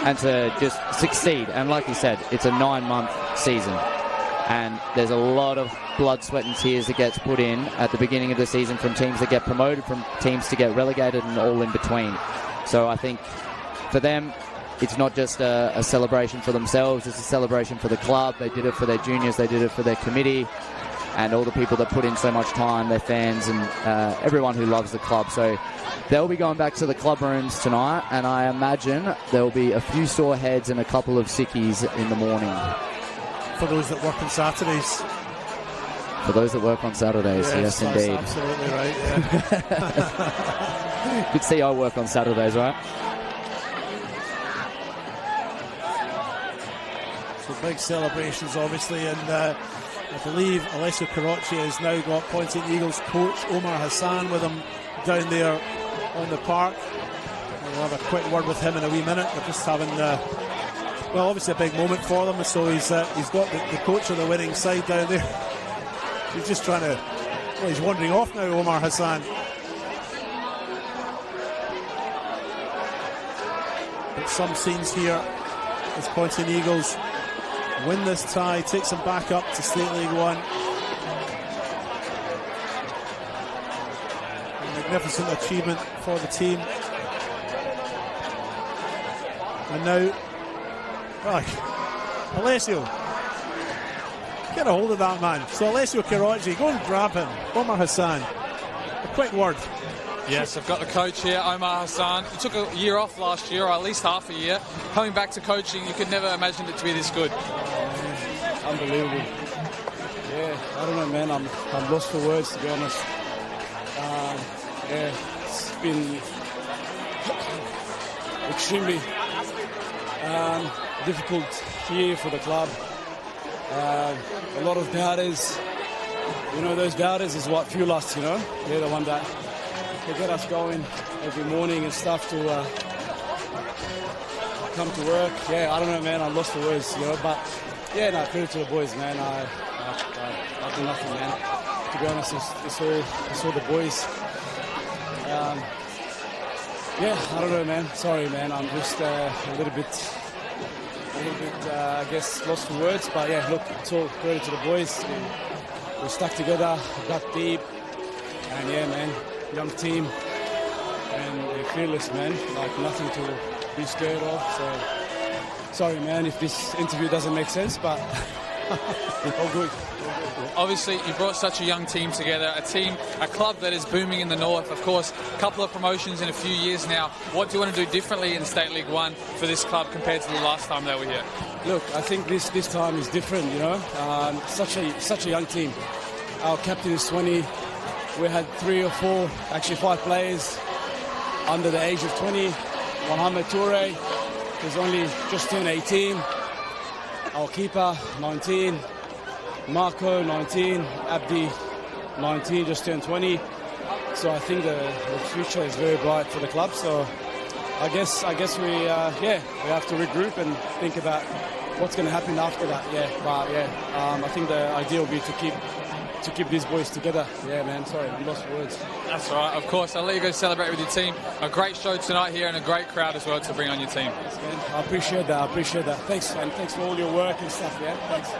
and to just succeed. And like you said, it's a 9-month season, and there's a lot of blood, sweat and tears that gets put in at the beginning of the season from teams that get promoted, from teams to get relegated, and all in between. So I think for them, it's not just a celebration for themselves, it's a celebration for the club. They did it for their juniors, they did it for their committee, and all the people that put in so much time, their fans and everyone who loves the club. So they'll be going back to the club rooms tonight, and I imagine there'll be a few sore heads and a couple of sickies in the morning. For those that work on Saturdays. For those that work on Saturdays, yes indeed. Absolutely right, yeah. Good to see I work on Saturdays, right? So big celebrations, obviously, and I believe Alessio Carocci has now got Pontian Eagles coach Omar Hassan with him down there on the park. We'll have a quick word with him in a wee minute. They're just having, well, obviously a big moment for them. So he's got the coach of the winning side down there. He's just trying to, well, he's wandering off now, Omar Hassan. But some scenes here as Pontian Eagles win this tie, takes them back up to State League 1. A magnificent achievement for the team. And now, right, Alessio, get a hold of that man. So Alessio Carocci, go and grab him. Omar Hassan, a quick word. Yes, I've got the coach here, Omar Hassan. He took a year off last year, or at least half a year. Coming back to coaching, you could never imagine it to be this good. Unbelievable. Yeah, I don't know, man. I'm lost for words, to be honest. Yeah, it's been extremely difficult year for the club. A lot of doubters. You know, those doubters is what fuel us, you know. They're the one that they get us going every morning and stuff to come to work. Yeah, I don't know, man. I'm lost for words, you know. But yeah, no, credit to the boys, man. I do nothing, man. To be honest, it's all the boys. Yeah, I don't know, man. Sorry, man. I'm just a little bit, I guess, lost for words. But yeah, look, it's all credit to the boys. We stuck together, got deep, and yeah, man, young team, and they're fearless, man. Like nothing to be scared of. So sorry, man, if this interview doesn't make sense, but all good. Obviously, you brought such a young team together, a club that is booming in the north. Of course, a couple of promotions in a few years now. What do you want to do differently in State League 1 for this club compared to the last time they were here? Look, I think this time is different, you know. Such a young team. Our captain is 20. We had 3 or 4, actually 5 players under the age of 20. Mohamed Toure, who's only just turned 18. Our keeper, 19. Marco, 19. Abdi, 19, just turned 20. So I think the future is very bright for the club. So I guess we have to regroup and think about what's going to happen after that. I think the idea will be to keep these boys together. Yeah, man, sorry, I'm lost for words. That's all right, of course. I'll let you go celebrate with your team. A great show tonight here and a great crowd as well to bring on your team. Thanks, man. I appreciate that. Thanks, and thanks for all your work and stuff, yeah? Thanks.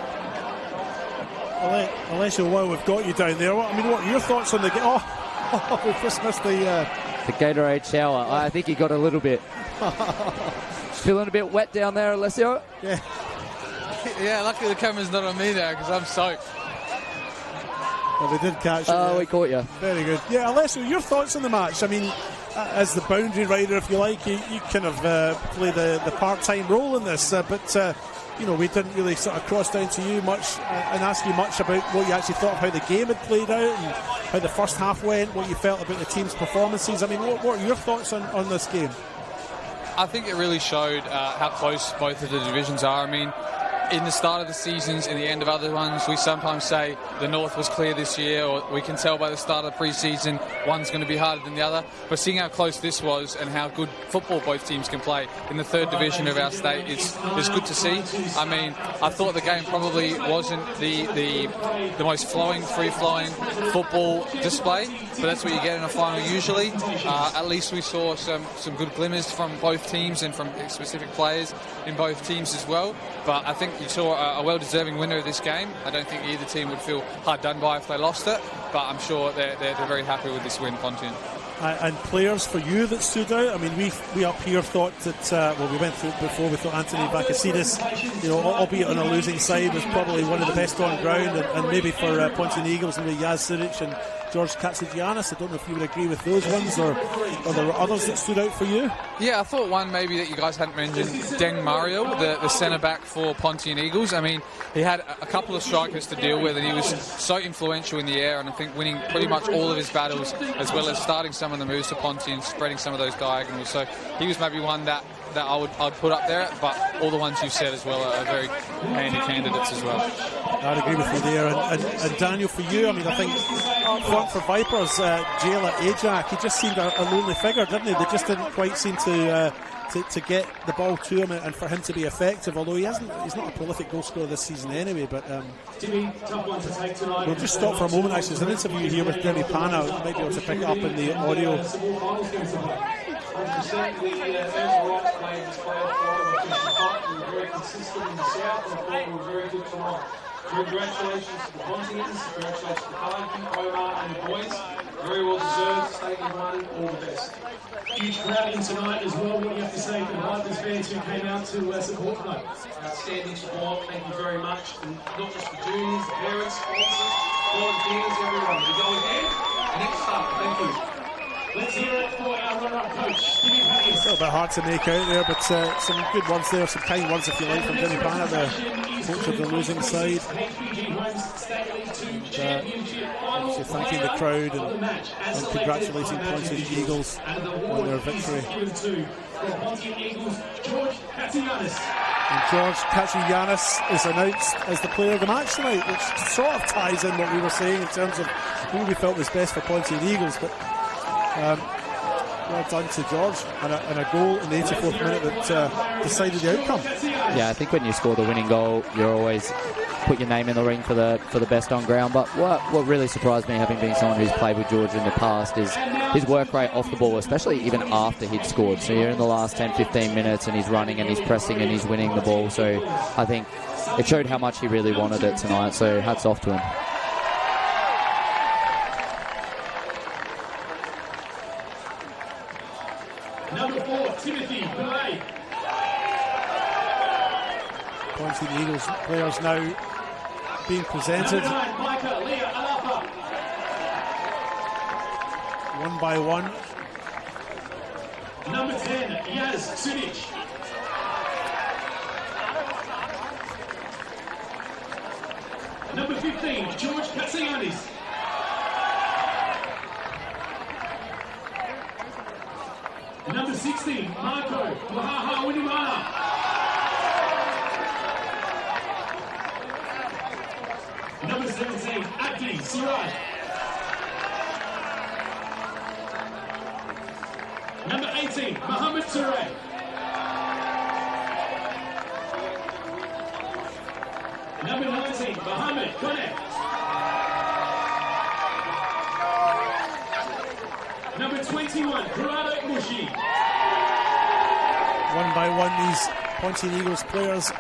Alessio, while we've got you down there, what are your thoughts on the game? Oh, we've just missed the Gatorade shower. I think he got a little bit. Feeling a bit wet down there, Alessio? Yeah, luckily the camera's not on me now because I'm soaked. Well, they did catch it. Oh, we caught you. Very good. Yeah, Alessio, your thoughts on the match? I mean, as the boundary rider, if you like, you kind of play the part-time role in this, but we didn't really sort of cross down to you much and ask you much about what you actually thought of how the game had played out and how the first half went, what you felt about the team's performances. I mean, what are your thoughts on this game? I think it really showed how close both of the divisions are. I mean, in the start of the seasons, in the end of other ones, we sometimes say the North was clear this year, or we can tell by the start of the pre-season one's going to be harder than the other. But seeing how close this was and how good football both teams can play in the third division of our state is good to see. I mean, I thought the game probably wasn't the most free-flowing football display, but that's what you get in a final usually. At least we saw some good glimmers from both teams and from specific players in both teams as well. But I think you saw a well-deserving winner of this game. I don't think either team would feel hard done by if they lost it, but I'm sure they're very happy with this win, Pontian. And players for you that stood out? I mean, we up here thought that, we went through it before, we thought Anthony Vakasidis, albeit on a losing side, was probably one of the best on ground, and maybe for Pontian Eagles, maybe Yaz Suric and George Katsigiannis. I don't know if you would agree with those ones, or there were others that stood out for you? Yeah, I thought one maybe that you guys hadn't mentioned, Deng Mario, the centre-back for Pontian Eagles. I mean, he had a couple of strikers to deal with, and he was so influential in the air, and I think winning pretty much all of his battles, as well as starting some of the moves to Pontian, spreading some of those diagonals. So he was maybe one that I'd put up there, but all the ones you said as well are very handy candidates as well. I'd agree with you there. And Daniel, for you, I mean, I think up front for Vipers, Jayla Ajak, he just seemed a lonely figure, didn't he? They just didn't quite seem to get the ball to him and for him to be effective, although he's not a prolific goal scorer this season anyway. But we'll just stop for a moment. Actually, there's an interview here with Demi Pana. You might be able to pick it up in the audio. Congratulations to the Pontians, congratulations to Carnegie, Omar and the boys. Very well deserved, state league one, all the best. Huge crowd in tonight as well. What do you have to say to the Vipers fans who came out to support tonight? Outstanding support, thank you very much. And not just the juniors, the parents, sponsors, volunteers, everyone. We go again, next up, thank you. Let's hear it for our runner-up coach, Jimmy Pana. It's a little bit hard to make out there, but some good words there, some kind words if you like from Jimmy Pana, the coach of the losing side. HPG Homes State League 2 Championship final. Obviously thanking the crowd and congratulating Pontian Eagles on their victory. And George Katsigiannis is announced as the player of the match tonight, which sort of ties in what we were saying in terms of who we felt was best for Pontian Eagles. But well done to George, and a goal in the 84th minute that decided the outcome. Yeah, I think when you score the winning goal, you always put your name in the ring for the best on ground. But what really surprised me, having been someone who's played with George in the past, is his work rate off the ball, especially even after he'd scored. So you're in the last 10-15 minutes and he's running and he's pressing and he's winning the ball. So I think it showed how much he really wanted it tonight. So hats off to him. Number 4, Timothy Belay. Pontian Eagles players now being presented one by one. Number 10, Yaz Suric. Number 15, George Katsigiannis. Number 16, Marco Wahaha Winimana. Number 17, Abdi Siraj. Number 18, Mohammed Toure. Number 19, Mohammed Kone. Number 21, Corrado Mushi. One by one, these Pontian Eagles players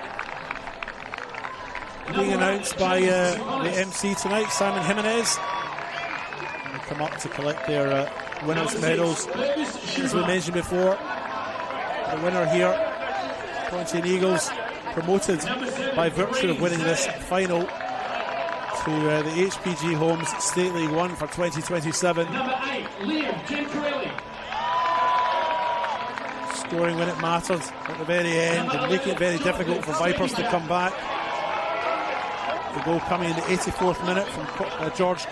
being announced by the MC tonight, Simon Jimenez. And they come up to collect their winners' medals. As we mentioned before, the winner here, Pontian Eagles, promoted by virtue of winning this final to the HPG Homes State League 1 for 2027. Number 8, Liam Gencarelli. Scoring when it mattered at the very end and making it very difficult for Vipers to come back. The goal coming in the 84th minute from George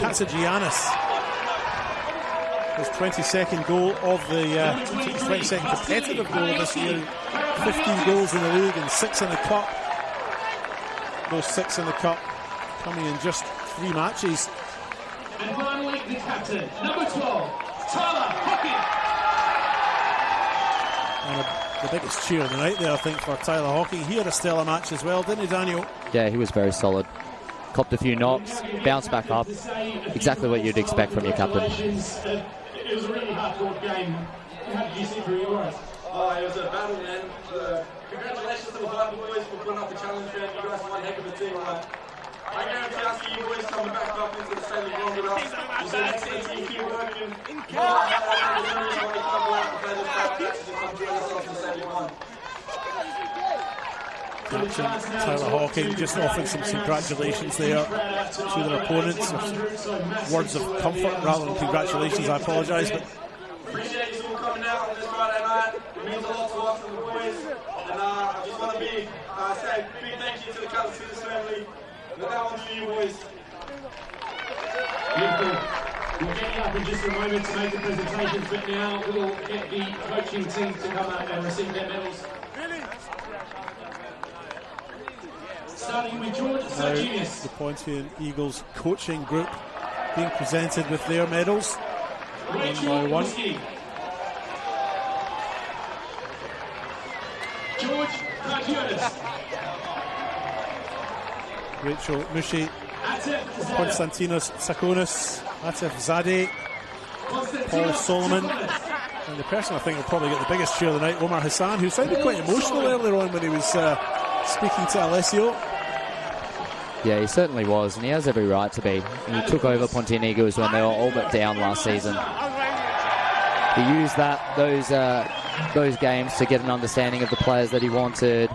Katsagiannis. His 22nd goal of the 22nd competitive goal of this year. 15 goals in the league and 6 in the cup. Those 6 in the cup coming in just 3 matches. And finally, the captain, number 12, Tyler Hocking. And the biggest cheer of the night there, I think, for Tyler Hocking. He had a stellar match as well, didn't he, Daniel? Yeah, he was very solid. Copped a few knocks, bounced back up. Exactly what you'd expect from your captain. It was a really hard-fought game. How did you see through your eyes? Oh, it was a battle, man. Congratulations to the Viper boys for putting up the challenge, man. You guys are one heck of a team. I guarantee I see you boys coming back up into the State League 1 with us. It's an excellent team. Keep working. Captain Tyler Hocking just offering some congratulations there to their opponents. Words of comfort rather than congratulations, I apologise. But appreciate you all coming out on this Friday night. It means a lot to us and the boys. And I just want to say a big thank you to the California family. And that one to you boys. We'll get you up in just a moment to make the presentations, but now we'll get the coaching team to come up and receive their medals. Starting with George Sarginius. The Pontian Eagles coaching group being presented with their medals. One by one. George Sarginius. Rachel Mushi, Konstantinos Sakonis, Atef Zadeh, Paul Solomon, and the person I think will probably get the biggest cheer of the night, Omar Hassan, who sounded quite emotional earlier on when he was speaking to Alessio. Yeah, he certainly was, and he has every right to be. He took over Pontian Eagles when they were all but down last season. He used those games to get an understanding of the players that he wanted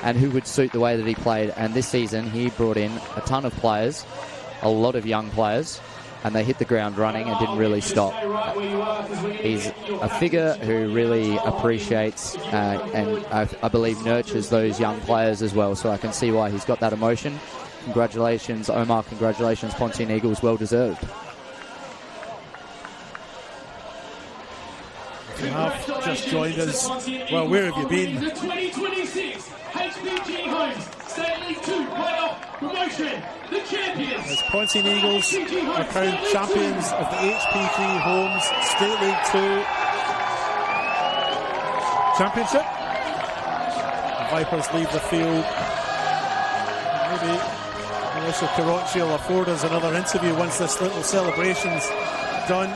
and who would suit the way that he played. And this season, he brought in a ton of players, a lot of young players, and they hit the ground running and didn't really stop. He's a figure who really appreciates and I believe nurtures those young players as well, so I can see why he's got that emotion. Congratulations, Omar. Congratulations, Pontian Eagles. Well deserved. If you have just joined us, well, where have you been? The 2026 HPG Homes State League 2 playoff promotion. The champions. As Pontian Eagles are crowned champions of the HPG Homes State League 2 Championship. The Vipers leave the field. Maybe Melissa Karachi will afford us another interview once this little celebration's done.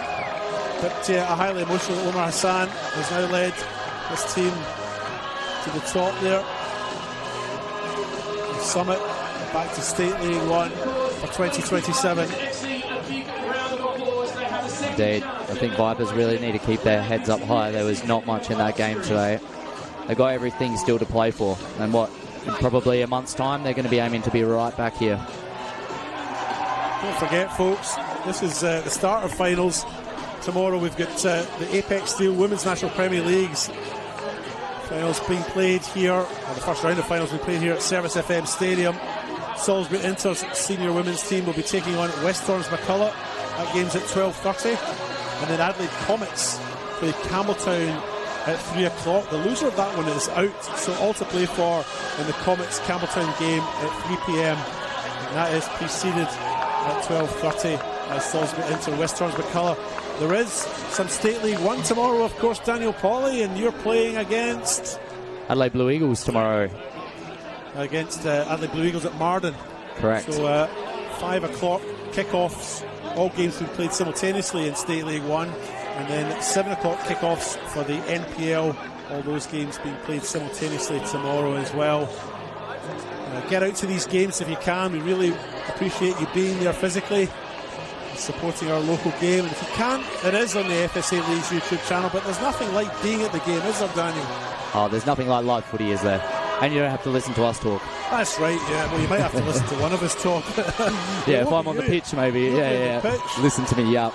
But a highly emotional Omar Hassan has now led this team to the top there. The summit back to State League 1 for 2027. Indeed. I think Vipers really need to keep their heads up high. There was not much in that game today. They got everything still to play for. And in probably a month's time, they're going to be aiming to be right back here. Don't forget, folks, this is the start of finals. Tomorrow we've got the Apex Steel Women's National Premier League's finals being played here, or the first round of finals being played here at Service FM Stadium. Salisbury Inter's senior women's team will be taking on West Torrens McCulloch. That game's at 12:30. And then Adelaide Comets play Campbelltown at 3 o'clock. The loser of that one is out, so all to play for in the Comets Campbelltown game at 3 p.m. And that is preceded at 12:30 by Salisbury Inter West Torrens McCulloch. There is some State League 1 tomorrow, of course, Daniel Pauly, and you're playing against Adelaide Blue Eagles tomorrow. Against Adelaide Blue Eagles at Marden. Correct. So 5 o'clock kickoffs, all games being played simultaneously in State League 1, and then 7 o'clock kickoffs for the NPL, all those games being played simultaneously tomorrow as well. Get out to these games if you can. We really appreciate you being there physically, supporting our local game, and if you can, it is on the FSA League's YouTube channel, but there's nothing like being at the game, is there, Daniel? Oh, there's nothing like live footy, is there? and you don't have to listen to us talk. That's right, yeah. Well, you might have to listen to one of us talk. Yeah, if I'm on the pitch, maybe. Yeah. Listen to me, yeah.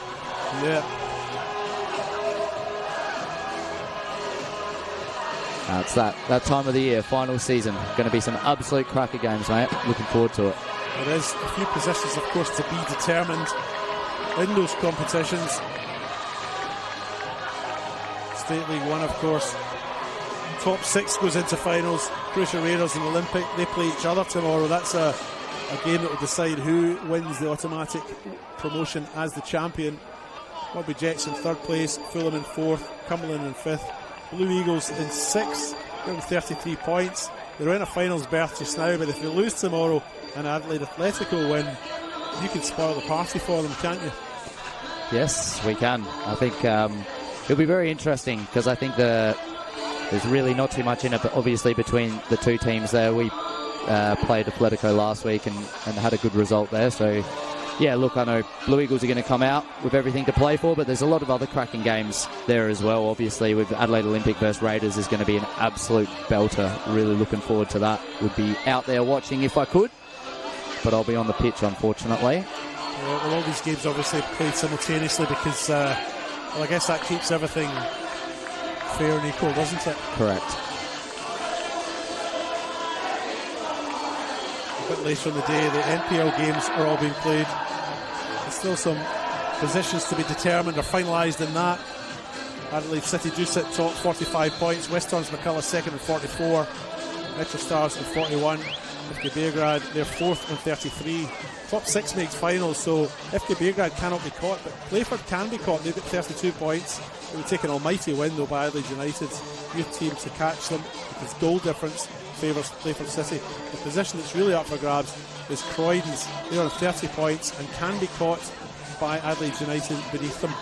It's that time of the year, final season. Going to be some absolute cracker games, mate. Looking forward to it. There is a few positions, of course, to be determined in those competitions. State League 1, of course. Top 6 goes into finals. Crucial Raiders and Olympic, they play each other tomorrow. That's a game that will decide who wins the automatic promotion as the champion. Rugby Jets in 3rd place, Fulham in 4th, Cumberland in 5th, Blue Eagles in 6th, they're on 33 points. They're in a finals berth just now, but if they lose tomorrow and Adelaide Atletico win, you can spoil the party for them, can't you? Yes, we can. I think it'll be very interesting because I think there's really not too much in it, but obviously between the two teams there. We played Atletico last week and had a good result there, so yeah, look, I know Blue Eagles are going to come out with everything to play for, but there's a lot of other cracking games there as well. Obviously, with Adelaide Olympic versus Raiders is going to be an absolute belter. Really looking forward to that. Would be out there watching if I could, but I'll be on the pitch, unfortunately. Well, all these games obviously played simultaneously because, well, I guess that keeps everything fair and equal, doesn't it? Correct. A bit later in the day, the NPL games are all being played. There's still some positions to be determined or finalised in that. Adelaide City do sit top, 45 points. West Torrens McCullough second and 44. Metro Stars on 41. FK Beograd, they're 4th on 33. Top 6 makes finals, so FK Beograd cannot be caught, but Playford can be caught. They've got 32 points. It would take an almighty win, though, by Adelaide United's youth team to catch them, because goal difference favours Playford City. The position that's really up for grabs is Croydon's. They're on 30 points and can be caught by Adelaide United beneath them.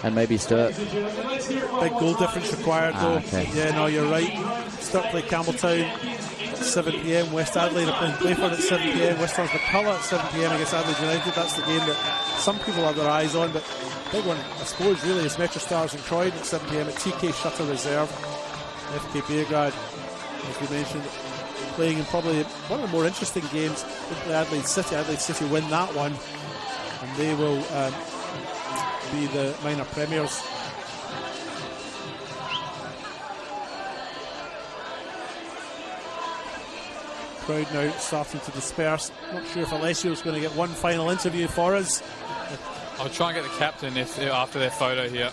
And maybe Sturt. Big goal difference required, though. Okay. Yeah, no, you're right. Sturt play Campbelltown at 7 p.m. West Adelaide are playing Playford at 7 p.m. West Torrens McCullough at 7 p.m. against Adelaide United. That's the game that some people have their eyes on, but big one, I suppose, really, is Metro Stars and Croydon at 7 p.m. at TK Shutter Reserve. FK Beograd, as we mentioned, playing in probably one of the more interesting games. They play Adelaide City. Adelaide City win that one, and they will be the minor premiers. Crowd now starting to disperse. Not sure if Alessio's going to get one final interview for us. I'll try and get the captain after their photo here.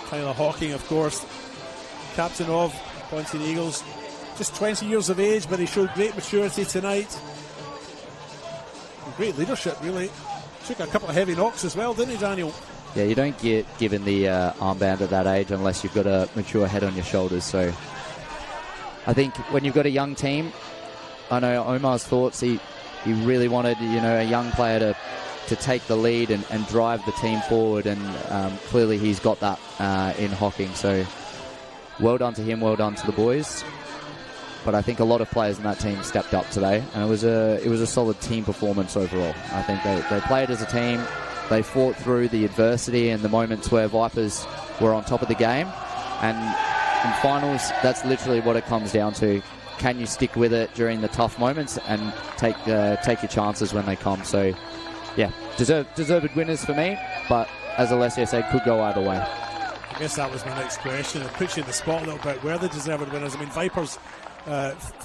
Tyler Hawking, of course, captain of Pontian Eagles. Just 20 years of age, but he showed great maturity tonight. And great leadership, really. Took a couple of heavy knocks as well, didn't he, Daniel? Yeah, you don't get given the armband at that age unless you've got a mature head on your shoulders. So I think when you've got a young team, I know Omar's thoughts, he really wanted, a young player to take the lead and drive the team forward, and clearly he's got that in Hawking. So well done to him, well done to the boys. But I think a lot of players in that team stepped up today, and it was a solid team performance overall. I think they played as a team. They fought through the adversity and the moments where Vipers were on top of the game. And in finals, that's literally what it comes down to. Can you stick with it during the tough moments and take your chances when they come? So, yeah, deserved winners for me. But as Alessio said, could go either way. I guess that was my next question. It puts you in the spot a little bit. Where the deserved winners? I mean, Vipers,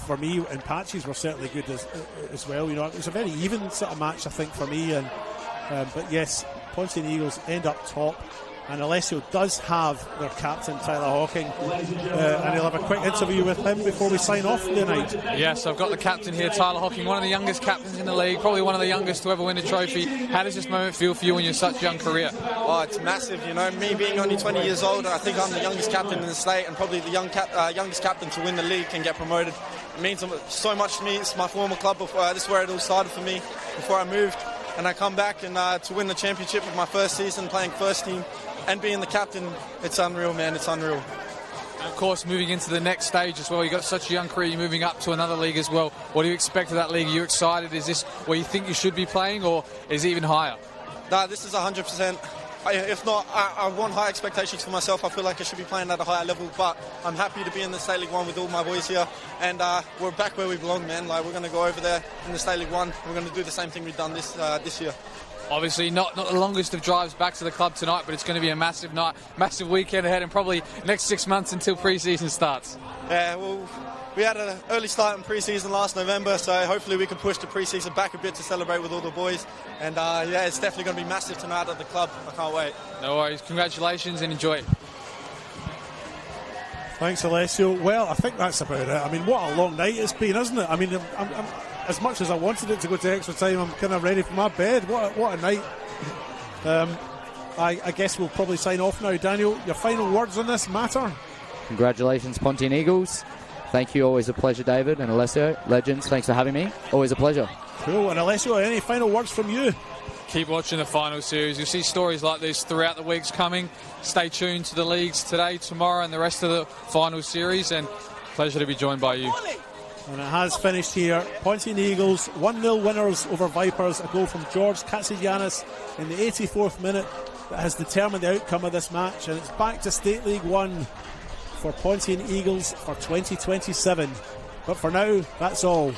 for me, and Patches were certainly good as well. It was a very even sort of match, I think, for me. And but yes, Pontian Eagles end up top, and Alessio does have their captain, Tyler Hawking, and he'll have a quick interview with him before we sign off tonight. Yes, I've got the captain here, Tyler Hawking, one of the youngest captains in the league, probably one of the youngest to ever win a trophy. How does this moment feel for you in your such young career? Oh, it's massive, me being only 20 years old, I think I'm the youngest captain in the state, and probably the youngest captain to win the league and get promoted. It means so much to me. It's my former club. This is where it all started for me before I moved. And I come back and to win the championship of my first season playing first team and being the captain, it's unreal, man. It's unreal. And of course, moving into the next stage as well. You've got such a young career. You're moving up to another league as well. What do you expect of that league? Are you excited? Is this where you think you should be playing, or is it even higher? No, this is 100% if not, I want high expectations for myself. I feel like I should be playing at a higher level, but I'm happy to be in the State League 1 with all my boys here, and we're back where we belong, man. Like, we're going to go over there in the State League 1. We're going to do the same thing we've done this year. Obviously not the longest of drives back to the club tonight, but it's going to be a massive night, massive weekend ahead, and probably next 6 months until pre-season starts. Yeah, well, we had an early start in pre-season last November, so hopefully we can push the pre-season back a bit to celebrate with all the boys. And yeah, it's definitely going to be massive tonight at the club. I can't wait. No worries. Congratulations and enjoy it. Thanks, Alessio. Well, I think that's about it. I mean, what a long night it's been, isn't it? I mean, I'm, as much as I wanted it to go to extra time, I'm kind of ready for my bed. What a night. I guess we'll probably sign off now. Daniel, your final words on this matter? Congratulations, Pontian Eagles. Thank you. Always a pleasure, David and Alessio. Legends, thanks for having me. Always a pleasure. Cool. And Alessio, any final words from you? Keep watching the final series. You'll see stories like this throughout the weeks coming. Stay tuned to the leagues today, tomorrow, and the rest of the final series. And pleasure to be joined by you. And it has finished here. Pontian Eagles 1-0 winners over Vipers. A goal from George Katsigiannis in the 84th minute that has determined the outcome of this match. And it's back to State League 1 for Pontian Eagles for 2027. But for now, that's all.